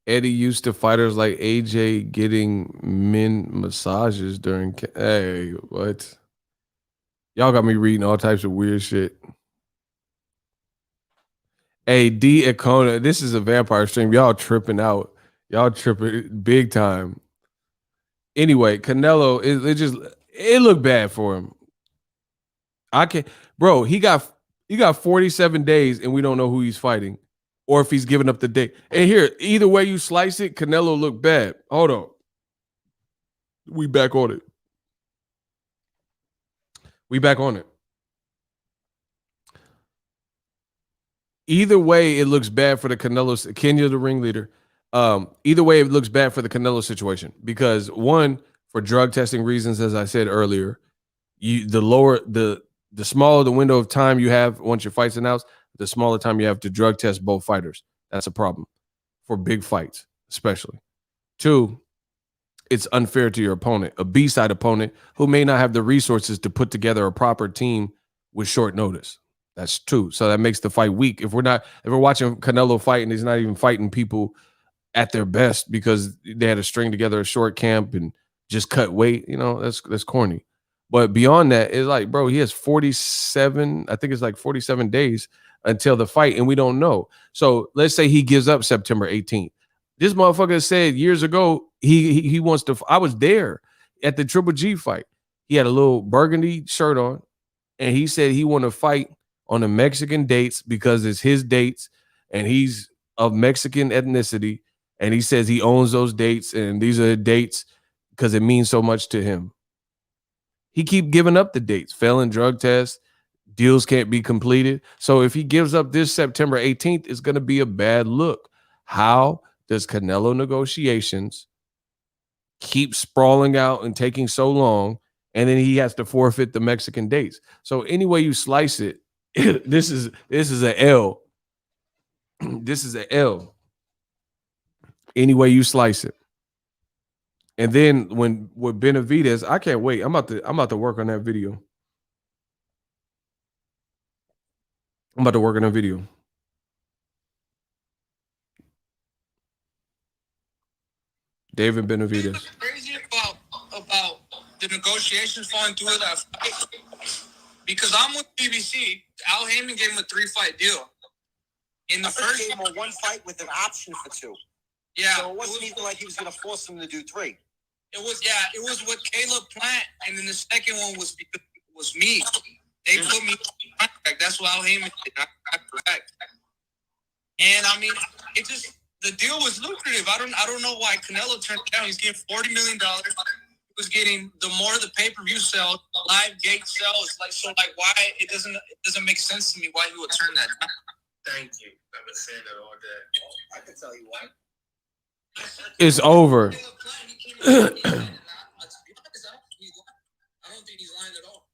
Eddie used to fighters like AJ getting men massages during. Hey, what? Y'all got me reading all types of weird shit. Hey, D Icona, this is a vampire stream. Y'all tripping out. Y'all tripping big time. Anyway, Canelo, it looked bad for him. I can't, bro. He got 47 days, and we don't know who he's fighting, or if he's giving up the date. And here, either way you slice it, Canelo looked bad. Hold on, we back on it. We back on it. Either way, it looks bad for the Canelo. Kenya, the ringleader. Either way, it looks bad for the Canelo situation because one, for drug testing reasons, as I said earlier, the smaller the window of time you have once your fight's announced, the smaller time you have to drug test both fighters. That's a problem for big fights, especially. Two, it's unfair to your opponent, a B-side opponent who may not have the resources to put together a proper team with short notice. That's true. So that makes the fight weak. If we're watching Canelo fight and he's not even fighting people at their best because they had to string together a short camp and just cut weight, that's corny. But beyond that, it's like, bro, he has 47, I think it's like 47 days until the fight, and we don't know. So let's say he gives up September 18th. This motherfucker said years ago he wants to. I was there at the Triple G fight. He had a little burgundy shirt on, and he said he want to fight on the Mexican dates because it's his dates, and he's of Mexican ethnicity, and he says he owns those dates, and these are the dates because it means so much to him. He keep giving up the dates, failing drug tests, deals can't be completed. So if he gives up this September 18th, it's going to be a bad look. How does Canelo negotiations keep sprawling out and taking so long, and then he has to forfeit the Mexican dates? So any way you slice it, this is an L. This is an L. Any way you slice it. And then with Benavidez, I can't wait. I'm about to work on that video. I'm about to work on that video. David Benavidez. What's crazy about the negotiations falling through that fight? Because I'm with BBC. Al Heyman gave him a 3-fight deal. In the first gave him a 1 fight with an option for 2. Yeah. So it wasn't even like he was going to force him to do 3. It was with Caleb Plant, and then the second one was me. They put me in contract. That's what Al Heyman did. I correct. And I mean, the deal was lucrative. I don't know why Canelo turned it down. He's getting $40 million. He was getting the more the pay-per-view sell, live gate sales. Why it doesn't make sense to me why he would turn that down. Thank you. I've been saying that all day. I can tell you why. It's over. I don't think he's lying at all.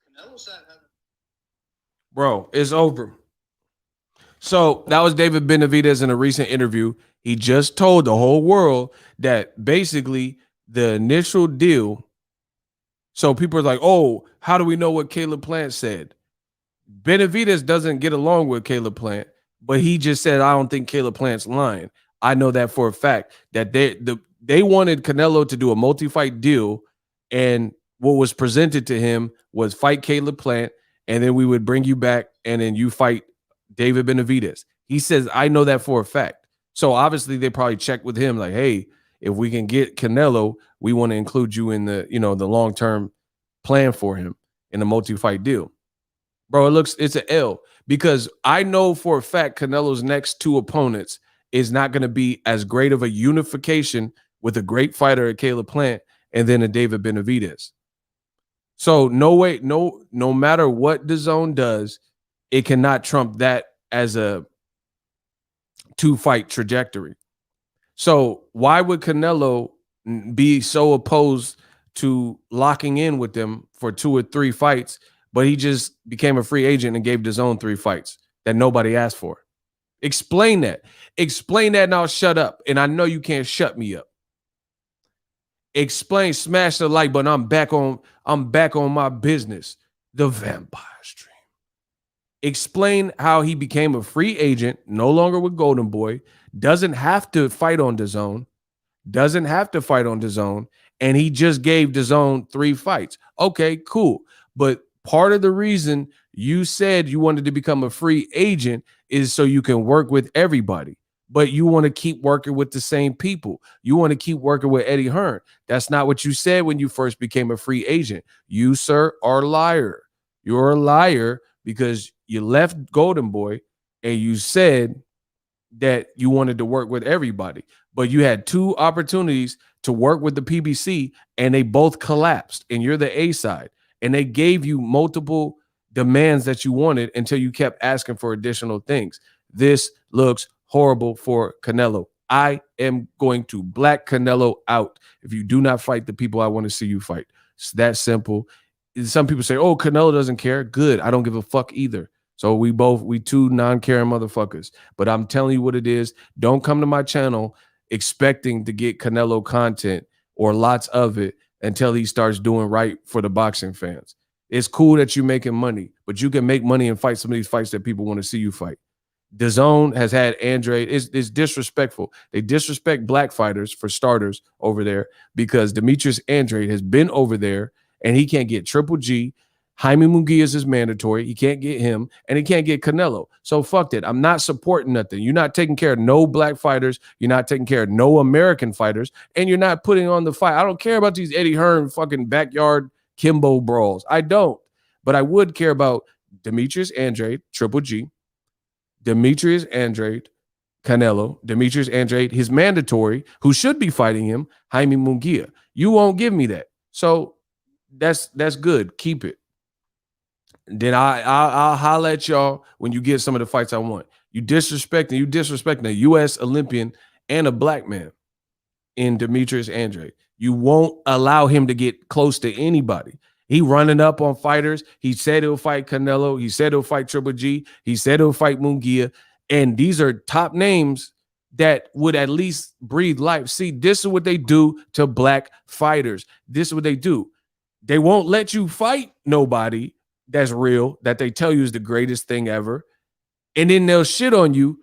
Canelo said, Bro, it's over. So that was David Benavidez in a recent interview. He just told the whole world that basically the initial deal. So people are like, oh, how do we know what Caleb Plant said? Benavidez doesn't get along with Caleb Plant, but he just said, I don't think Caleb Plant's lying. I know that for a fact that they wanted Canelo to do a multi-fight deal, and what was presented to him was fight Caleb Plant, and then we would bring you back, and then you fight David Benavidez. He says, I know that for a fact. So obviously they probably checked with him like, hey, if we can get Canelo, we want to include you in the long-term plan for him in a multi-fight deal. Bro, it's an L because I know for a fact Canelo's next 2 opponents is not going to be as great of a unification with a great fighter at Caleb Plant and then a David Benavidez. So no way, no matter what DAZN does, it cannot trump that as a 2-fight trajectory. So why would Canelo be so opposed to locking in with them for 2 or 3 fights, but he just became a free agent and gave DAZN 3 fights that nobody asked for? Explain that. Explain that and I'll shut up. And I know you can't shut me up. Explain, smash the like button. I'm back on my business. The Vampire Stream. Explain how he became a free agent, no longer with Golden Boy, doesn't have to fight on DAZN, and he just gave DAZN 3 fights. Okay, cool. But part of the reason you said you wanted to become a free agent is so you can work with everybody. But you want to keep working with the same people. You want to keep working with Eddie Hearn. That's not what you said when you first became a free agent. You, sir, are a liar. You're a liar because you left Golden Boy and you said that you wanted to work with everybody, but you had 2 opportunities to work with the PBC and they both collapsed, and you're the A side, and they gave you multiple demands that you wanted until you kept asking for additional things. This looks horrible for Canelo. I am going to black Canelo out if you do not fight the people I want to see you fight. It's that simple. Some people say, oh, Canelo doesn't care. Good. I don't give a fuck either. So we 2 non-caring motherfuckers. But I'm telling you what it is. Don't come to my channel expecting to get Canelo content or lots of it until he starts doing right for the boxing fans. It's cool that you're making money, but you can make money and fight some of these fights that people want to see you fight. DAZN has had Andre. It's disrespectful. They disrespect black fighters for starters over there because Demetrius Andrade has been over there and he can't get Triple G. Jaime Munguia is mandatory. He can't get him, and he can't get Canelo. So fuck that. I'm not supporting nothing. You're not taking care of no black fighters. You're not taking care of no American fighters, and you're not putting on the fight. I don't care about these Eddie Hearn fucking backyard Kimbo brawls. I don't. But I would care about Demetrius Andrade, Triple G, Demetrius Andrade, Canelo, Demetrius Andrade, his mandatory, who should be fighting him, Jaime Munguia. You won't give me that. So that's good. Keep it. Then I'll holler at y'all when you get some of the fights I want. You disrespecting a U.S. Olympian and a black man in Demetrius Andrade. You won't allow him to get close to anybody. He running up on fighters. He said he'll fight Canelo. He said he'll fight Triple G. He said he'll fight Munguia. And these are top names that would at least breathe life. See, this is what they do to black fighters. This is what they do. They won't let you fight nobody that's real, that they tell you is the greatest thing ever. And then they'll shit on you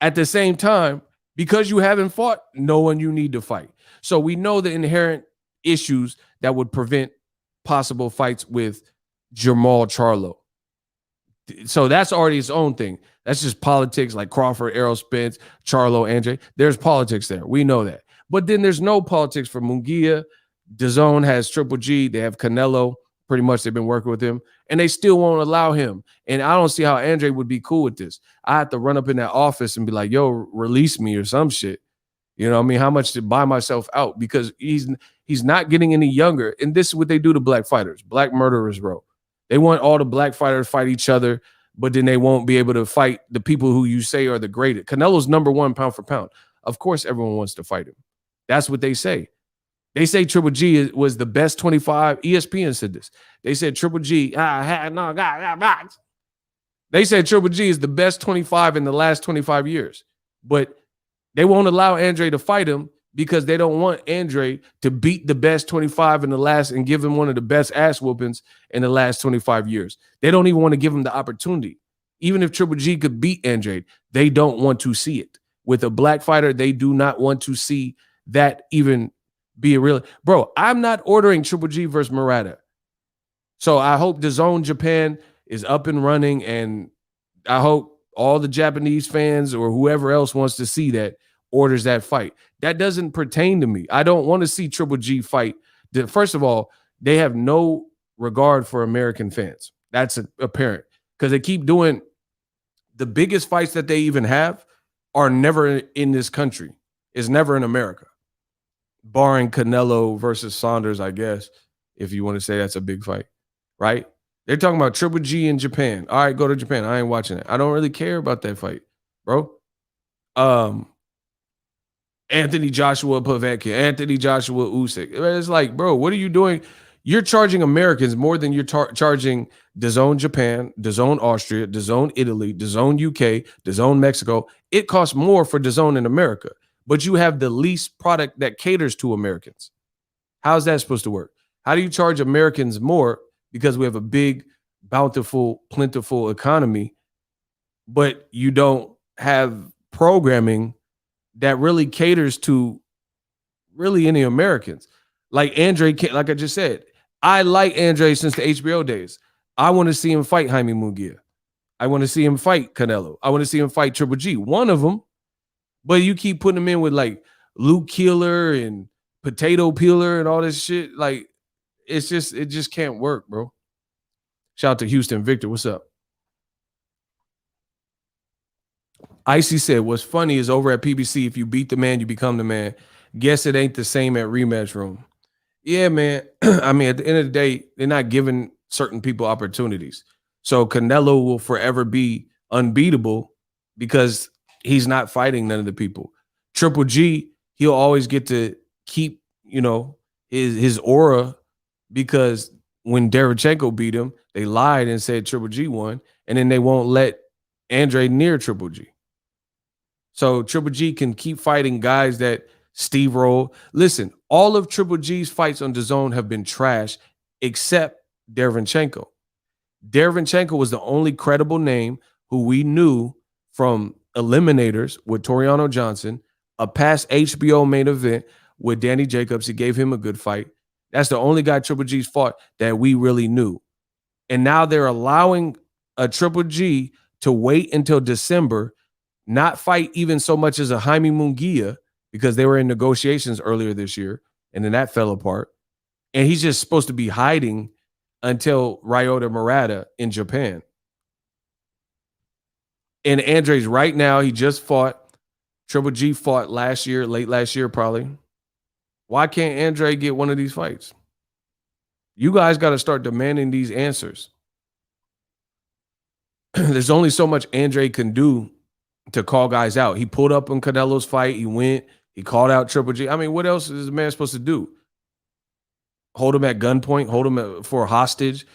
at the same time because you haven't fought no one you need to fight. So we know the inherent issues that would prevent possible fights with Jermall Charlo. So that's already its own thing. That's just politics, like Crawford, Errol Spence, Charlo, Andre. There's politics there. We know that. But then there's no politics for Munguia. DAZN has Triple G. They have Canelo. Pretty much they've been working with him, and they still won't allow him. And I don't see how Andre would be cool with this. I have to run up in that office and be like, yo, release me or some shit. You know what I mean? How much to buy myself out? Because he's not getting any younger. And this is what they do to black fighters, black murderers, bro. They want all the black fighters to fight each other, but then they won't be able to fight the people who you say are the greatest. Canelo's #1 pound for pound. Of course, everyone wants to fight him. That's what they say. They say Triple G was the best 25. ESPN said this. They said Triple G. They said Triple G is the best 25 in the last 25 years. But they won't allow Andre to fight him because they don't want Andre to beat the best 25 in the last and give him one of the best ass whoopings in the last 25 years. They don't even want to give him the opportunity. Even if Triple G could beat Andre, they don't want to see it. With a black fighter, they do not want to see that even be a real. Bro, I'm not ordering Triple G versus Murata. So I hope DAZN Japan is up and running, and I hope all the Japanese fans or whoever else wants to see that orders that fight. That doesn't pertain to me. I don't want to see Triple G fight. First of all, they have no regard for American fans. That's apparent because they keep doing the biggest fights that they even have are never in this country. It's never in America. Barring Canelo versus Saunders, I guess, if you want to say that's a big fight, right? They're talking about Triple G in Japan. All right, go to Japan. I ain't watching it. I don't really care about that fight, bro. Anthony Joshua Povetkin, Anthony Joshua Usyk. It's like, bro, what are you doing? You're charging Americans more than you're charging DAZN Japan, DAZN Austria, DAZN Italy, DAZN UK, DAZN Mexico. It costs more for DAZN in America, but you have the least product that caters to Americans. How's that supposed to work? How do you charge Americans more because we have a big bountiful, plentiful economy, but you don't have programming that really caters to really any Americans. Like Andre, like I just said, I like Andre since the HBO days. I want to see him fight Jaime Munguia. I want to see him fight Canelo. I want to see him fight Triple G. One of them, but you keep putting him in with like Luke Keeler and Potato Peeler and all this shit. Like, it just can't work, bro. Shout out to Houston Victor. What's up? Icy said, what's funny is over at PBC, if you beat the man, you become the man. Guess it ain't the same at rematch room. Yeah, man. I mean, at the end of the day, they're not giving certain people opportunities. So Canelo will forever be unbeatable because he's not fighting none of the people. Triple G, he'll always get to keep, his aura, because when Derevchenko beat him, they lied and said Triple G won, and then they won't let Andre near Triple G. So Triple G can keep fighting guys that Steve Roll. Listen, all of Triple G's fights on DAZN have been trash except Derevchenko. Derevchenko was the only credible name who we knew from Eliminators with Toriano Johnson, a past HBO main event with Danny Jacobs. He gave him a good fight. That's the only guy Triple G's fought that we really knew. And now they're allowing a Triple G to wait until December, not fight even so much as a Jaime Munguia, because they were in negotiations earlier this year, and then that fell apart. And he's just supposed to be hiding until Ryota Murata in Japan. And Andre's right now, he just fought. Triple G fought last year, late last year probably. Why can't Andre get one of these fights? You guys got to start demanding these answers. There's only so much Andre can do to call guys out. He pulled up on Canelo's fight. He went. He called out Triple G. I mean, what else is the man supposed to do? Hold him at gunpoint? Hold him for a hostage?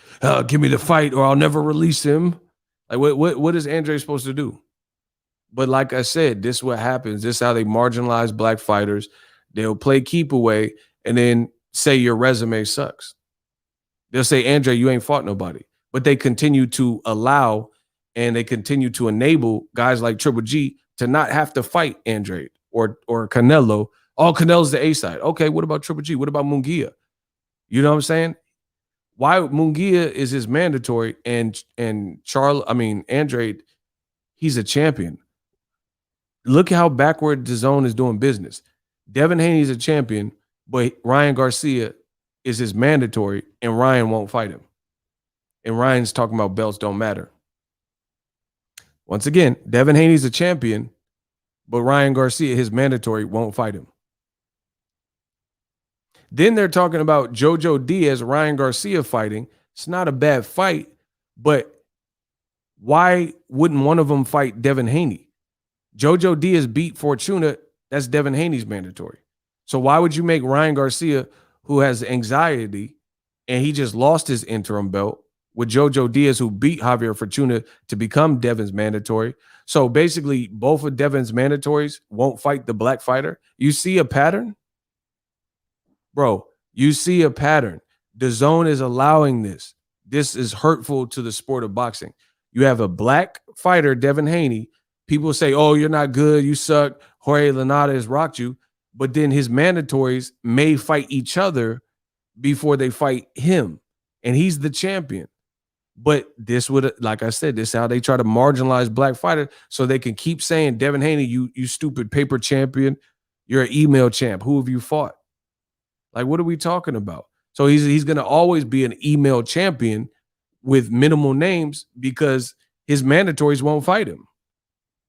Give me the fight or I'll never release him. Like, what is Andre supposed to do? But like I said, this is what happens. This is how they marginalize black fighters. They'll play keep away and then say your resume sucks. They'll say, Andre, you ain't fought nobody. But they continue to allow and they continue to enable guys like Triple G to not have to fight Andre or Canelo. Oh, Canelo's the A side. Okay, what about Triple G? What about Munguia? You know what I'm saying? Why Munguia is his mandatory and Andre, he's a champion. Look how backward DAZN is doing business. Devin Haney's a champion, but Ryan Garcia is his mandatory, and Ryan won't fight him. And Ryan's talking about belts don't matter. Once again, Devin Haney's a champion, but Ryan Garcia, his mandatory, won't fight him. Then they're talking about Jojo Diaz, Ryan Garcia fighting. It's not a bad fight, but why wouldn't one of them fight Devin Haney? Jojo Diaz beat Fortuna. That's Devin Haney's mandatory. So why would you make Ryan Garcia, who has anxiety, and he just lost his interim belt, with Jojo Diaz, who beat Javier Fortuna to become Devin's mandatory? So basically, both of Devin's mandatories won't fight the black fighter. You see a pattern? Bro, you see a pattern. DAZN is allowing this. This is hurtful to the sport of boxing. You have a black fighter, Devin Haney. People say, oh, you're not good. You suck. Jorge Lanata has rocked you. But then his mandatories may fight each other before they fight him. And he's the champion. But this would, like I said, this is how they try to marginalize black fighters so they can keep saying, Devin Haney, you stupid paper champion. You're an email champ. Who have you fought? Like, what are we talking about? So he's going to always be an email champion with minimal names because his mandatories won't fight him.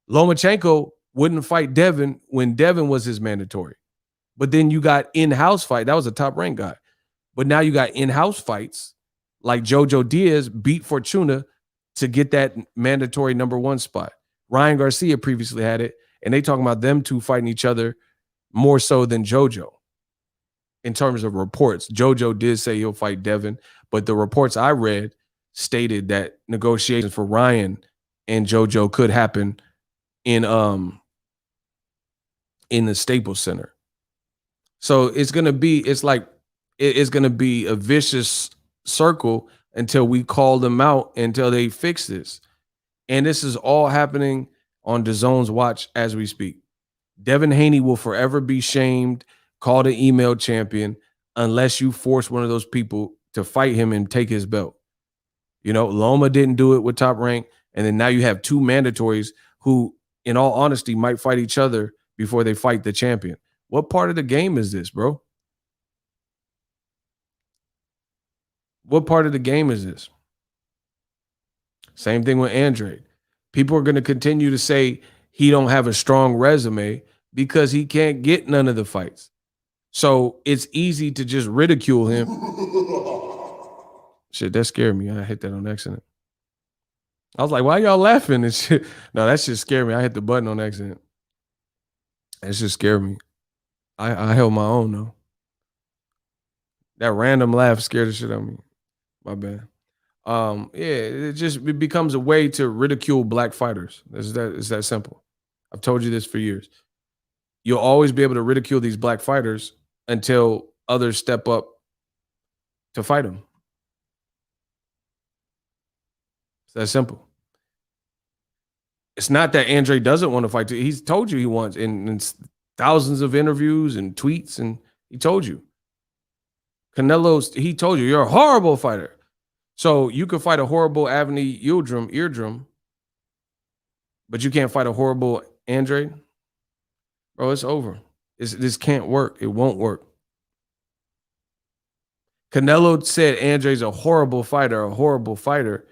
Lomachenko wouldn't fight Devin when Devin was his mandatory. But then you got in-house fight. That was a top-ranked guy. But now you got in-house fights like Jojo Diaz beat Fortuna to get that mandatory number one spot. Ryan Garcia previously had it, and they talking about them two fighting each other more so than Jojo. In terms of reports, Jojo did say he'll fight Devin, but the reports I read stated that negotiations for Ryan and Jojo could happen in the Staples Center. So it's gonna be a vicious circle until we call them out until they fix this. And this is all happening on DAZN's watch as we speak. Devin Haney will forever be shamed, called an email champion, unless you force one of those people to fight him and take his belt. You know, Loma didn't do it with Top Rank. And then now you have two mandatories who, in all honesty, might fight each other before they fight the champion. What part of the game is this, bro? What part of the game is this? Same thing with Andre. People are going to continue to say he don't have a strong resume because he can't get none of the fights. So it's easy to just ridicule him. Shit, that scared me. I hit that on accident. I was like, why y'all laughing and shit? No, that shit scared me. I hit the button on accident. That shit scared me. I held my own though. That random laugh scared the shit out of me. My bad. Yeah, it becomes a way to ridicule black fighters. It's that simple. I've told you this for years. You'll always be able to ridicule these black fighters until others step up to fight them. It's that simple. It's not that Andre doesn't want to fight. He's told you he wants in thousands of interviews and tweets, and he told you. Canelo's, he told you, you're a horrible fighter. So you could fight a horrible Avni eardrum, but you can't fight a horrible Andre? Bro, it's over. This can't work. It won't work. Canelo said Andre's a horrible fighter,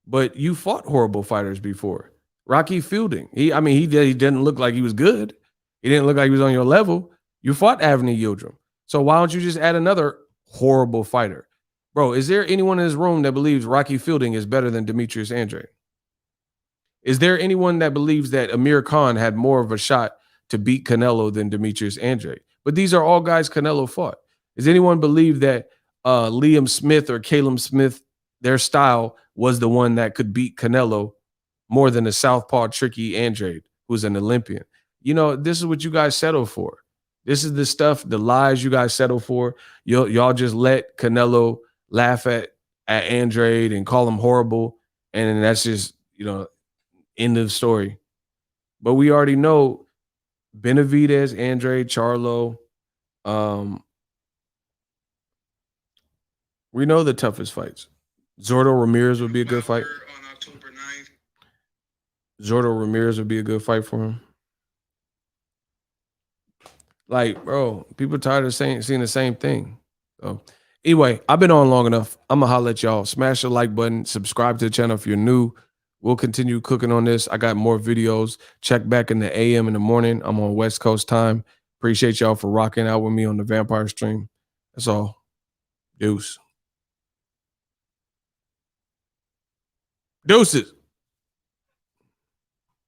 but you fought horrible fighters before. Rocky Fielding, he didn't look like he was good. He didn't look like he was on your level. You fought Avni Yildirim. So why don't you just add another horrible fighter? Bro, is there anyone in this room that believes Rocky Fielding is better than Demetrius Andre? Is there anyone that believes that Amir Khan had more of a shot to beat Canelo than Demetrius Andre? But these are all guys Canelo fought. Does anyone believe that Liam Smith or Caleb Smith, their style was the one that could beat Canelo more than the southpaw tricky Andre, who's an Olympian? You know, this is what you guys settle for. This is the stuff, the lies you guys settle for. Y'all just let Canelo laugh at Andre and call him horrible. And then that's just, end of story. But we already know Benavidez, Andre, Charlo. We know the toughest fights. Zordo Ramirez would be a good fight. On October 9th. Zordo Ramirez would be a good fight for him. Like, bro, people tired of seeing the same thing. So anyway, I've been on long enough. I'm going to holler at y'all. Smash the like button. Subscribe to the channel if you're new. We'll continue cooking on this. I got more videos. Check back in the AM in the morning. I'm on West Coast time. Appreciate y'all for rocking out with me on the Vampire stream. That's all. Deuces.